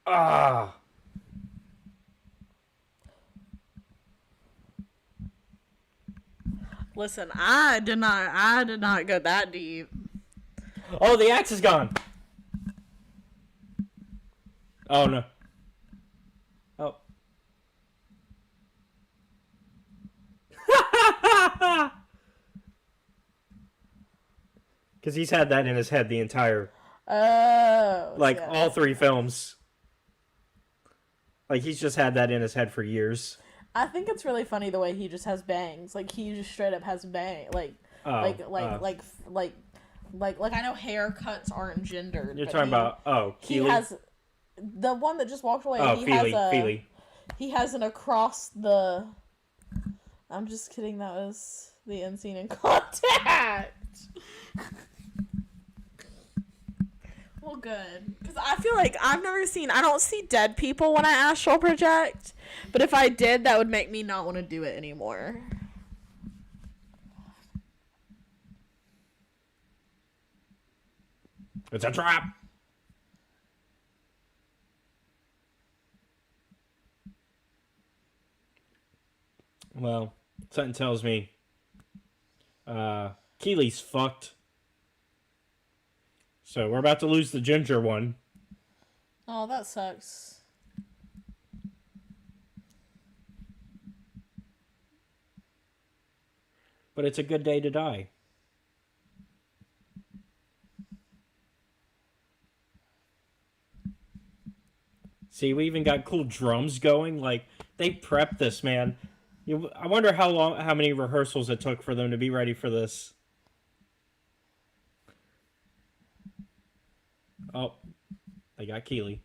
Ah. Listen, I did not go that deep. Oh, the axe is gone. Oh, no. Oh. Because he's had that in his head the entire... Oh. Like, yeah. all 3 films. Like, he's just had that in his head for years. I think it's really funny the way he just has bangs. Like, he just straight up has bang. Like, I know haircuts aren't gendered. You're talking about, Keely? He has... The one that just walked away. Oh, Feely. He has an across the... I'm just kidding. That was the unseen in contact. Well, good. Because I feel like I don't see dead people when I astral project. But if I did, that would make me not want to do it anymore. It's a trap! Well, something tells me Keely's fucked. So we're about to lose the ginger one. Oh, that sucks. But it's a good day to die. See, we even got cool drums going. Like, they prepped this, man. I wonder how many rehearsals it took for them to be ready for this. Oh, they got Keely.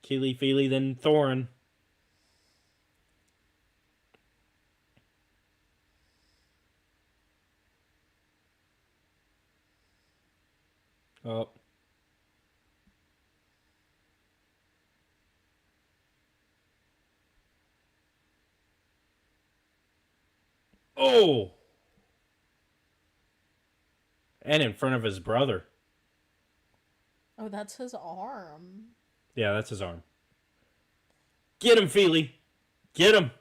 Keely, Feely, then Thorin. Oh. Oh! And in front of his brother. Oh, that's his arm. Yeah, that's his arm. Get him, Feely. Get him.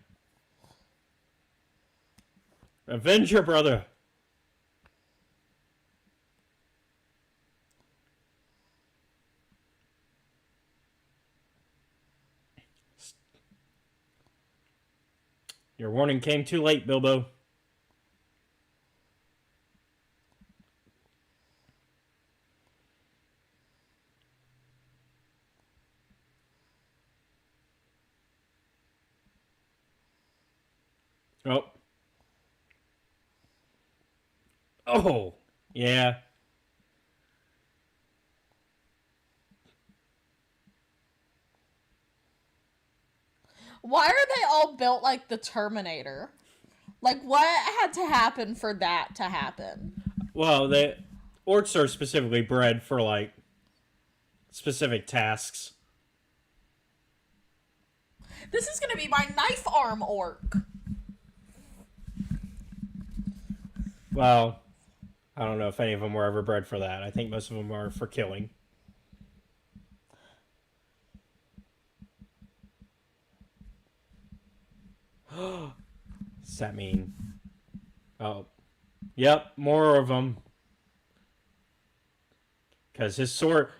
Avenge your brother. Your warning came too late, Bilbo. Oh. Oh. Yeah. Why are they all built like the Terminator? Like, what had to happen for that to happen? Well, the orcs are specifically bred for, like, specific tasks. This is gonna be my knife arm orc. Well, I don't know if any of them were ever bred for that. I think most of them are for killing. Does that mean... Oh. Yep, more of them. Because his sword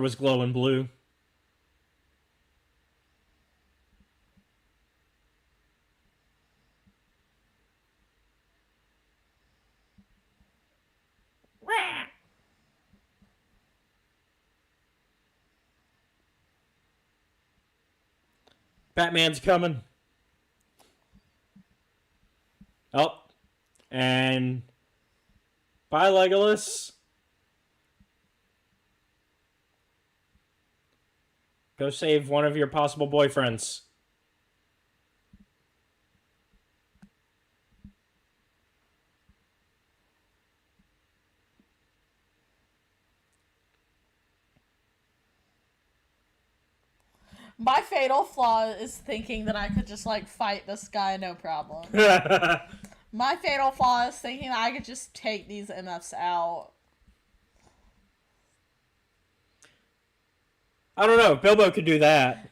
was glowing blue. Batman's coming. Oh. And... Bye, Legolas. Go save one of your possible boyfriends. My fatal flaw is thinking that I could just, like, fight this guy no problem. My fatal flaw is thinking that I could just take these MFs out. I don't know. Bilbo could do that.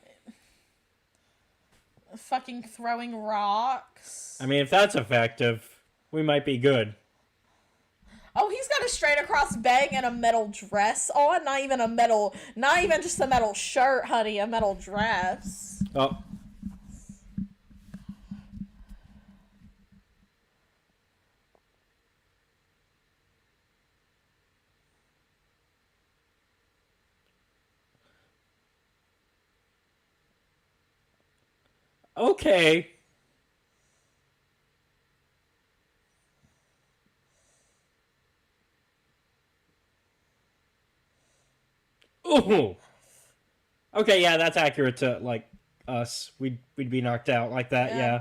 Fucking throwing rocks. I mean, if that's effective, we might be good. Oh, he's got a straight across bang and a metal dress on. Not even just a metal shirt, honey. A metal dress. Oh. Okay. Ooh. Okay, yeah, that's accurate to, like, us. We'd be knocked out like that, yeah.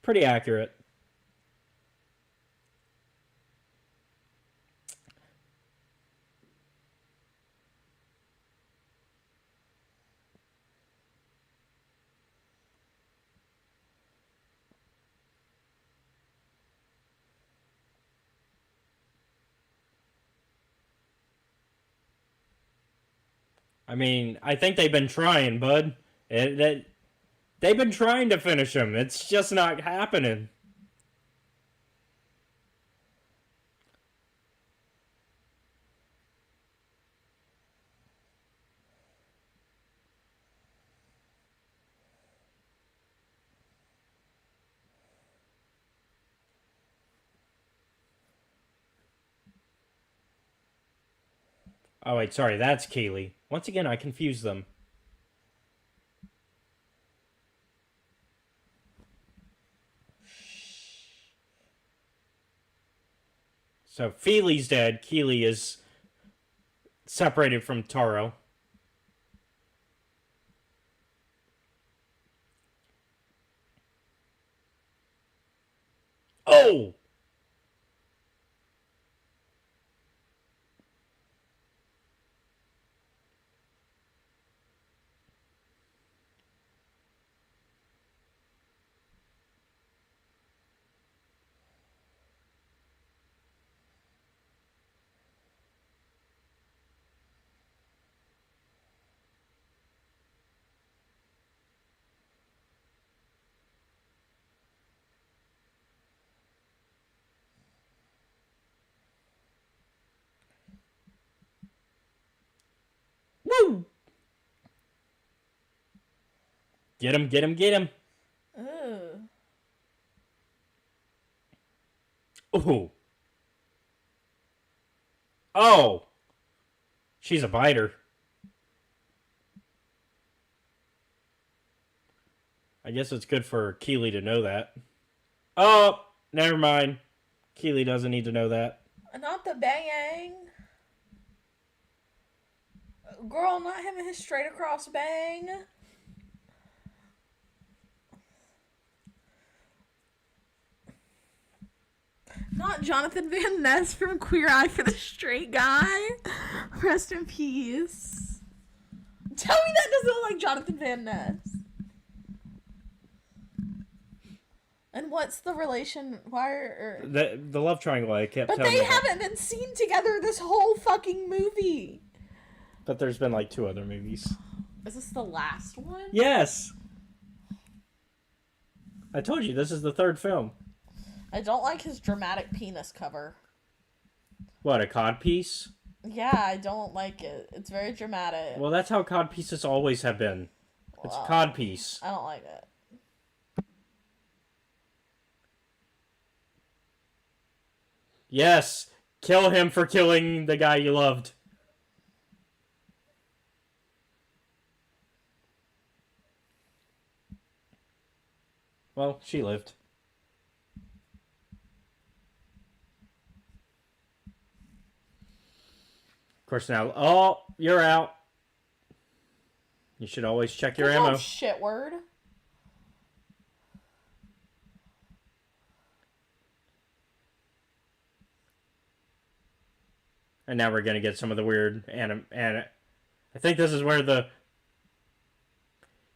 Pretty accurate. I mean, I think they've been trying, bud. They've been trying to finish him. It's just not happening. Oh, wait, sorry, that's Keeley. Once again, I confuse them. So, Feely's dead. Keeley is separated from Taro. Oh! Woo! Get him, get him, get him. Ooh. Oh. She's a biter. I guess it's good for Keeley to know that. Oh, never mind. Keeley doesn't need to know that. Not the bang. Girl, not him and his straight across bang. not Jonathan Van Ness from Queer Eye for the Straight Guy. Rest in peace. Tell me that doesn't look like Jonathan Van Ness. And what's the relation? Why are... The love triangle I kept But telling they you about. haven't been seen together this whole fucking movie. But there's been like 2 other movies. Is this the last one? Yes. I told you, this is the 3rd film. I don't like his dramatic penis cover. What, a codpiece? Yeah, I don't like it. It's very dramatic. Well, that's how codpieces always have been. It's a codpiece. I don't like it. Yes, kill him for killing the guy you loved. Well, she lived. Of course now, oh, you're out. You should always check your ammo. Shit word. And now we're gonna get some of the weird and I think this is where the...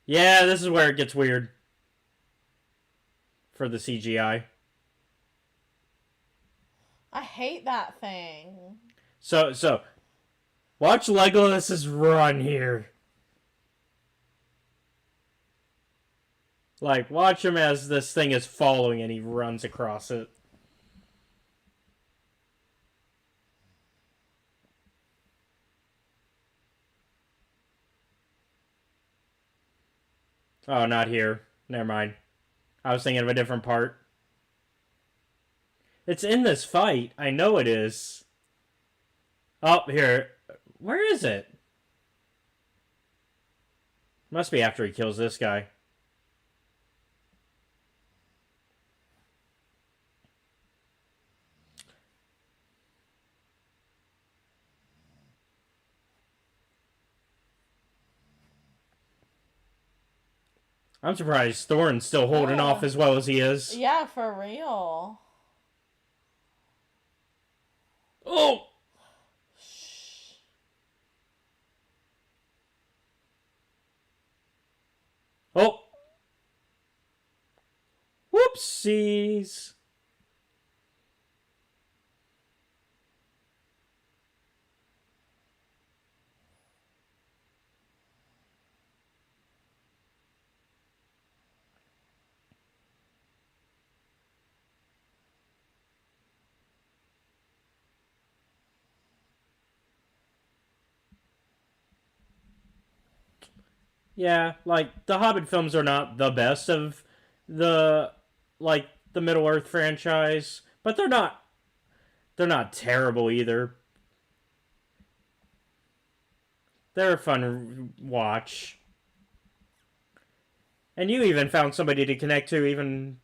Yeah, this is where it gets weird. For the CGI. I hate that thing. So, watch Legolas's run here. Like, watch him as this thing is following and he runs across it. Oh, not here. Never mind. I was thinking of a different part. It's in this fight. I know it is. Oh, here. Where is it? Must be after he kills this guy. I'm surprised Thorin's still holding off as well as he is. Yeah, for real. Oh! Oh! Whoopsies! Yeah, like, the Hobbit films are not the best of the, like, the Middle-earth franchise, but they're not terrible either. They're a fun watch. And you even found somebody to connect to, even...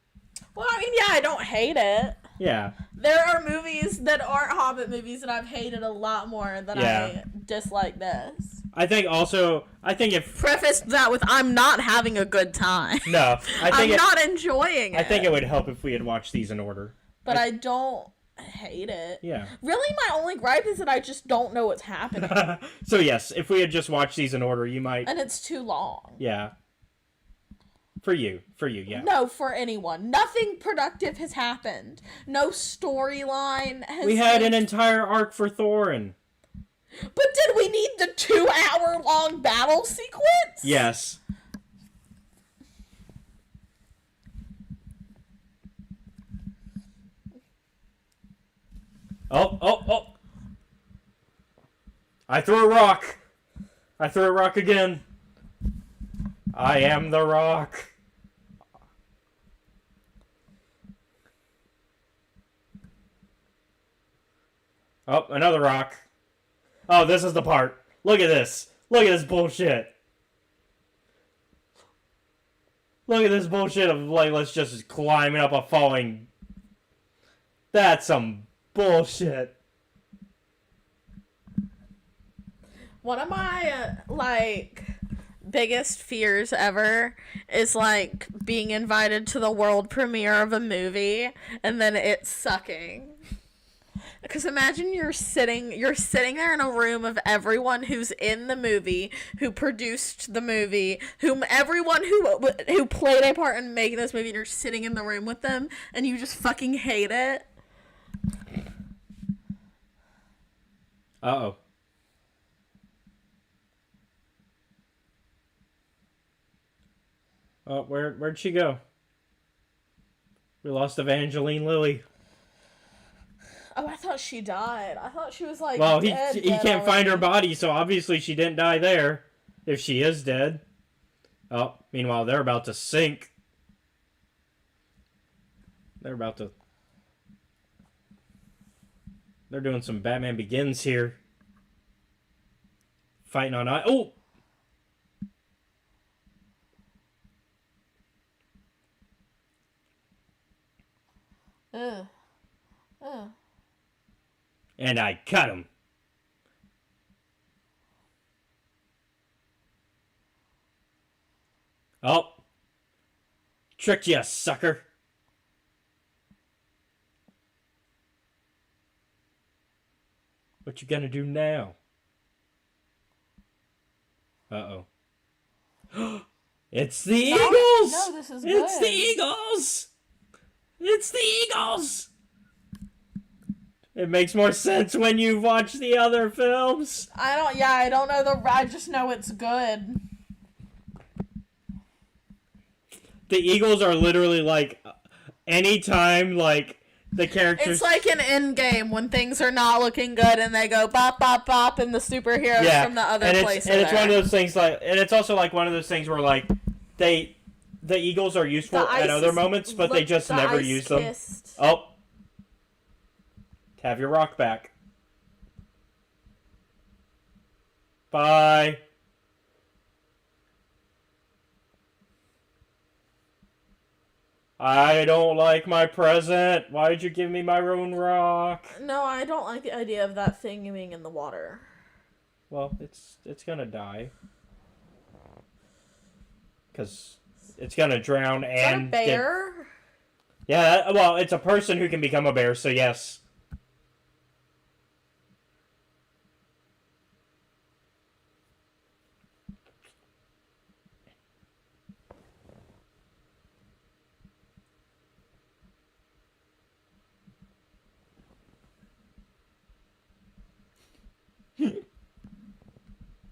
Well, I mean, yeah, I don't hate it. Yeah. There are movies that aren't Hobbit movies that I've hated a lot more than I dislike this. I think if... Preface that with, I'm not having a good time. No, I'm not enjoying it. I think it would help if we had watched these in order. But I don't hate it. Yeah. Really, my only gripe is that I just don't know what's happening. So yes, if we had just watched these in order, you might... And it's too long. Yeah. For you, yeah. No, for anyone. Nothing productive has happened. No storyline has... We had an entire arc for Thorin. But did we need the 2-hour-long battle sequence? Yes. Oh. I threw a rock. I threw a rock again. I am the rock. Oh, another rock. Oh, this is the part. Look at this. Look at this bullshit. Look at this bullshit of, like, let's just climb up a falling... That's some bullshit. One of my, biggest fears ever is, being invited to the world premiere of a movie and then it sucking. Because imagine you're sitting there in a room of everyone who's in the movie, who produced the movie, everyone who played a part in making this movie, and you're sitting in the room with them, and you just fucking hate it. Uh-oh. Oh, where'd she go? We lost Evangeline Lilly. Oh, I thought she died. I thought she was like. Well, dead, he can't already. find her body, so obviously she didn't die there. If she is dead. Oh, meanwhile, they're about to sink. They're doing some Batman Begins here. Fighting on ice. Oh! And I cut him. Oh. Tricked you, sucker. What you gonna do now? Uh-oh. It's the Eagles! No, this is It's good. the Eagles! It's the Eagles! It makes more sense when you watch the other films. I don't know I just know it's good. The Eagles are literally like, anytime, like, the characters... It's like an Endgame when things are not looking good and they go bop, bop, bop, and the superheroes from the other place and it's one of those things, like, and it's also like one of those things where, like, the Eagles are useful at other moments, but they just never use them. Oh. Have your rock back. Bye. I don't like my present. Why'd you give me my own rock? No, I don't like the idea of that thing being in the water. Well, it's gonna die. Because it's gonna drown and... Is that a bear? Yeah, well, it's a person who can become a bear, so yes.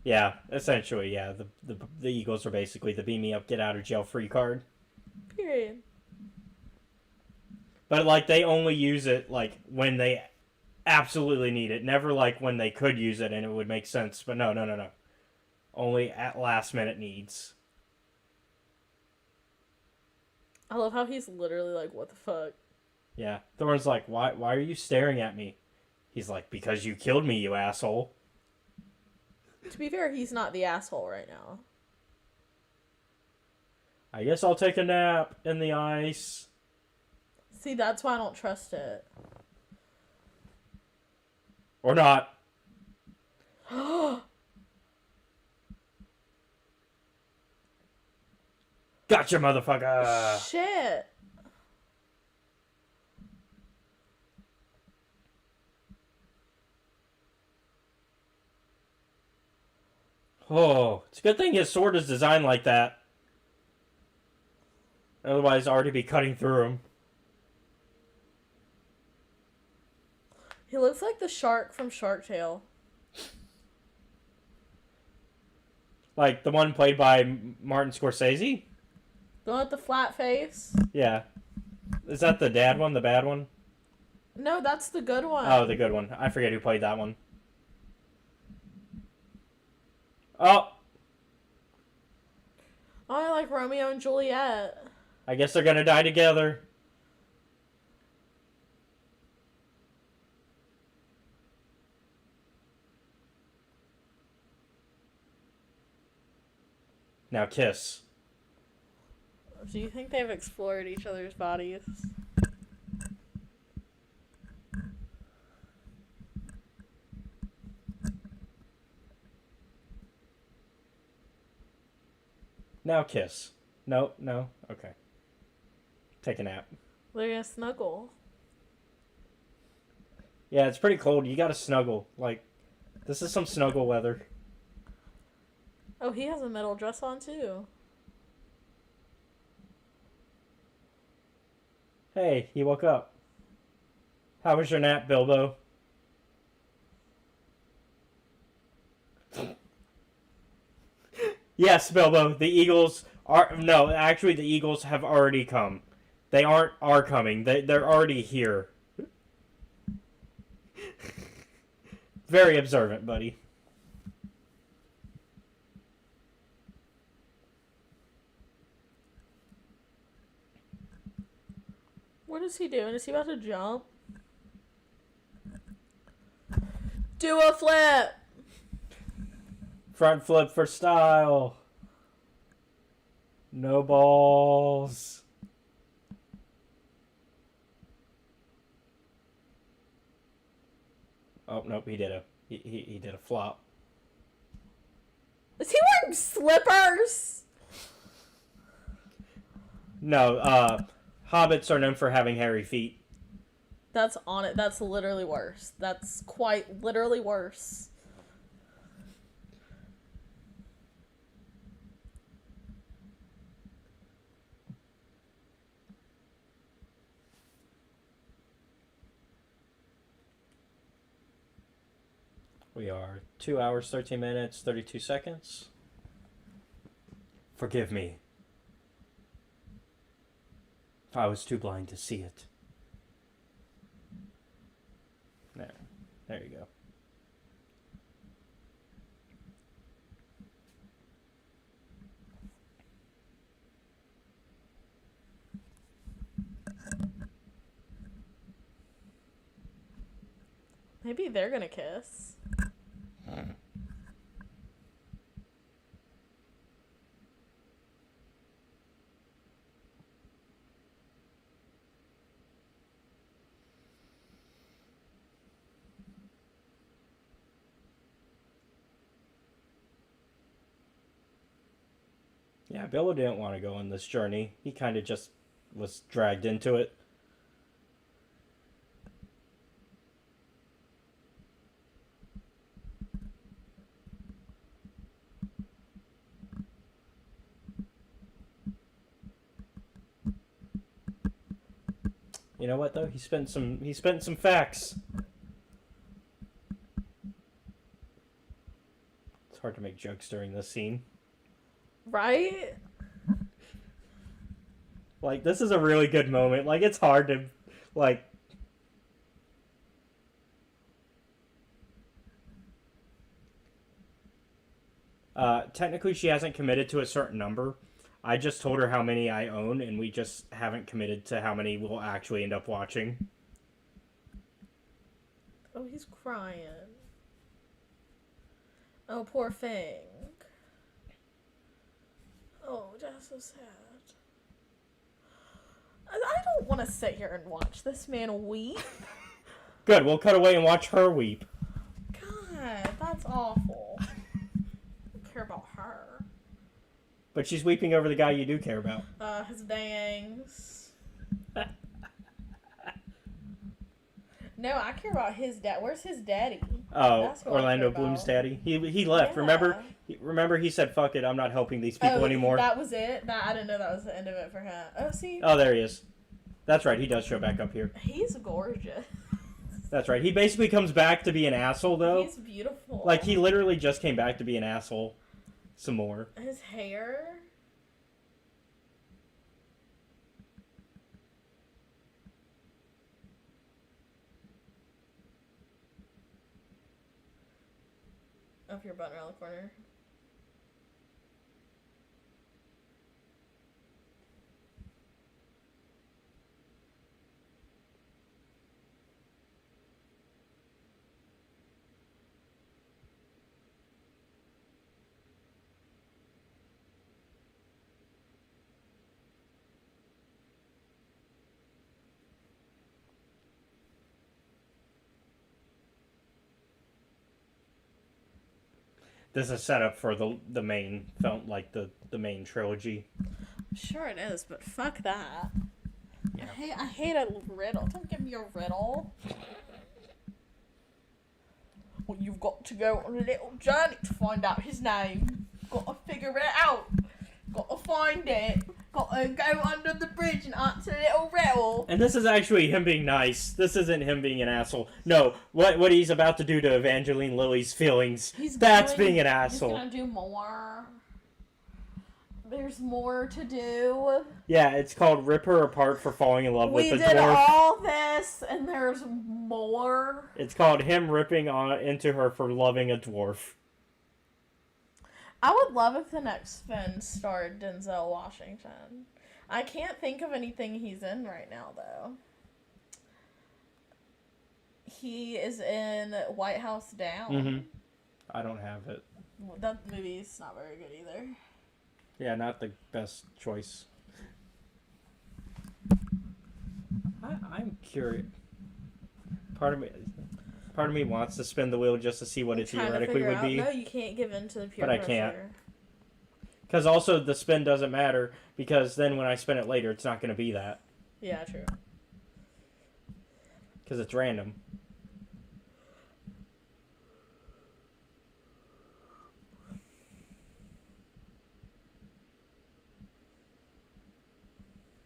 Yeah, essentially, yeah. The Eagles are basically the beam me up, get out of jail free card. Period. But, like, they only use it, like, when they absolutely need it. Never, like, when they could use it and it would make sense. But no. Only at last minute needs. I love how he's literally like, what the fuck? Yeah. Thorne's like, why are you staring at me? He's like, because you killed me, you asshole. To be fair, he's not the asshole right now. I guess I'll take a nap in the ice. See, that's why I don't trust it. Or not. Gotcha, motherfucker! Shit! Oh, it's a good thing his sword is designed like that. Otherwise, I'd already be cutting through him. He looks like the shark from Shark Tale. Like the one played by Martin Scorsese? The one with the flat face? Yeah. Is that the dad one, the bad one? No, that's the good one. Oh, the good one. I forget who played that one. Oh! Oh, I like Romeo and Juliet. I guess they're gonna die together. Now kiss. Do you think they've explored each other's bodies? Now kiss. No. Okay. Take a nap. They're gonna snuggle. Yeah, it's pretty cold. You gotta snuggle. Like, this is some snuggle weather. Oh, he has a metal dress on too. Hey, he woke up. How was your nap, Bilbo? Yes, Bilbo, the Eagles are... No, actually, the Eagles have already come. They are coming. They're already here. Very observant, buddy. What is he doing? Is he about to jump? Do a flip! Front flip for style. No balls. Oh, nope, he did a flop. Is he wearing slippers? No, hobbits are known for having hairy feet. That's on it. That's literally worse. That's quite literally worse. We are 2 hours, 13 minutes, 32 seconds. Forgive me if I was too blind to see it. There you go. Maybe they're gonna kiss. Yeah, Bilbo didn't want to go on this journey. He kind of just was dragged into it. You know what though? He spent some facts. It's hard to make jokes during this scene. Right? Like, this is a really good moment. Like, it's hard to, like... Technically, she hasn't committed to a certain number. I just told her how many I own, and we just haven't committed to how many we'll actually end up watching. Oh, he's crying. Oh, poor Fang. Oh, that's so sad. I don't want to sit here and watch this man weep. Good, we'll cut away and watch her weep. God, that's awful. I don't care about her. But she's weeping over the guy you do care about. His bangs. No, I care about his dad. Where's his daddy? Oh, Orlando Bloom's daddy. He left. Yeah. Remember he said, "Fuck it, I'm not helping these people anymore." That was it. I didn't know that was the end of it for him. Oh, see. Oh, there he is. That's right. He does show back up here. He's gorgeous. That's right. He basically comes back to be an asshole, though. He's beautiful. Like, he literally just came back to be an asshole some more. His hair. Up your button around the corner. This is set up for the main film, like the main trilogy. I'm sure it is, but fuck that. Yeah. I hate a riddle. Don't give me a riddle. Well, you've got to go on a little journey to find out his name. Got to figure it out. Got to find it. Got to go under the bridge and answer a little riddle. And this is actually him being nice. This isn't him being an asshole. No, what he's about to do to Evangeline Lilly's feelings, that's being an asshole. He's gonna do more. There's more to do. Yeah, it's called Rip Her Apart for Falling in Love with the Dwarf. We did all this, and there's more. It's called him ripping into her for loving a dwarf. I would love if the next Spin starred Denzel Washington. I can't think of anything he's in right now, though. He is in White House Down. Mm-hmm. I don't have it. That movie's not very good either. Yeah, not the best choice. I'm curious. Part of me wants to spin the wheel just to see what it theoretically would be. No, you can't give in to the peer pressure. But I can't. Because also the spin doesn't matter, because then when I spin it later, it's not going to be that. Yeah, true. Because it's random.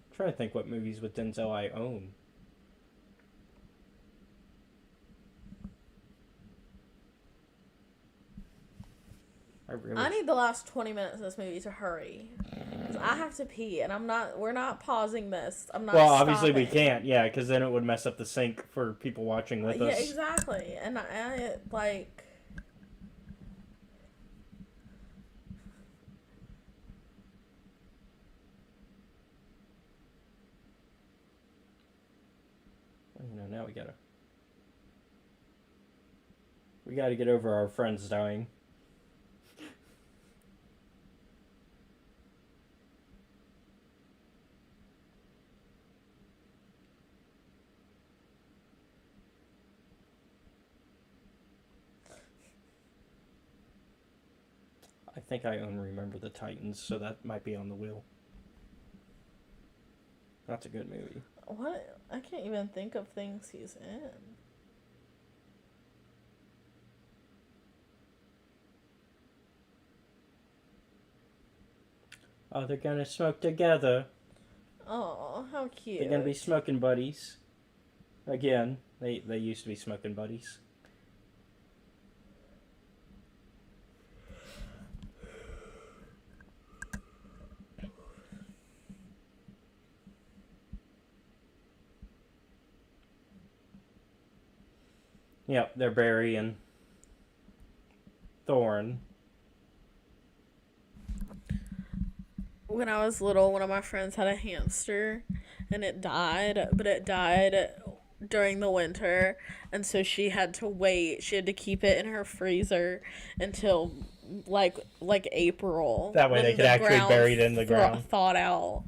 I'm trying to think what movies with Denzel I own. I need the last 20 minutes of this movie to hurry. Because I have to pee, and we're not pausing this. I'm not obviously we can't, yeah, because then it would mess up the sync for people watching with us. Yeah, exactly. And I like... Now we gotta get over our friends dying. I think I own Remember the Titans, so that might be on the wheel. That's a good movie. What? I can't even think of things he's in. Oh, they're gonna smoke together. Oh, how cute. They're gonna be smoking buddies. Again, they used to be smoking buddies. Yep, they're Barry and Thorn. When I was little, one of my friends had a hamster, and it died, but it died during the winter, and so she had to wait. She had to keep it in her freezer until like April. That way they could actually bury it in the ground. Thawed out.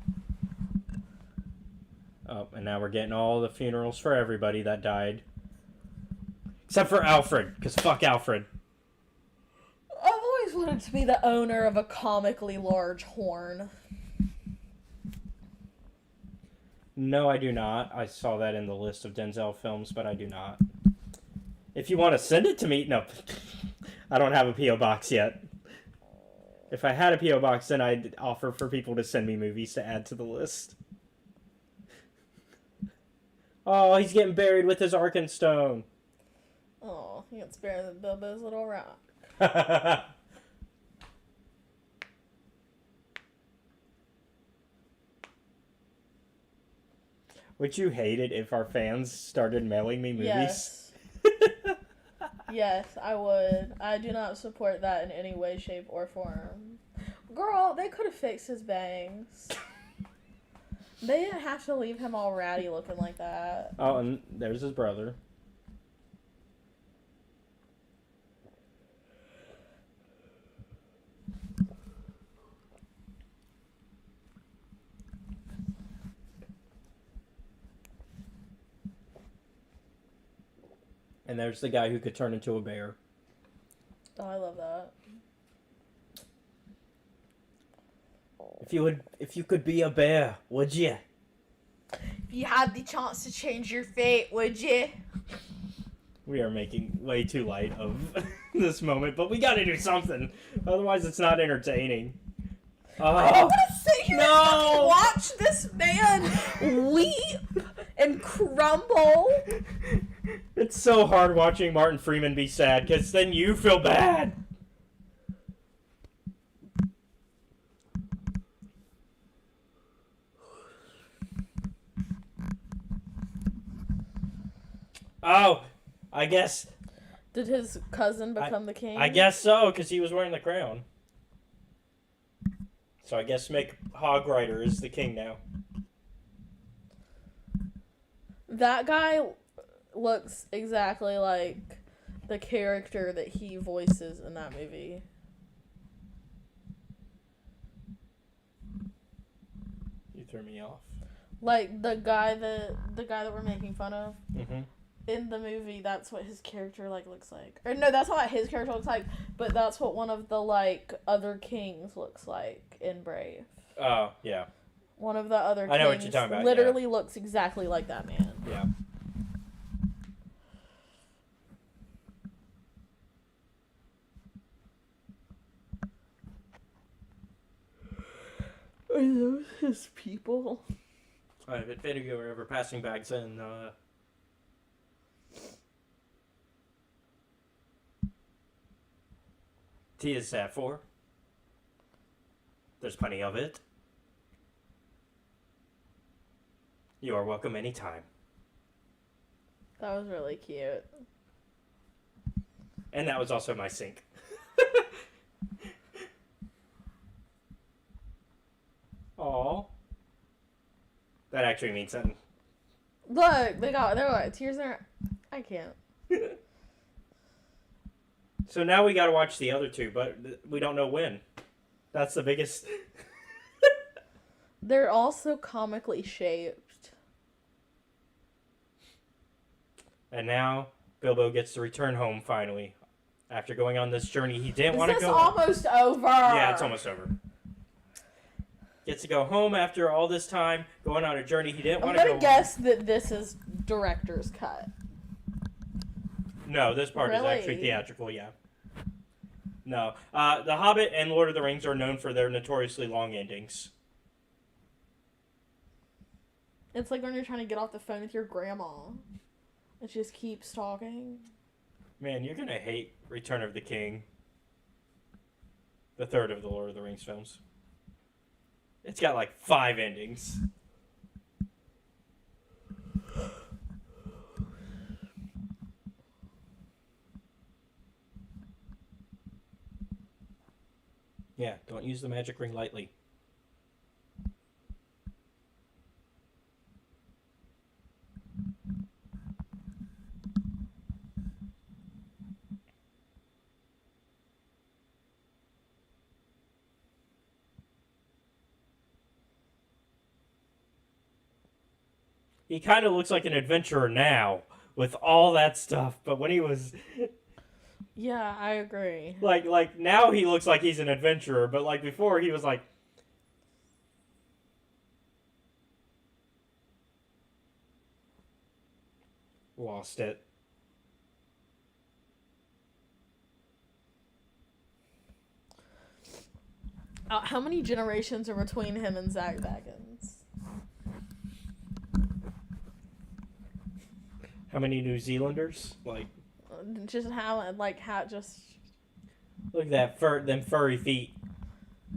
Oh, and now we're getting all the funerals for everybody that died. Except for Alfred, because fuck Alfred. I've always wanted to be the owner of a comically large horn. No, I do not. I saw that in the list of Denzel films, but I do not. If you want to send it to me, no. I don't have a P.O. box yet. If I had a P.O. box, then I'd offer for people to send me movies to add to the list. Oh, he's getting buried with his Arkenstone. Oh, he gets buried with Bilbo's little rock. Would you hate it if our fans started mailing me movies? Yes. Yes, I would. I do not support that in any way, shape, or form. Girl, they could have fixed his bangs. They didn't have to leave him all ratty looking like that. Oh, and there's his brother. And there's the guy who could turn into a bear. Oh, I love that. If you could be a bear, would you? If you had the chance to change your fate, would you? We are making way too light of this moment, but we gotta do something. Otherwise, it's not entertaining. I don't want to sit here and watch this man weep and crumble. It's so hard watching Martin Freeman be sad, because then you feel bad. Oh, I guess... Did his cousin become the king? I guess so, because he was wearing the crown. So I guess make Hogrider is the king now. That guy looks exactly like the character that he voices in that movie. You threw me off. Like the guy that we're making fun of. Mm-hmm. In the movie, that's what his character looks like. Or no, that's not what his character looks like, but that's what one of the other kings looks like in Brave. Oh, yeah. One of the other kings I know what you're talking about, literally looks exactly like that man. Yeah. Are those his people? If any of you are ever passing bags in, tea is sad for. There's plenty of it. You are welcome anytime. That was really cute. And that was also my sink. Aww. That actually means something. Look, they were like tears in their... I can't. So now we gotta watch the other two, but we don't know when. That's the biggest... They're also comically shaped. And now Bilbo gets to return home finally. After going on this journey he didn't want to go on. Is this almost over? Yeah, it's almost over. Gets to go home after all this time, going on a journey he didn't want to go on. I'm gonna guess that this is director's cut. No, this part is actually theatrical, yeah. No. The Hobbit and Lord of the Rings are known for their notoriously long endings. It's like when you're trying to get off the phone with your grandma. It just keeps talking. Man, you're gonna hate Return of the King. The third of the Lord of the Rings films. It's got like 5 endings. Yeah, don't use the magic ring lightly. He kind of looks like an adventurer now with all that stuff, but when he was... Yeah, I agree. Like now he looks like he's an adventurer, but like before he was like... Lost it. How many generations are between him and Zach Baggins? How many New Zealanders? Like... Just just... Look at that, them furry feet.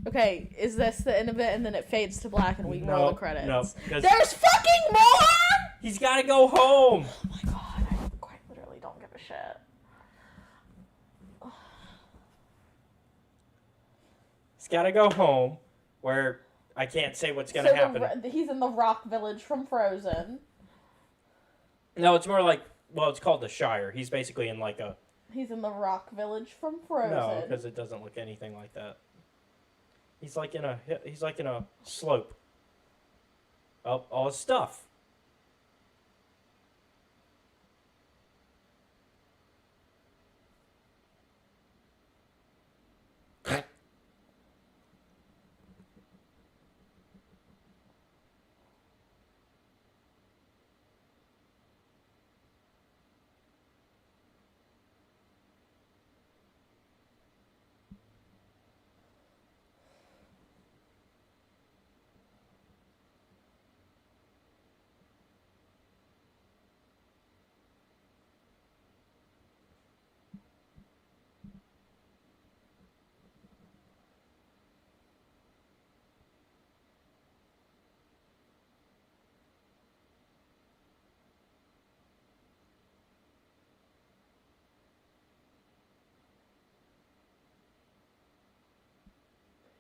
Okay, is this the end of it, and then it fades to black, and we roll the credits? No, there's fucking more! He's gotta go home! Oh my god, I quite literally don't give a shit. He's gotta go home, where I can't say what's gonna happen. He's in the rock village from Frozen. No, it's more like, well, it's called the Shire. He's basically in like a... He's in the rock village from Frozen. No, because it doesn't look anything like that. He's like in a slope. Oh, all his stuff.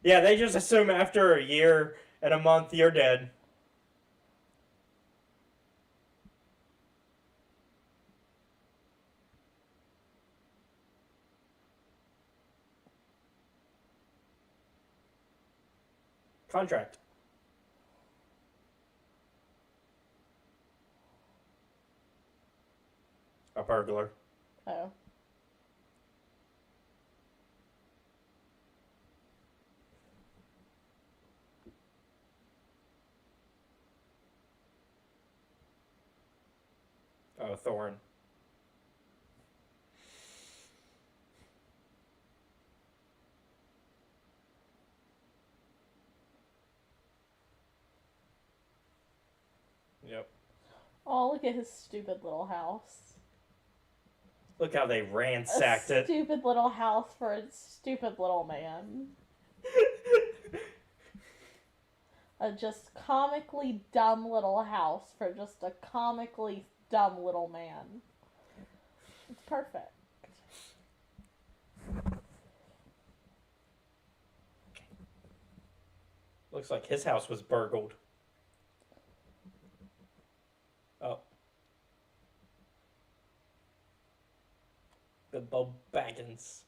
Yeah, they just assume after a year and a month you're dead. Contract. A burglar. Oh. Oh, Thorn. Yep. Oh, look at his stupid little house. Look how they ransacked it. Stupid little house for a stupid little man. A just comically dumb little house for just a comically dumb little man. It's perfect. Looks like his house was burgled. Oh. Bilbo Baggins.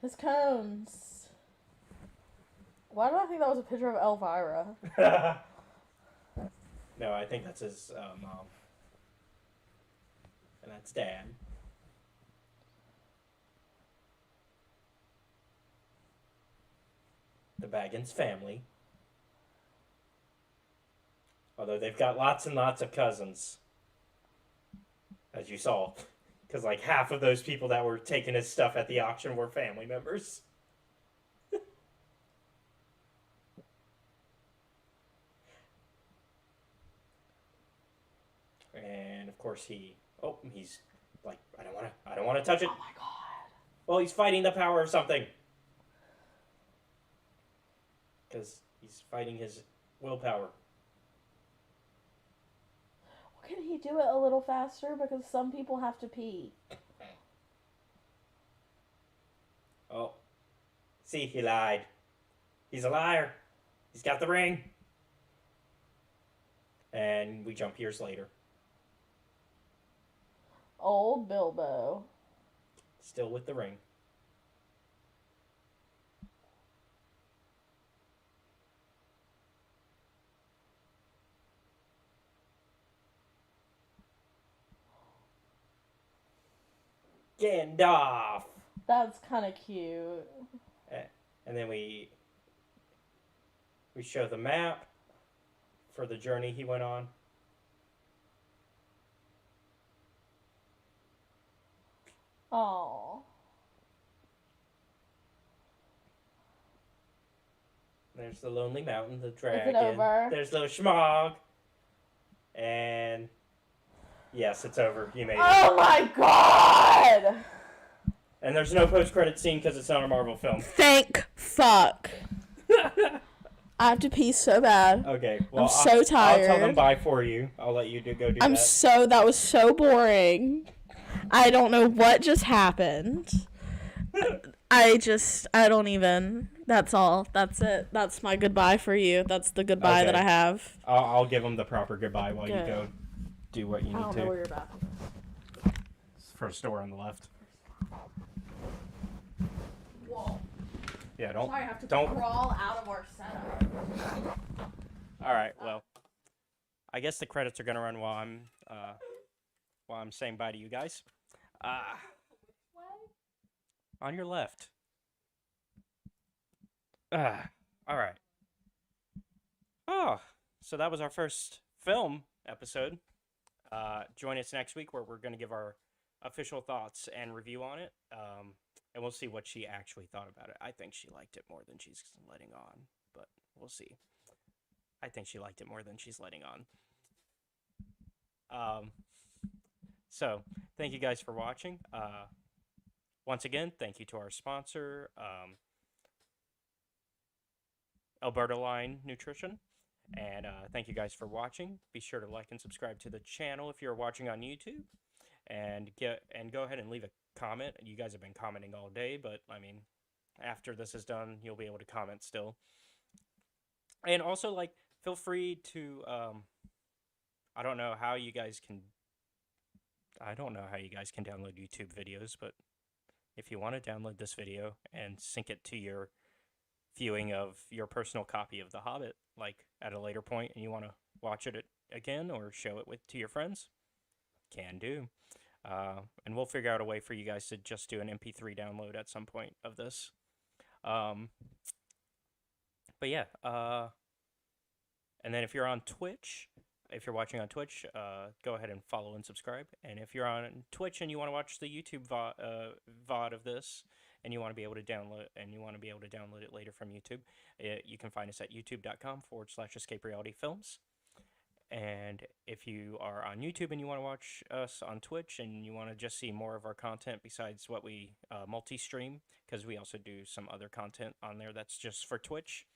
His cones. Why do I think that was a picture of Elvira? No, I think that's his mom. And that's Dad. The Baggins family. Although they've got lots and lots of cousins. As you saw. Because like half of those people that were taking his stuff at the auction were family members. And of course he's like, I don't want to touch it. Oh my god. Well, he's fighting the power of something. Because he's fighting his willpower. Well, can he do it a little faster? Because some people have to pee. Oh. See, he lied. He's a liar. He's got the ring. And we jump years later. Old Bilbo. Still with the ring. Gandalf. That's kind of cute. And then we show the map for the journey he went on. Oh. There's the Lonely Mountain, the dragon. Is it over? There's little Schmog. And yes, it's over. You made it. Oh my god! And there's no post-credit scene because it's not a Marvel film. Thank fuck. I have to pee so bad. Okay, well, I'm so tired. I'll tell them bye for you. I'll let you go do that. That was so boring. I don't know what just happened. I don't even. That's all. That's it. That's my goodbye for you. That's the goodbye that I have. I'll give them the proper goodbye while you go do what you need to. I don't know where your bathroom is. First door on the left. Whoa. Yeah, don't. Sorry, I have to don't crawl out of our setup. All right. Well, I guess the credits are gonna run while I'm saying bye to you guys. On your left. All right. Oh, so that was our first film episode. Join us next week where we're going to give our official thoughts and review on it. And we'll see what she actually thought about it. I think she liked it more than she's letting on, but we'll see. I think she liked it more than she's letting on. So, thank you guys for watching. Once again, thank you to our sponsor, Alberta Line Nutrition. And thank you guys for watching. Be sure to like and subscribe to the channel if you're watching on YouTube. And go ahead and leave a comment. You guys have been commenting all day, but I mean, after this is done, you'll be able to comment still. And also, like, feel free to, I don't know how you guys can download YouTube videos, but if you want to download this video and sync it to your viewing of your personal copy of The Hobbit, like, at a later point, and you want to watch it again or show it to your friends, can do. And we'll figure out a way for you guys to just do an MP3 download at some point of this. But yeah, and then if you're on Twitch, if you're watching on Twitch, go ahead and follow and subscribe. And if you're on Twitch and you want to watch the YouTube VOD of this, and you want to be able to download it later from YouTube, you can find us at youtube.com/Escape Reality Films. And if you are on YouTube and you want to watch us on Twitch and you want to just see more of our content besides what we multi-stream, because we also do some other content on there that's just for Twitch,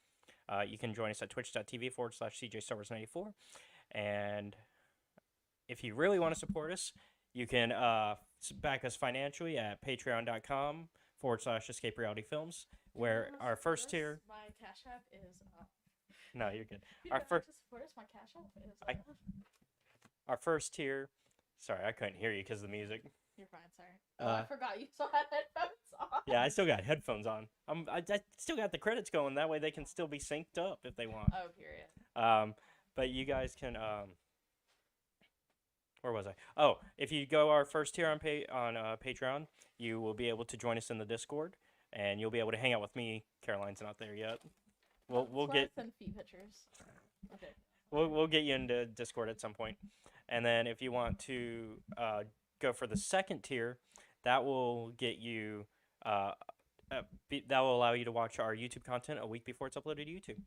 you can join us at twitch.tv/CJStarWars94. And if you really want to support us, you can back us financially at patreon.com/Escape Reality Films, where our first tier... My Cash App is up. No, you're good. My Cash App is up. Our first tier... Sorry, I couldn't hear you because of the music. You're fine, sorry. I forgot you still had headphones on. Yeah, I still got headphones on. I still got the credits going. That way they can still be synced up if they want. Oh, period. But you guys can... Where was I? Oh, if you go our first tier on Patreon, you will be able to join us in the Discord, and you'll be able to hang out with me. Caroline's not there yet. We'll get send feet pictures. Okay. We'll get you into Discord at some point. And then if you want to go for the second tier, that will get you that will allow you to watch our YouTube content a week before it's uploaded to YouTube.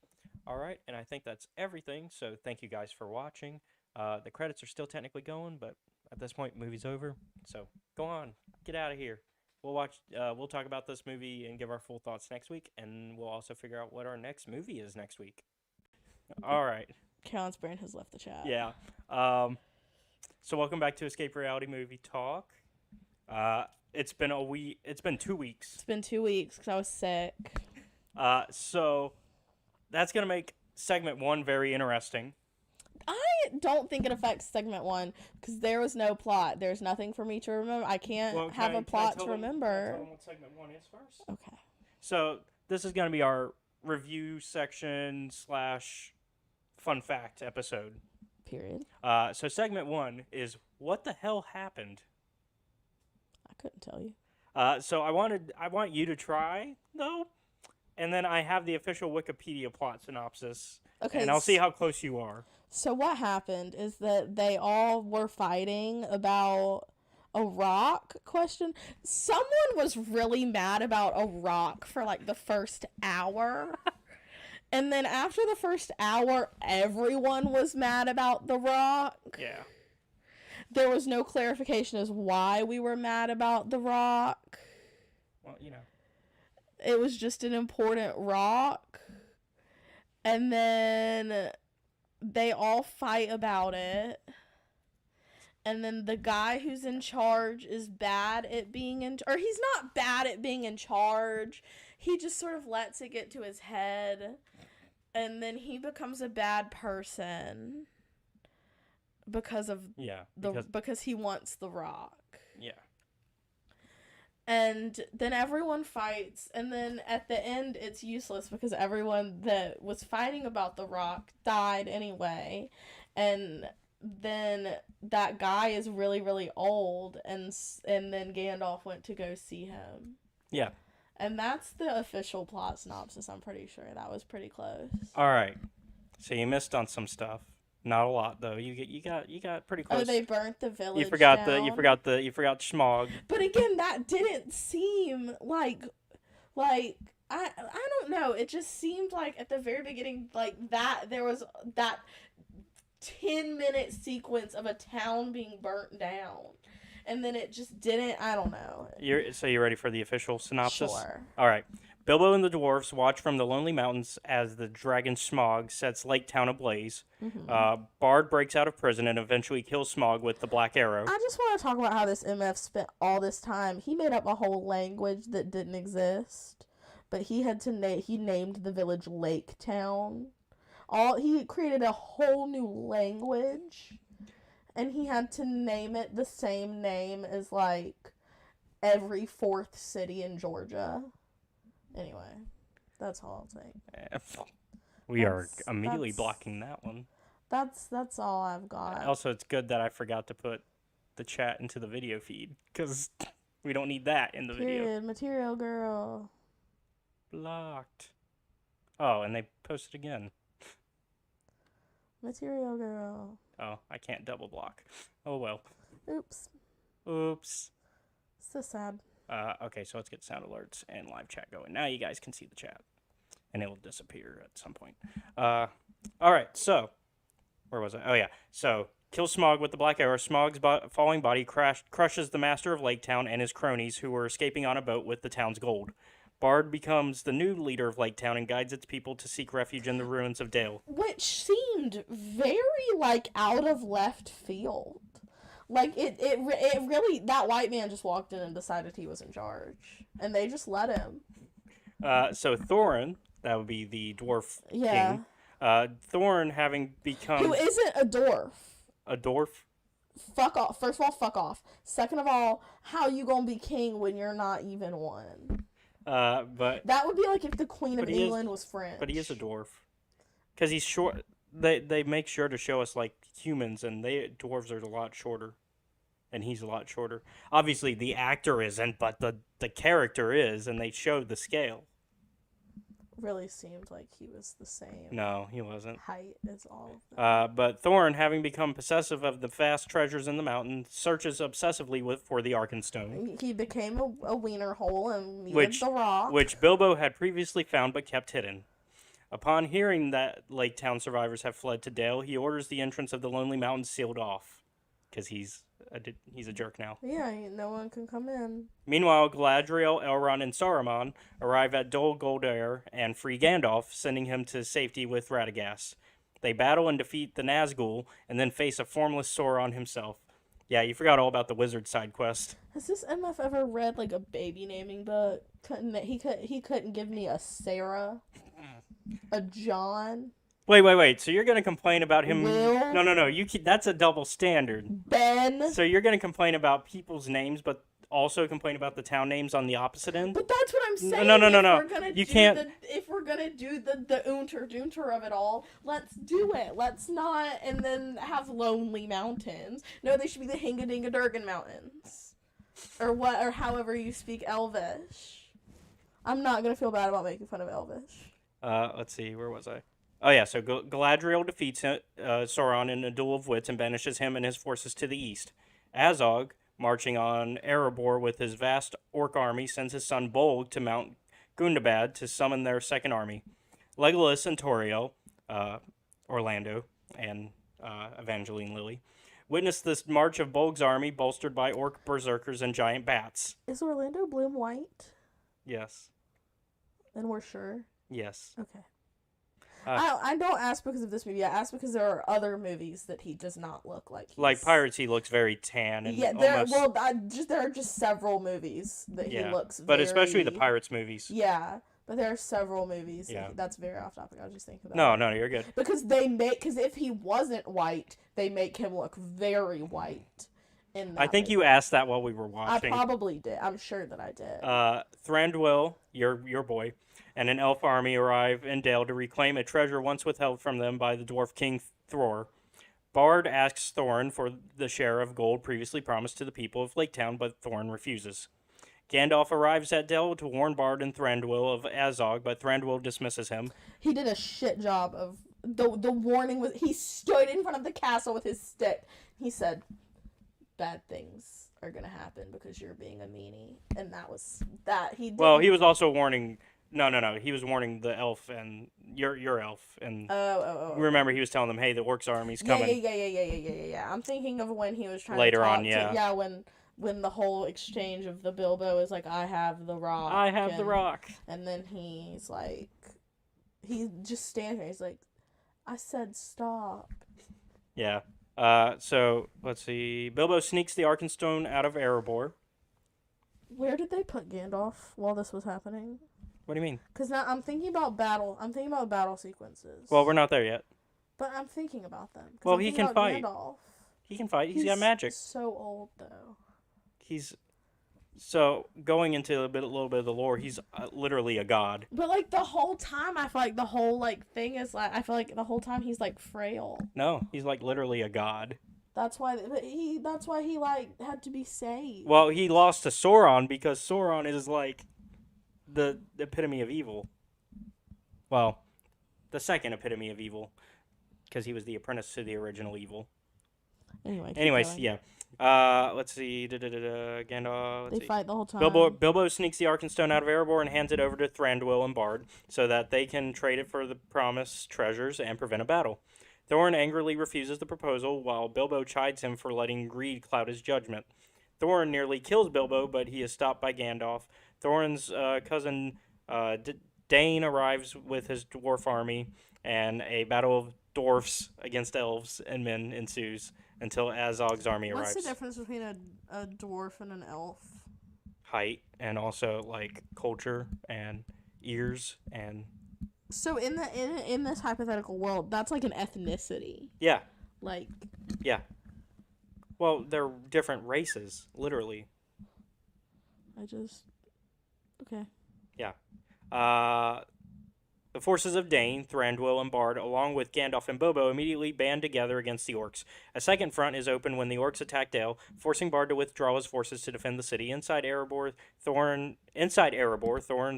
All right, and I think that's everything. So thank you guys for watching. The credits are still technically going, but at this point, movie's over. So go on, get out of here. We'll talk about this movie and give our full thoughts next week, and we'll also figure out what our next movie is next week. All right. Caroline's brain has left the chat. Yeah. So welcome back to Escape Reality Movie Talk. It's been 2 weeks. It's been 2 weeks because I was sick. So that's gonna make segment 1 very interesting. I don't think it affects segment 1 because there was no plot. There's nothing for me to remember. I can't have a plot to remember. Can I tell them what segment 1 is first? Okay. So this is going to be our review section / fun fact episode. Period. So segment 1 is what the hell happened? I couldn't tell you. So I want you to try though, and then I have the official Wikipedia plot synopsis. Okay. And I'll see how close you are. So what happened is that they all were fighting about a rock question. Someone was really mad about a rock for like the first hour. And then after the first hour, everyone was mad about the rock. Yeah. There was no clarification as why we were mad about the rock. Well, you know. It was just an important rock. And then they all fight about it. And then the guy who's in charge is bad at being or he's not bad at being in charge. He just sort of lets it get to his head. And then he becomes a bad person because he wants the rock. Yeah. And then everyone fights, and then at the end, it's useless because everyone that was fighting about the rock died anyway. And then that guy is really, really old, and then Gandalf went to go see him. Yeah. And that's the official plot synopsis, I'm pretty sure. That was pretty close. All right. So you missed on some stuff. Not a lot though. You got pretty close. Oh, they burnt the village. You forgot down. you forgot Schmog. But again, that didn't seem like I don't know. It just seemed like at the very beginning, like that there was that 10-minute sequence of a town being burnt down, and then it just didn't. I don't know. You ready for the official synopsis? Sure. All right. Bilbo and the dwarves watch from the lonely mountains as the dragon Smaug sets Lake Town ablaze. Mm-hmm. Bard breaks out of prison and eventually kills Smaug with the black arrow. I just want to talk about how this MF spent all this time. He made up a whole language that didn't exist but he named the village Lake Town. He created a whole new language, and he had to name it the same name as like every fourth city in Georgia. Anyway, that's all I'll say. We are immediately blocking that one. That's all I've got. Also, it's good that I forgot to put the chat into the video feed, because we don't need that in the video. Material girl. Blocked. Oh, and they posted again. Material girl. Oh, I can't double block. Oh well. Oops. So sad. Okay, so let's get sound alerts and live chat going. Now you guys can see the chat, and it will disappear at some point. All right, so where was I? Oh yeah, so kills Smaug with the black arrow. Smaug's falling body crushes the master of Lake Town and his cronies, who were escaping on a boat with the town's gold. Bard becomes the new leader of Lake Town and guides its people to seek refuge in the ruins of Dale. Which seemed very, like, out of left field. Like, it really, that white man just walked in and decided he was in charge. And they just let him. So Thorin, that would be the dwarf king. Thorin having become... Who isn't a dwarf. A dwarf? Fuck off. First of all, fuck off. Second of all, how you gonna be king when you're not even one? But that would be like if the Queen of England was French. But he is a dwarf, because he's short. They make sure to show us like humans, and dwarves are a lot shorter, and he's a lot shorter. Obviously, the actor isn't, but the character is, and they showed the scale. Really seemed like he was the same. No, he wasn't. Height is all of them. But Thorin, having become possessive of the vast treasures in the mountain, searches obsessively for the Arkenstone. He became a wiener hole and needed the rock. Which Bilbo had previously found but kept hidden. Upon hearing that Lake Town survivors have fled to Dale, he orders the entrance of the Lonely Mountain sealed off. Because he's a jerk now. Yeah, no one can come in. Meanwhile, Galadriel, Elrond, and Saruman arrive at Dol Guldur and free Gandalf, sending him to safety with Radagast. They battle and defeat the Nazgul, and then face a formless Sauron himself. Yeah, you forgot all about the wizard side quest. Has this MF ever read like a baby naming book? He couldn't give me a Sarah, a John. Wait. So you're going to complain about him... Will? No. That's a double standard. Ben? So you're going to complain about people's names, but also complain about the town names on the opposite end? But that's what I'm saying. No. You can't... If we're going to do the unter of it all, let's do it. Let's not and then have Lonely Mountains. No, they should be the Hingadingadurgan Mountains. Or however you speak Elvish. I'm not going to feel bad about making fun of Elvish. Let's see, where was I? Oh yeah, so Galadriel defeats Sauron in a duel of wits and banishes him and his forces to the east. Azog, marching on Erebor with his vast orc army, sends his son Bolg to Mount Gundabad to summon their second army. Legolas and Tauriel, Orlando, and Evangeline Lilly, witness this march of Bolg's army bolstered by orc berserkers and giant bats. Is Orlando Bloom white? Yes. Then we're sure? Yes. Okay. I don't ask because of this movie. I ask because there are other movies that he does not look like. Like Pirates, he looks very tan and there are just several movies that he looks. But especially the Pirates movies. Yeah, but there are several movies. Yeah. That's very off topic. I was just thinking about. No, you're good. Because if he wasn't white, they make him look very white. I think you asked that while we were watching. I probably did. I'm sure that I did. Thranduil, your boy, and an elf army arrive in Dale to reclaim a treasure once withheld from them by the dwarf king Thror. Bard asks Thorin for the share of gold previously promised to the people of Lake Town, but Thorin refuses. Gandalf arrives at Dale to warn Bard and Thranduil of Azog, but Thranduil dismisses him. He did a shit job of the warning. He stood in front of the castle with his stick. He said, bad things are gonna happen because you're being a meanie, and that was that. He was also warning. No. He was warning the elf and your elf, and remember he was telling them, "Hey, the orcs army's coming." Yeah. I'm thinking of when he was trying later to talk on. Yeah, when the whole exchange of the Bilbo is like, "I have the rock." The rock. And then he's like, he just stands there. He's like, "I said stop." Yeah. So let's see. Bilbo sneaks the Arkenstone out of Erebor. Where did they put Gandalf while this was happening? What do you mean? Because now I'm thinking about battle. I'm thinking about battle sequences. Well, we're not there yet. But I'm thinking about them. Well, he can fight. Gandalf. He can fight. He's got magic. So old though. So going into a little bit of the lore, he's literally a god. But like the whole time, I feel like the whole like thing is like I feel like the whole time he's like frail. No, he's like literally a god. That's why he like had to be saved. Well, he lost to Sauron because Sauron is like the epitome of evil. Well, the second epitome of evil, because he was the apprentice to the original evil. Anyways, yeah. Let's see. Gandalf. They fight the whole time. Bilbo sneaks the Arkenstone out of Erebor and hands it over to Thranduil and Bard so that they can trade it for the promised treasures and prevent a battle. Thorin angrily refuses the proposal while Bilbo chides him for letting greed cloud his judgment. Thorin nearly kills Bilbo, but he is stopped by Gandalf. Thorin's cousin Dane arrives with his dwarf army, and a battle of dwarfs against elves and men ensues until Azog's army arrives. What's the difference between a dwarf and an elf? Height, and also like culture and ears and. So in this hypothetical world, that's like an ethnicity. Yeah. Like. Yeah. Well, they're different races, literally. Okay. Yeah. The forces of Dane, Thranduil, and Bard, along with Gandalf and Bilbo, immediately band together against the orcs. A second front is opened when the orcs attack Dale, forcing Bard to withdraw his forces to defend the city. Inside Erebor, Thorin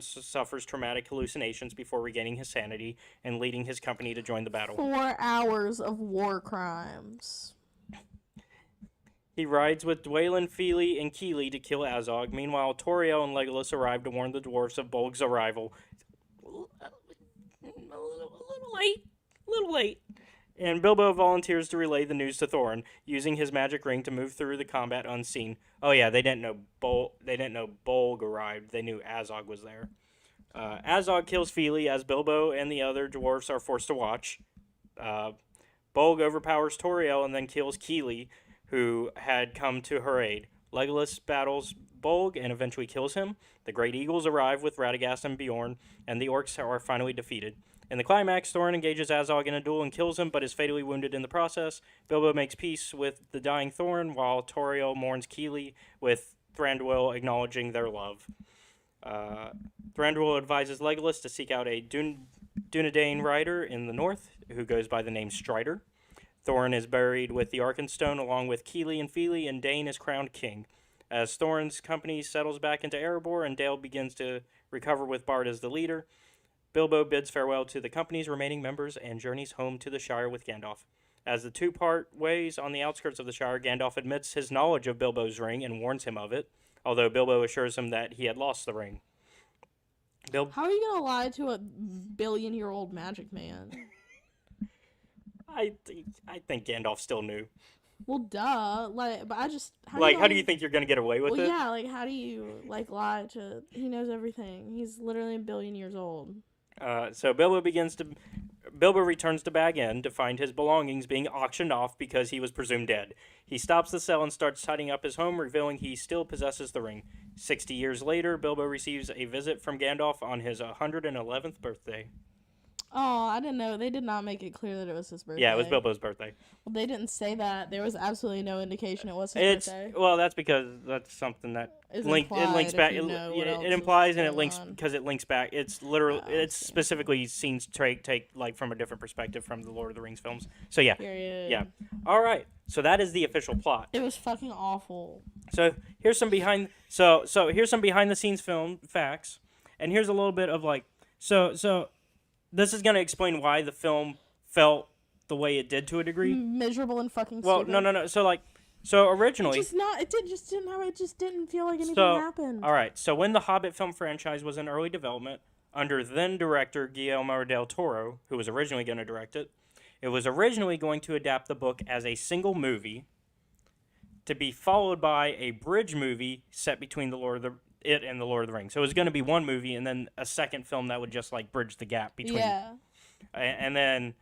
suffers traumatic hallucinations before regaining his sanity and leading his company to join the battle. 4 hours of war crimes. He rides with Dwalin, Fili, and Keely to kill Azog. Meanwhile, Toriel and Legolas arrive to warn the dwarves of Bolg's arrival. A little late. And Bilbo volunteers to relay the news to Thorin, using his magic ring to move through the combat unseen. Oh yeah, they didn't know Bolg arrived. They knew Azog was there. Azog kills Fili as Bilbo and the other dwarfs are forced to watch. Bolg overpowers Toriel and then kills Keely, who had come to her aid. Legolas battles Bolg and eventually kills him. The Great Eagles arrive with Radagast and Bjorn, and the orcs are finally defeated. In the climax, Thorin engages Azog in a duel and kills him, but is fatally wounded in the process. Bilbo makes peace with the dying Thorin, while Toriel mourns Keely, with Thranduil acknowledging their love. Thranduil advises Legolas to seek out a Dunedain rider in the north, who goes by the name Strider. Thorin is buried with the Arkenstone along with Keely and Fili, and Dane is crowned king. As Thorin's company settles back into Erebor and Dale begins to recover with Bard as the leader, Bilbo bids farewell to the company's remaining members and journeys home to the Shire with Gandalf. As the two part ways on the outskirts of the Shire, Gandalf admits his knowledge of Bilbo's ring and warns him of it, although Bilbo assures him that he had lost the ring. How are you going to lie to a billion-year-old magic man? I think Gandalf still knew. Well, duh. Like, but I just... How do you think you're going to get away with it? Well, yeah, like, how do you, like, lie to... He knows everything. He's literally a billion years old. So Bilbo returns to Bag End to find his belongings being auctioned off because he was presumed dead. He stops the sale and starts tidying up his home, revealing he still possesses the ring. 60 years later, Bilbo receives a visit from Gandalf on his 111th birthday. Oh, I didn't know. They did not make it clear that it was his birthday. Yeah, it was Bilbo's birthday. Well, they didn't say that. There was absolutely no indication it was his birthday. Well, that's because that's something that it links back. It implies and it links because it links back. It's literally it's specifically scenes take like from a different perspective from the Lord of the Rings films. So yeah, period. Yeah. All right. So that is the official plot. It was fucking awful. So here's some behind the scenes film facts, and here's a little bit of like so. This is going to explain why the film felt the way it did to a degree. Miserable and fucking stupid. Well, no. So originally... It just didn't feel like anything happened. All right. So when the Hobbit film franchise was in early development, under then-director Guillermo del Toro, who was originally going to direct it, it was originally going to adapt the book as a single movie to be followed by a bridge movie set between the Lord of the Rings. So it was going to be one movie and then a second film that would just like bridge the gap between. Yeah. And then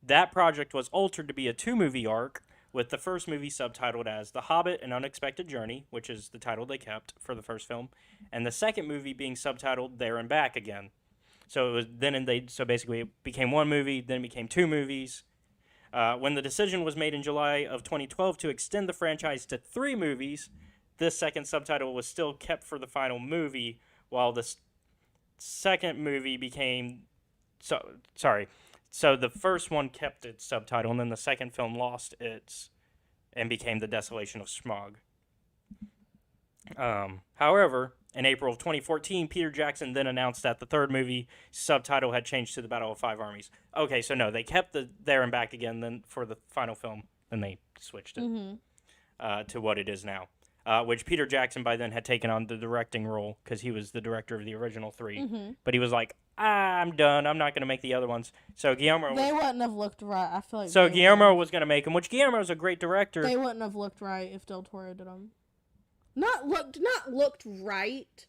that project was altered to be a 2-movie arc with the first movie subtitled as The Hobbit: An Unexpected Journey, which is the title they kept for the first film, and the second movie being subtitled There and Back Again. So it was so basically it became one movie, then it became two movies. When the decision was made in July of 2012 to extend the franchise to 3 movies, this second subtitle was still kept for the final movie, while the second movie became... So the first one kept its subtitle, and then the second film lost its and became The Desolation of Smaug. However, in April of 2014, Peter Jackson then announced that the third movie subtitle had changed to The Battle of Five Armies. Okay, so no, they kept the There and Back Again then for the final film, then they switched it to what it is now. Which Peter Jackson by then had taken on the directing role because he was the director of the original 3. But he was like, I'm done. I'm not going to make the other ones. So Guillermo... They wouldn't have looked right. I feel like... So Guillermo was going to make them, which Guillermo's a great director. They wouldn't have looked right if Del Toro did them. Not looked right.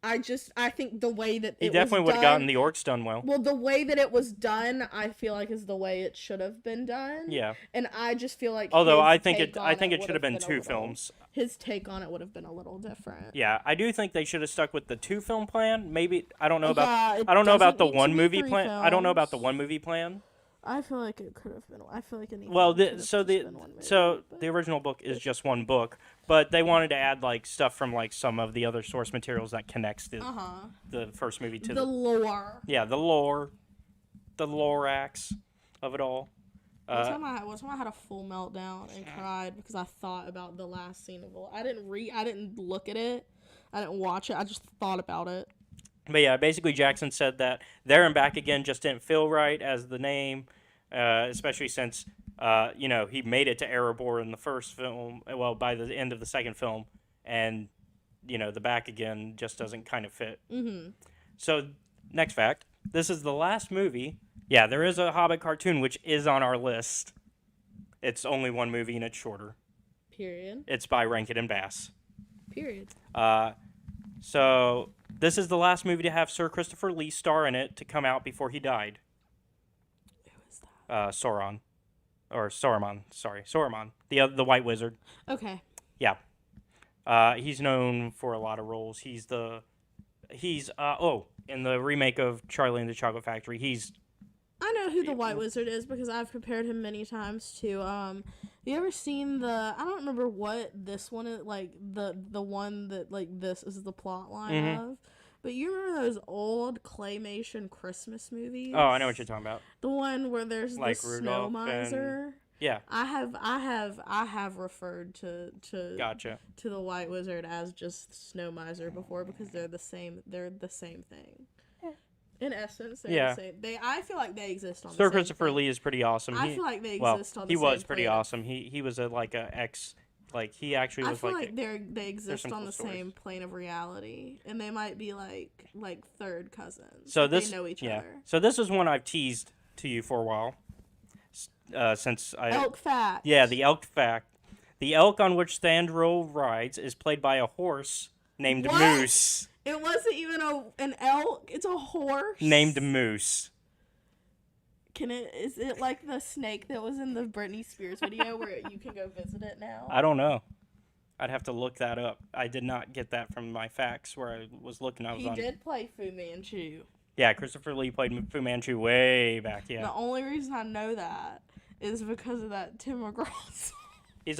I think the way that he definitely would have gotten the orcs done well. Well, the way that it was done, I feel like is the way it should have been done. Yeah. And I just feel like although I think it should have been 2 films. His take on it would have been a little different. Yeah, I do think they should have stuck with the 2 film plan. Maybe I don't know about the 1 movie plan. I don't know about the 1 movie plan. I feel like it could have been. I feel like it needed. Well, the original book is just 1 book, but they wanted to add like stuff from like some of the other source materials that connects the first movie to the lore. Yeah, the lore, the lorax of it all. One time I had a full meltdown and cried because I thought about the last scene of it. I didn't look at it. I didn't watch it. I just thought about it. But yeah, basically Jackson said that There and Back Again just didn't feel right as the name, especially since, he made it to Erebor in the first film, well, by the end of the second film, and, the Back Again just doesn't kind of fit. So, next fact, this is the last movie. Yeah, there is a Hobbit cartoon, which is on our list. It's only 1 movie, and it's shorter. Period. It's by Rankin and Bass. Period. So... This is the last movie to have Sir Christopher Lee star in it to come out before he died. Who is that? Sauron. Or Saruman, sorry. Saruman. The White Wizard. Okay. Yeah. He's known for a lot of roles. He's in the remake of Charlie and the Chocolate Factory, I know who the White Wizard is because I've compared him many times to, you ever seen I don't remember what this one is, like, the one that, like, this is the plot line of, but you remember those old claymation Christmas movies? Oh, I know what you're talking about. The one where there's like the Snow Miser? Yeah. I have referred to Gotcha. to the White Wizard as just Snow Miser before because they're the same thing. In essence, they're the same. I feel like they exist on the same Sir Christopher Lee is pretty awesome. I feel like they exist on the same he was pretty planet. awesome. He was he actually was I feel like they exist on the same plane of reality, and they might be like third cousins. So they know each other. So this is one I've teased to you for a while. Since Elk fact. Yeah, the elk fact. The elk on which Thandril rides is played by a horse named Moose. It wasn't even an elk. It's a horse named Moose. Is it like the snake that was in the Britney Spears video where you can go visit it now? I don't know. I'd have to look that up. I did not get that from my facts where I was looking. He did play Fu Manchu. Yeah, Christopher Lee played Fu Manchu way back. Yeah. The only reason I know that is because of that Tim McGraw song. It's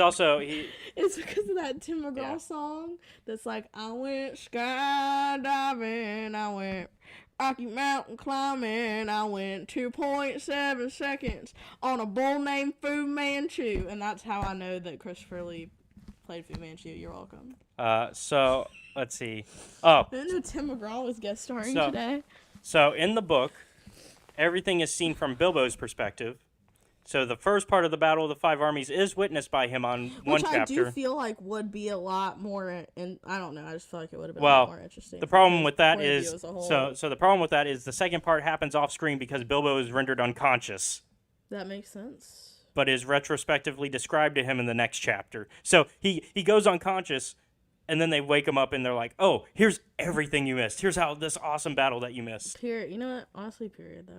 because of that Tim McGraw song that's like, I went skydiving, I went Rocky Mountain climbing, I went 2.7 seconds on a bull named Fu Manchu. And that's how I know that Christopher Lee played Fu Manchu. You're welcome. So, let's see. Oh. I didn't know Tim McGraw was guest starring today. So, in the book, everything is seen from Bilbo's perspective. So the first part of the Battle of the Five Armies is witnessed by him on one chapter. Which I do feel like would be a lot more, and I don't know, I just feel like it would have been a lot more interesting. The problem with that is, so the problem with that is the second part happens off screen because Bilbo is rendered unconscious. That makes sense. But is retrospectively described to him in the next chapter. So he goes unconscious, and then they wake him up and they're like, oh, here's everything you missed. Here's how this awesome battle that you missed. Period. You know what? Honestly, period,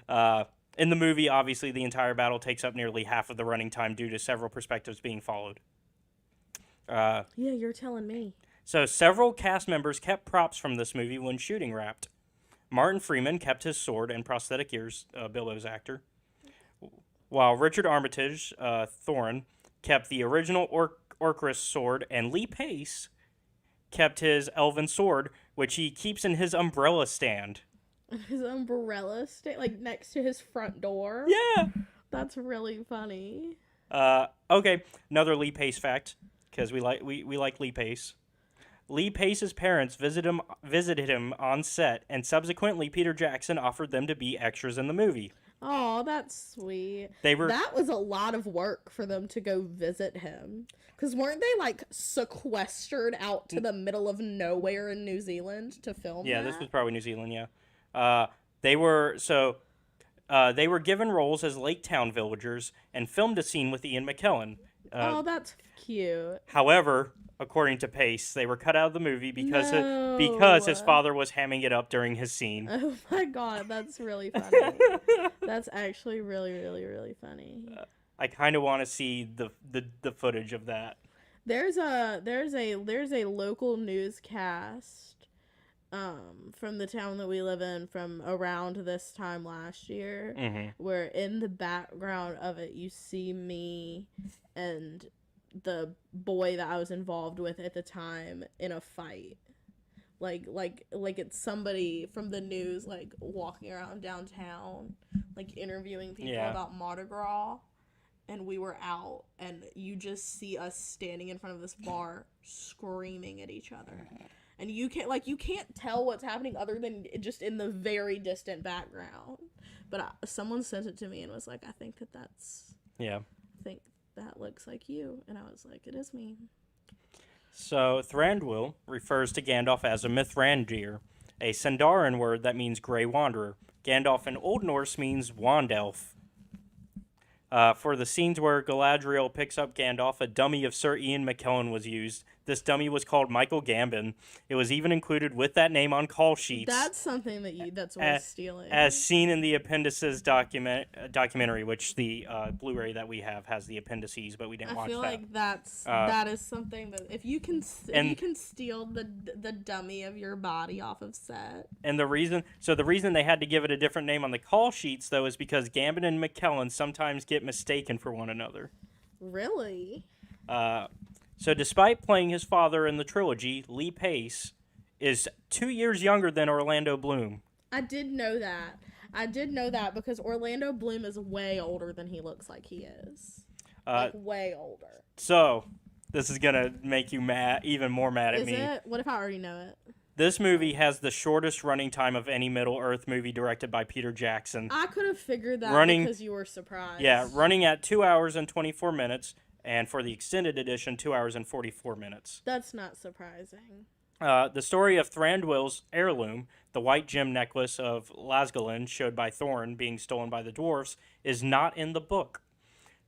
though. In the movie, obviously, the entire battle takes up nearly half of the running time due to several perspectives being followed. Yeah, you're telling me. So several cast members kept props from this movie when shooting wrapped. Martin Freeman kept his sword and prosthetic ears, Bilbo's actor, while Richard Armitage, Thorin, kept the original Orcrist sword, and Lee Pace kept his elven sword, which he keeps in his umbrella stand. His umbrella stand, like next to his front door? Yeah! That's really funny. Okay, another Lee Pace fact, because we like Lee Pace. Lee Pace's parents visited him on set, and subsequently Peter Jackson offered them to be extras in the movie. Oh, that's sweet. That was a lot of work for them to go visit him. Because weren't they, like, sequestered out to the middle of nowhere in New Zealand to film Yeah, that? this was probably New Zealand, yeah. They were given roles as Lake Town villagers and filmed a scene with Ian McKellen. Oh, that's cute. However, according to Pace, they were cut out of the movie because his father was hamming it up during his scene. Oh my god, that's really funny. That's actually really, really, really funny. I kind of want to see the footage of that. There's a local newscast from the town that we live in from around this time last year, where in the background of it you see me and the boy that I was involved with at the time in a fight. Like it's somebody from the news, like, walking around downtown, like, interviewing people about Mardi Gras, and we were out, and you just see us standing in front of this bar screaming at each other. And you can't tell what's happening other than just in the very distant background. But someone sent it to me and was like, I think that's... Yeah. I think that looks like you. And I was like, it is me. So, Thranduil refers to Gandalf as a Mithrandir, a Sindarin word that means Grey Wanderer. Gandalf in Old Norse means Wand Elf. For the scenes where Galadriel picks up Gandalf, a dummy of Sir Ian McKellen was used. This dummy was called Michael Gambon. It was even included with that name on call sheets. That's something that's worth stealing. As seen in the appendices documentary, which the Blu-ray that we have has the appendices, but we didn't watch that. I feel like that is something that if you can steal the dummy of your body off of set. And the reason they had to give it a different name on the call sheets, though, is because Gambon and McKellen sometimes get mistaken for one another. Really? So despite playing his father in the trilogy, Lee Pace is 2 years younger than Orlando Bloom. I did know that because Orlando Bloom is way older than he looks like he is. Way older. So, this is going to make you even more mad at me. Is it? What if I already know it? This movie has the shortest running time of any Middle-earth movie directed by Peter Jackson. I could have figured that because you were surprised. Yeah, running at 2 hours and 24 minutes. And for the extended edition, 2 hours and 44 minutes. That's not surprising. The story of Thranduil's heirloom, the white gem necklace of Lasgulin, showed by Thorin being stolen by the dwarves, is not in the book.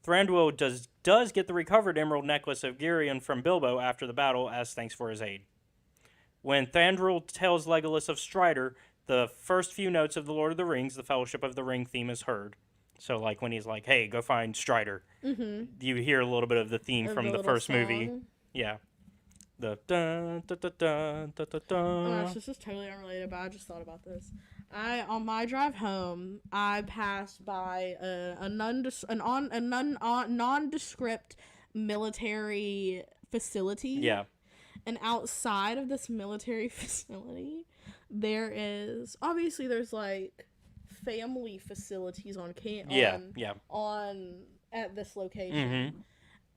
Thranduil does get the recovered emerald necklace of Girion from Bilbo after the battle as thanks for his aid. When Thranduil tells Legolas of Strider, the first few notes of The Lord of the Rings, the Fellowship of the Ring theme is heard. So, like, when he's like, hey, go find Strider, you hear a little bit of the theme from the first movie. Yeah. The dun-dun-dun-dun-dun-dun. Oh gosh, this is totally unrelated, but I just thought about this. On my drive home, I passed by a nondescript military facility. Yeah. And outside of this military facility, there's like family facilities at this location.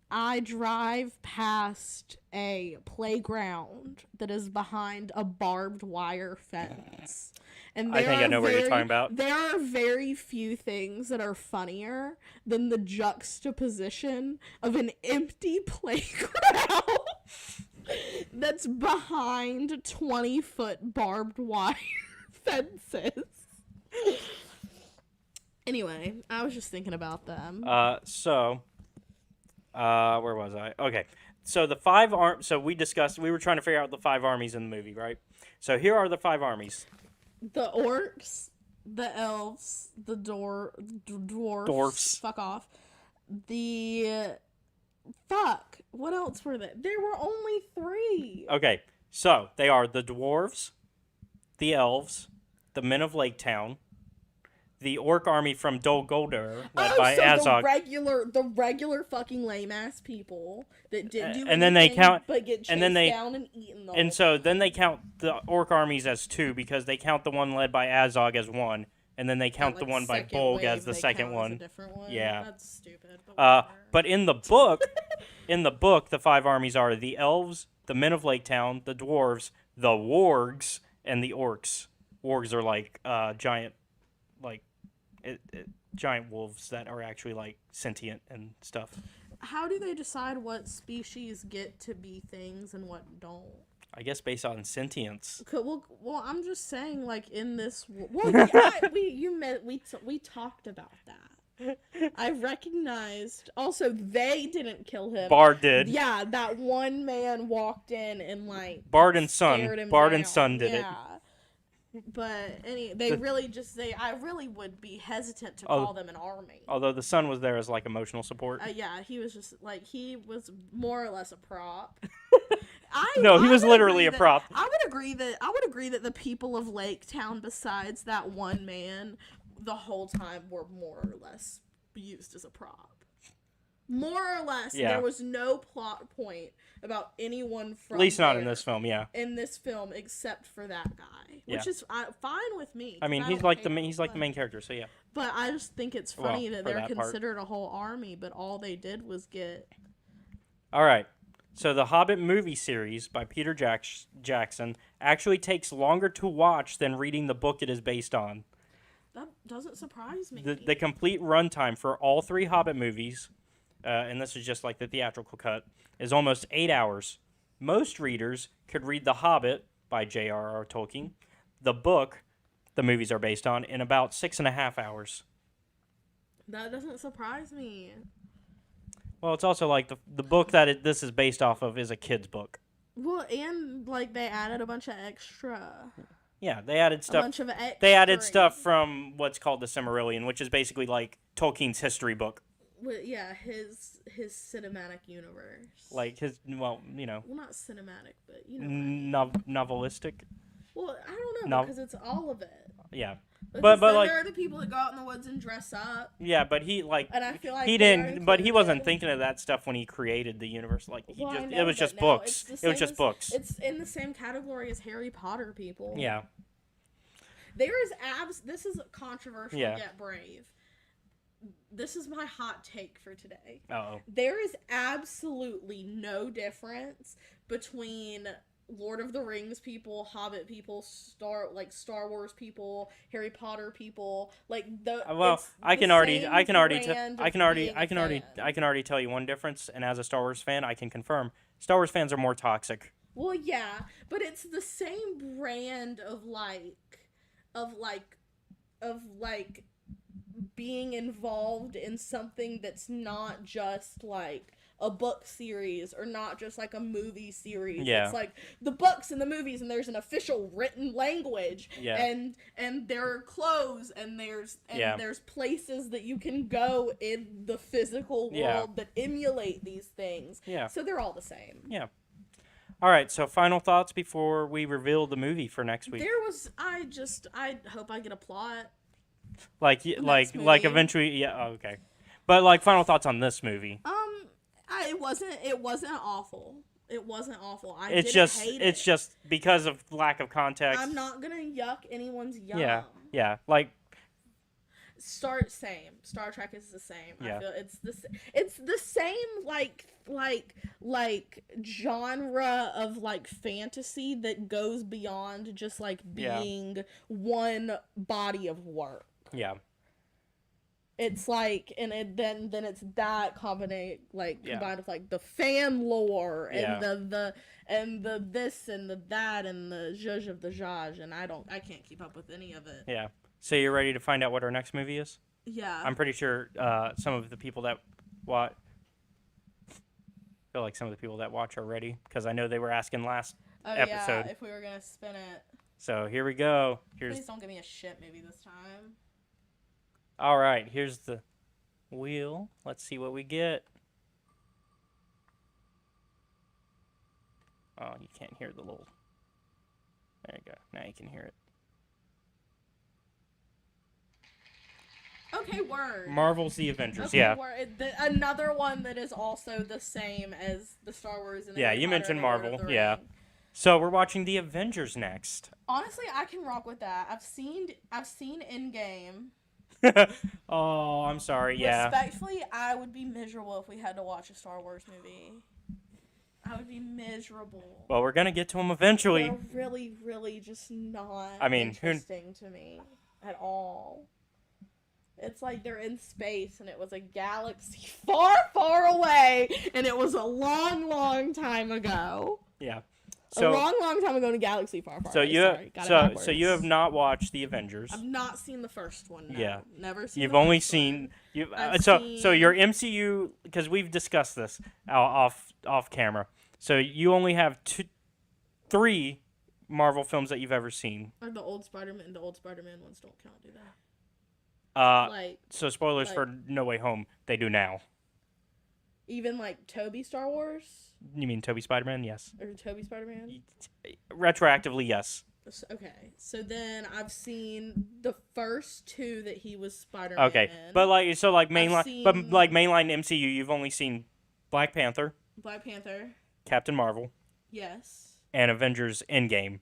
I drive past a playground that is behind a barbed wire fence. And I think I know what you're talking about. There are very few things that are funnier than the juxtaposition of an empty playground that's behind 20-foot barbed wire fences. Anyway, I was just thinking about them. Where was I? Okay. So we were trying to figure out the 5 armies in the movie, right? So here are the 5 armies. The orcs? the elves, the dwarfs. Dwarfs. Fuck off. What else were there? There were only 3. Okay, so they are the dwarves, the elves, the men of Lake Town, the orc army from Dol Guldur, led by Azog. the regular fucking lame ass people that didn't do and then they count, but get chased down and eaten. And so then they count the orc armies as 2 because they count the one led by Azog as 1, and then they count the one by Bolg as the second one. As a different one. Yeah, that's stupid. But in the book, the 5 armies are the elves, the men of Lake Town, the dwarves, the wargs, and the orcs. Wargs are like giant, like giant wolves that are actually like sentient and stuff. How do they decide what species get to be things and what don't? I guess based on sentience. Well, I'm just saying, like in this. Well, we talked about that. I recognized. Also, they didn't kill him. Bard did. Yeah, that one man walked in and like. Bard and Son did it. But I really would be hesitant to call them an army. Although the son was there as like emotional support. Yeah, he was just like he was more or less a prop. He was literally a prop. I would agree that the people of Lake Town, besides that one man, the whole time were more or less used as a prop. More or less, there was no plot point about anyone from. At least not in this film, yeah. In this film, except for that guy, which is fine with me. I mean, he's like the main character, so yeah. But I just think it's funny that they're considered a whole army, but all they did was get. All right, so the Hobbit movie series by Peter Jackson actually takes longer to watch than reading the book it is based on. That doesn't surprise me. The complete runtime for all 3 Hobbit movies. And this is just like the theatrical cut, is almost 8 hours. Most readers could read The Hobbit by J.R.R. Tolkien, the book the movies are based on, in about 6.5 hours. That doesn't surprise me. Well, it's also like the book that this is based off of is a kid's book. Well, and like they added a bunch of extra. Yeah, they added stuff. A bunch of extra. They added stuff from what's called the Silmarillion, which is basically like Tolkien's history book. Well, yeah, his cinematic universe. Like his, well, Well, not cinematic, but novelistic. Well, I don't know because it's all of it. Yeah, but like there are the people that go out in the woods and dress up. Yeah, but he and I feel like he didn't. But he wasn't thinking of that stuff when he created the universe. Like it was just books. It was just books. It's in the same category as Harry Potter people. Yeah. There is This is controversial yet brave. This is my hot take for today. Uh-oh. There is absolutely no difference between Lord of the Rings people, Hobbit people, Star Wars people, Harry Potter people. I can already tell you one difference, and as a Star Wars fan, I can confirm Star Wars fans are more toxic. Well, yeah, but it's the same brand of being involved in something that's not just like a book series or not just like a movie series. Yeah. It's like the books and the movies, and there's an official written language. Yeah. And there are clothes and there's places that you can go in the physical world that emulate these things. Yeah. So they're all the same. Yeah. All right, so final thoughts before we reveal the movie for next week. I hope I get a plot. Like eventually, yeah, oh, okay. But like final thoughts on this movie. It wasn't awful. It wasn't awful. It's just because of lack of context. I'm not gonna yuck anyone's yum. Yeah. Like Star Trek is the same. Yeah. I feel it's the same like genre of like fantasy that goes beyond just like being one body of work. Yeah. It's like, and then it's that combined with like the fan lore and the this and the that and the zhuzh of the zhazh, and I can't keep up with any of it. Yeah. So you're ready to find out what our next movie is? Yeah. I'm pretty sure some of the people that watch. I feel like some of the people that watch are ready because I know they were asking last episode. Yeah, if we were gonna spin it. So here we go. Please don't give me a shit movie this time. All right, here's the wheel. Let's see what we get. Oh, you can't hear the little... There you go. Now you can hear it. Okay, word. Marvel's The Avengers, okay, yeah. Another one that is also the same as the Star Wars and Yeah, Harry you Potter mentioned and the Lord of Marvel, the yeah. Ring. So we're watching The Avengers next. Honestly, I can rock with that. I've seen Endgame. Oh, I'm sorry, yeah. Respectfully, I would be miserable if we had to watch a Star Wars movie. I would be miserable. Well, we're going to get to them eventually. They're really, really just not interesting to me at all. It's like they're in space and it was a galaxy far, far away and it was a long, long time ago. Yeah. So, a long, long time ago in a galaxy far, far away. So you have not watched The Avengers. I've not seen the first one. No. Yeah. Never seen. You've the only first seen one. so your MCU, because we've discussed this off camera. So you only have 3 Marvel films that you've ever seen. Or the old Spider-Man. The old Spider-Man ones don't count, do they? So spoilers for No Way Home. They do now. Even like Tobey Star Wars? You mean Tobey Spider-Man? Yes. Or Tobey Spider-Man? Retroactively, yes. Okay, so then I've seen the first 2 that he was Spider-Man. Okay, but mainline MCU, you've only seen Black Panther, Captain Marvel, yes, and Avengers Endgame,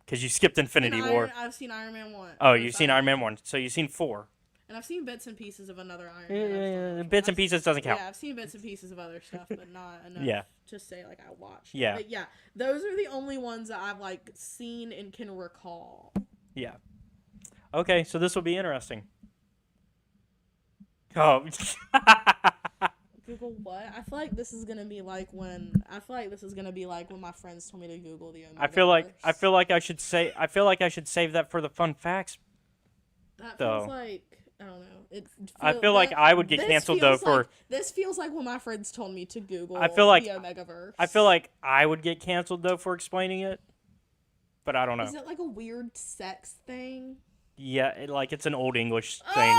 because you skipped Infinity War. I've seen Iron Man 1. Oh, you've seen Iron Man 1, so you've seen 4. And I've seen bits and pieces of another Iron Man. Bits and pieces doesn't count. Yeah, I've seen bits and pieces of other stuff, but not enough to say like I watched. Yeah. But yeah, those are the only ones that I've like seen and can recall. Yeah. Okay, so this will be interesting. Oh. Google what? I feel like this is gonna be like when my friends told me to Google the Omega. I feel like I should save that for the fun facts. That feels like I don't know. I feel like I would get canceled though for this feels like when my friends told me to Google the Omegaverse. I feel like I would get canceled though for explaining it, but I don't know. Is it like a weird sex thing? Yeah, it's an old English thing.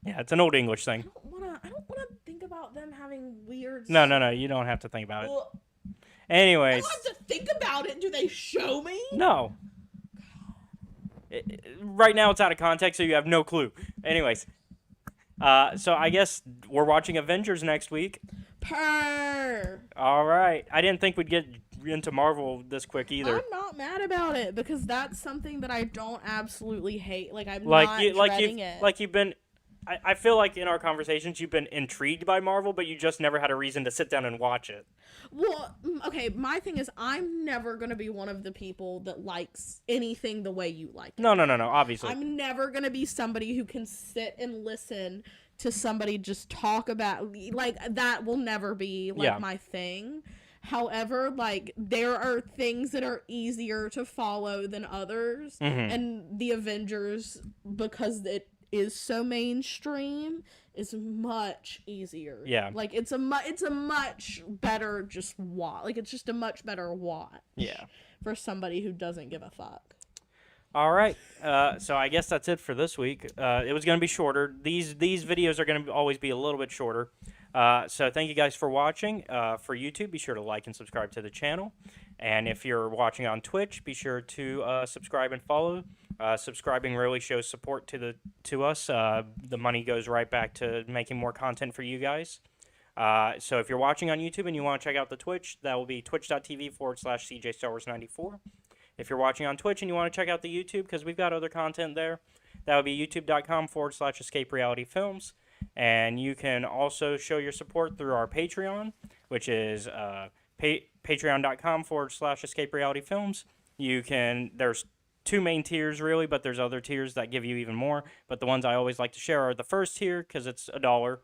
Yeah, it's an old English thing. I don't wanna think about them having weird. No, you don't have to think about it. Anyways. I don't have to think about it. Do they show me? No. Right now it's out of context, so you have no clue. Anyways. So I guess we're watching Avengers next week. All right. I didn't think we'd get into Marvel this quick either. I'm not mad about it because that's something that I don't absolutely hate. Like I'm not dreading it. You've been. I feel like in our conversations you've been intrigued by Marvel, but you just never had a reason to sit down and watch it. Well, okay, my thing is I'm never going to be one of the people that likes anything the way you like it. No, obviously. I'm never going to be somebody who can sit and listen to somebody just talk about, like, that will never be, my thing. However, there are things that are easier to follow than others, and the Avengers, because it is so mainstream, is much easier. Yeah. It's a much better just watch. It's just a much better watch. Yeah. For somebody who doesn't give a fuck. All right. So I guess that's it for this week. It was going to be shorter. These videos are going to always be a little bit shorter. So thank you guys for watching. For YouTube, be sure to like and subscribe to the channel. And if you're watching on Twitch, be sure to subscribe and follow. Subscribing really shows support to us. The money goes right back to making more content for you guys. So if you're watching on YouTube and you want to check out the Twitch, that will be twitch.tv/CJ Star Wars 94. If you're watching on Twitch and you want to check out the YouTube, because we've got other content there, that would be youtube.com/Escape Reality Films. And you can also show your support through our Patreon, which is patreon.com/Escape Reality Films. There's 2 main tiers really, but there's other tiers that give you even more. But the ones I always like to share are the first tier, because it's $1.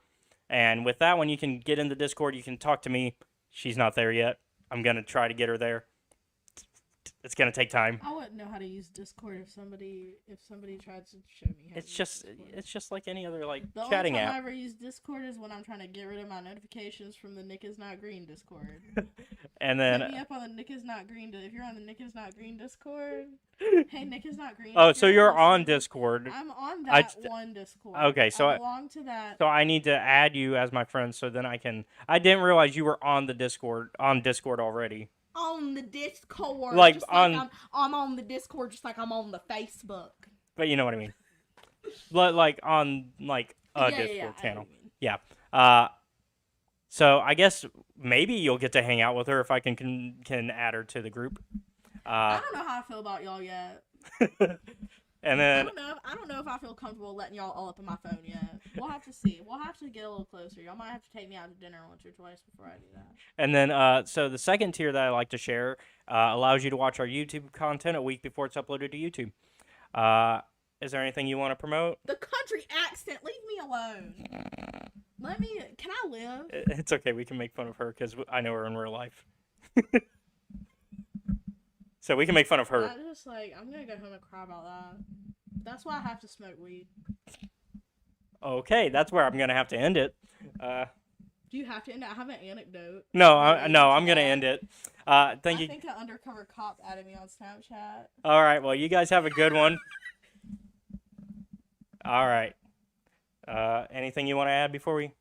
And with that one, you can get in the Discord. You can talk to me. She's not there yet. I'm going to try to get her there. It's going to take time. I wouldn't know how to use Discord if somebody tried to show me how it's just like any other the chatting only time app. I ever use Discord is when I'm trying to get rid of my notifications from the Nick is Not Green Discord. And then Hit me up on the Nick is Not Green. If you're on the Nick is Not Green Discord, hey, Nick is Not Green. Oh, so you're on Discord. I'm on that one Discord. Okay, so I belong to that. So I need to add you as my friend, so then I can. I didn't realize you were on the Discord already. On the Discord, like just on. Like I'm on the Discord, just like I'm on the Facebook. But you know what I mean. Like on a Discord channel. Yeah. So I guess maybe you'll get to hang out with her if I can add her to the group. I don't know how I feel about y'all yet. And then I don't know if I feel comfortable letting y'all all up in my phone yet. We'll have to see. We'll have to get a little closer. Y'all might have to take me out to dinner once or twice before I do that. And then so the second tier that I like to share allows you to watch our YouTube content a week before it's uploaded to YouTube. Is there anything you want to promote? The country accent. Leave me alone. Can I live? It's okay. We can make fun of her because I know her in real life. So we can make fun of her. I'm just I'm going to go home and cry about that. That's why I have to smoke weed. Okay, that's where I'm going to have to end it. Do you have to end it? I have an anecdote. No, I'm going to end it. Thank you. I think an undercover cop added me on Snapchat. All right, well, you guys have a good one. All right. Anything you want to add before we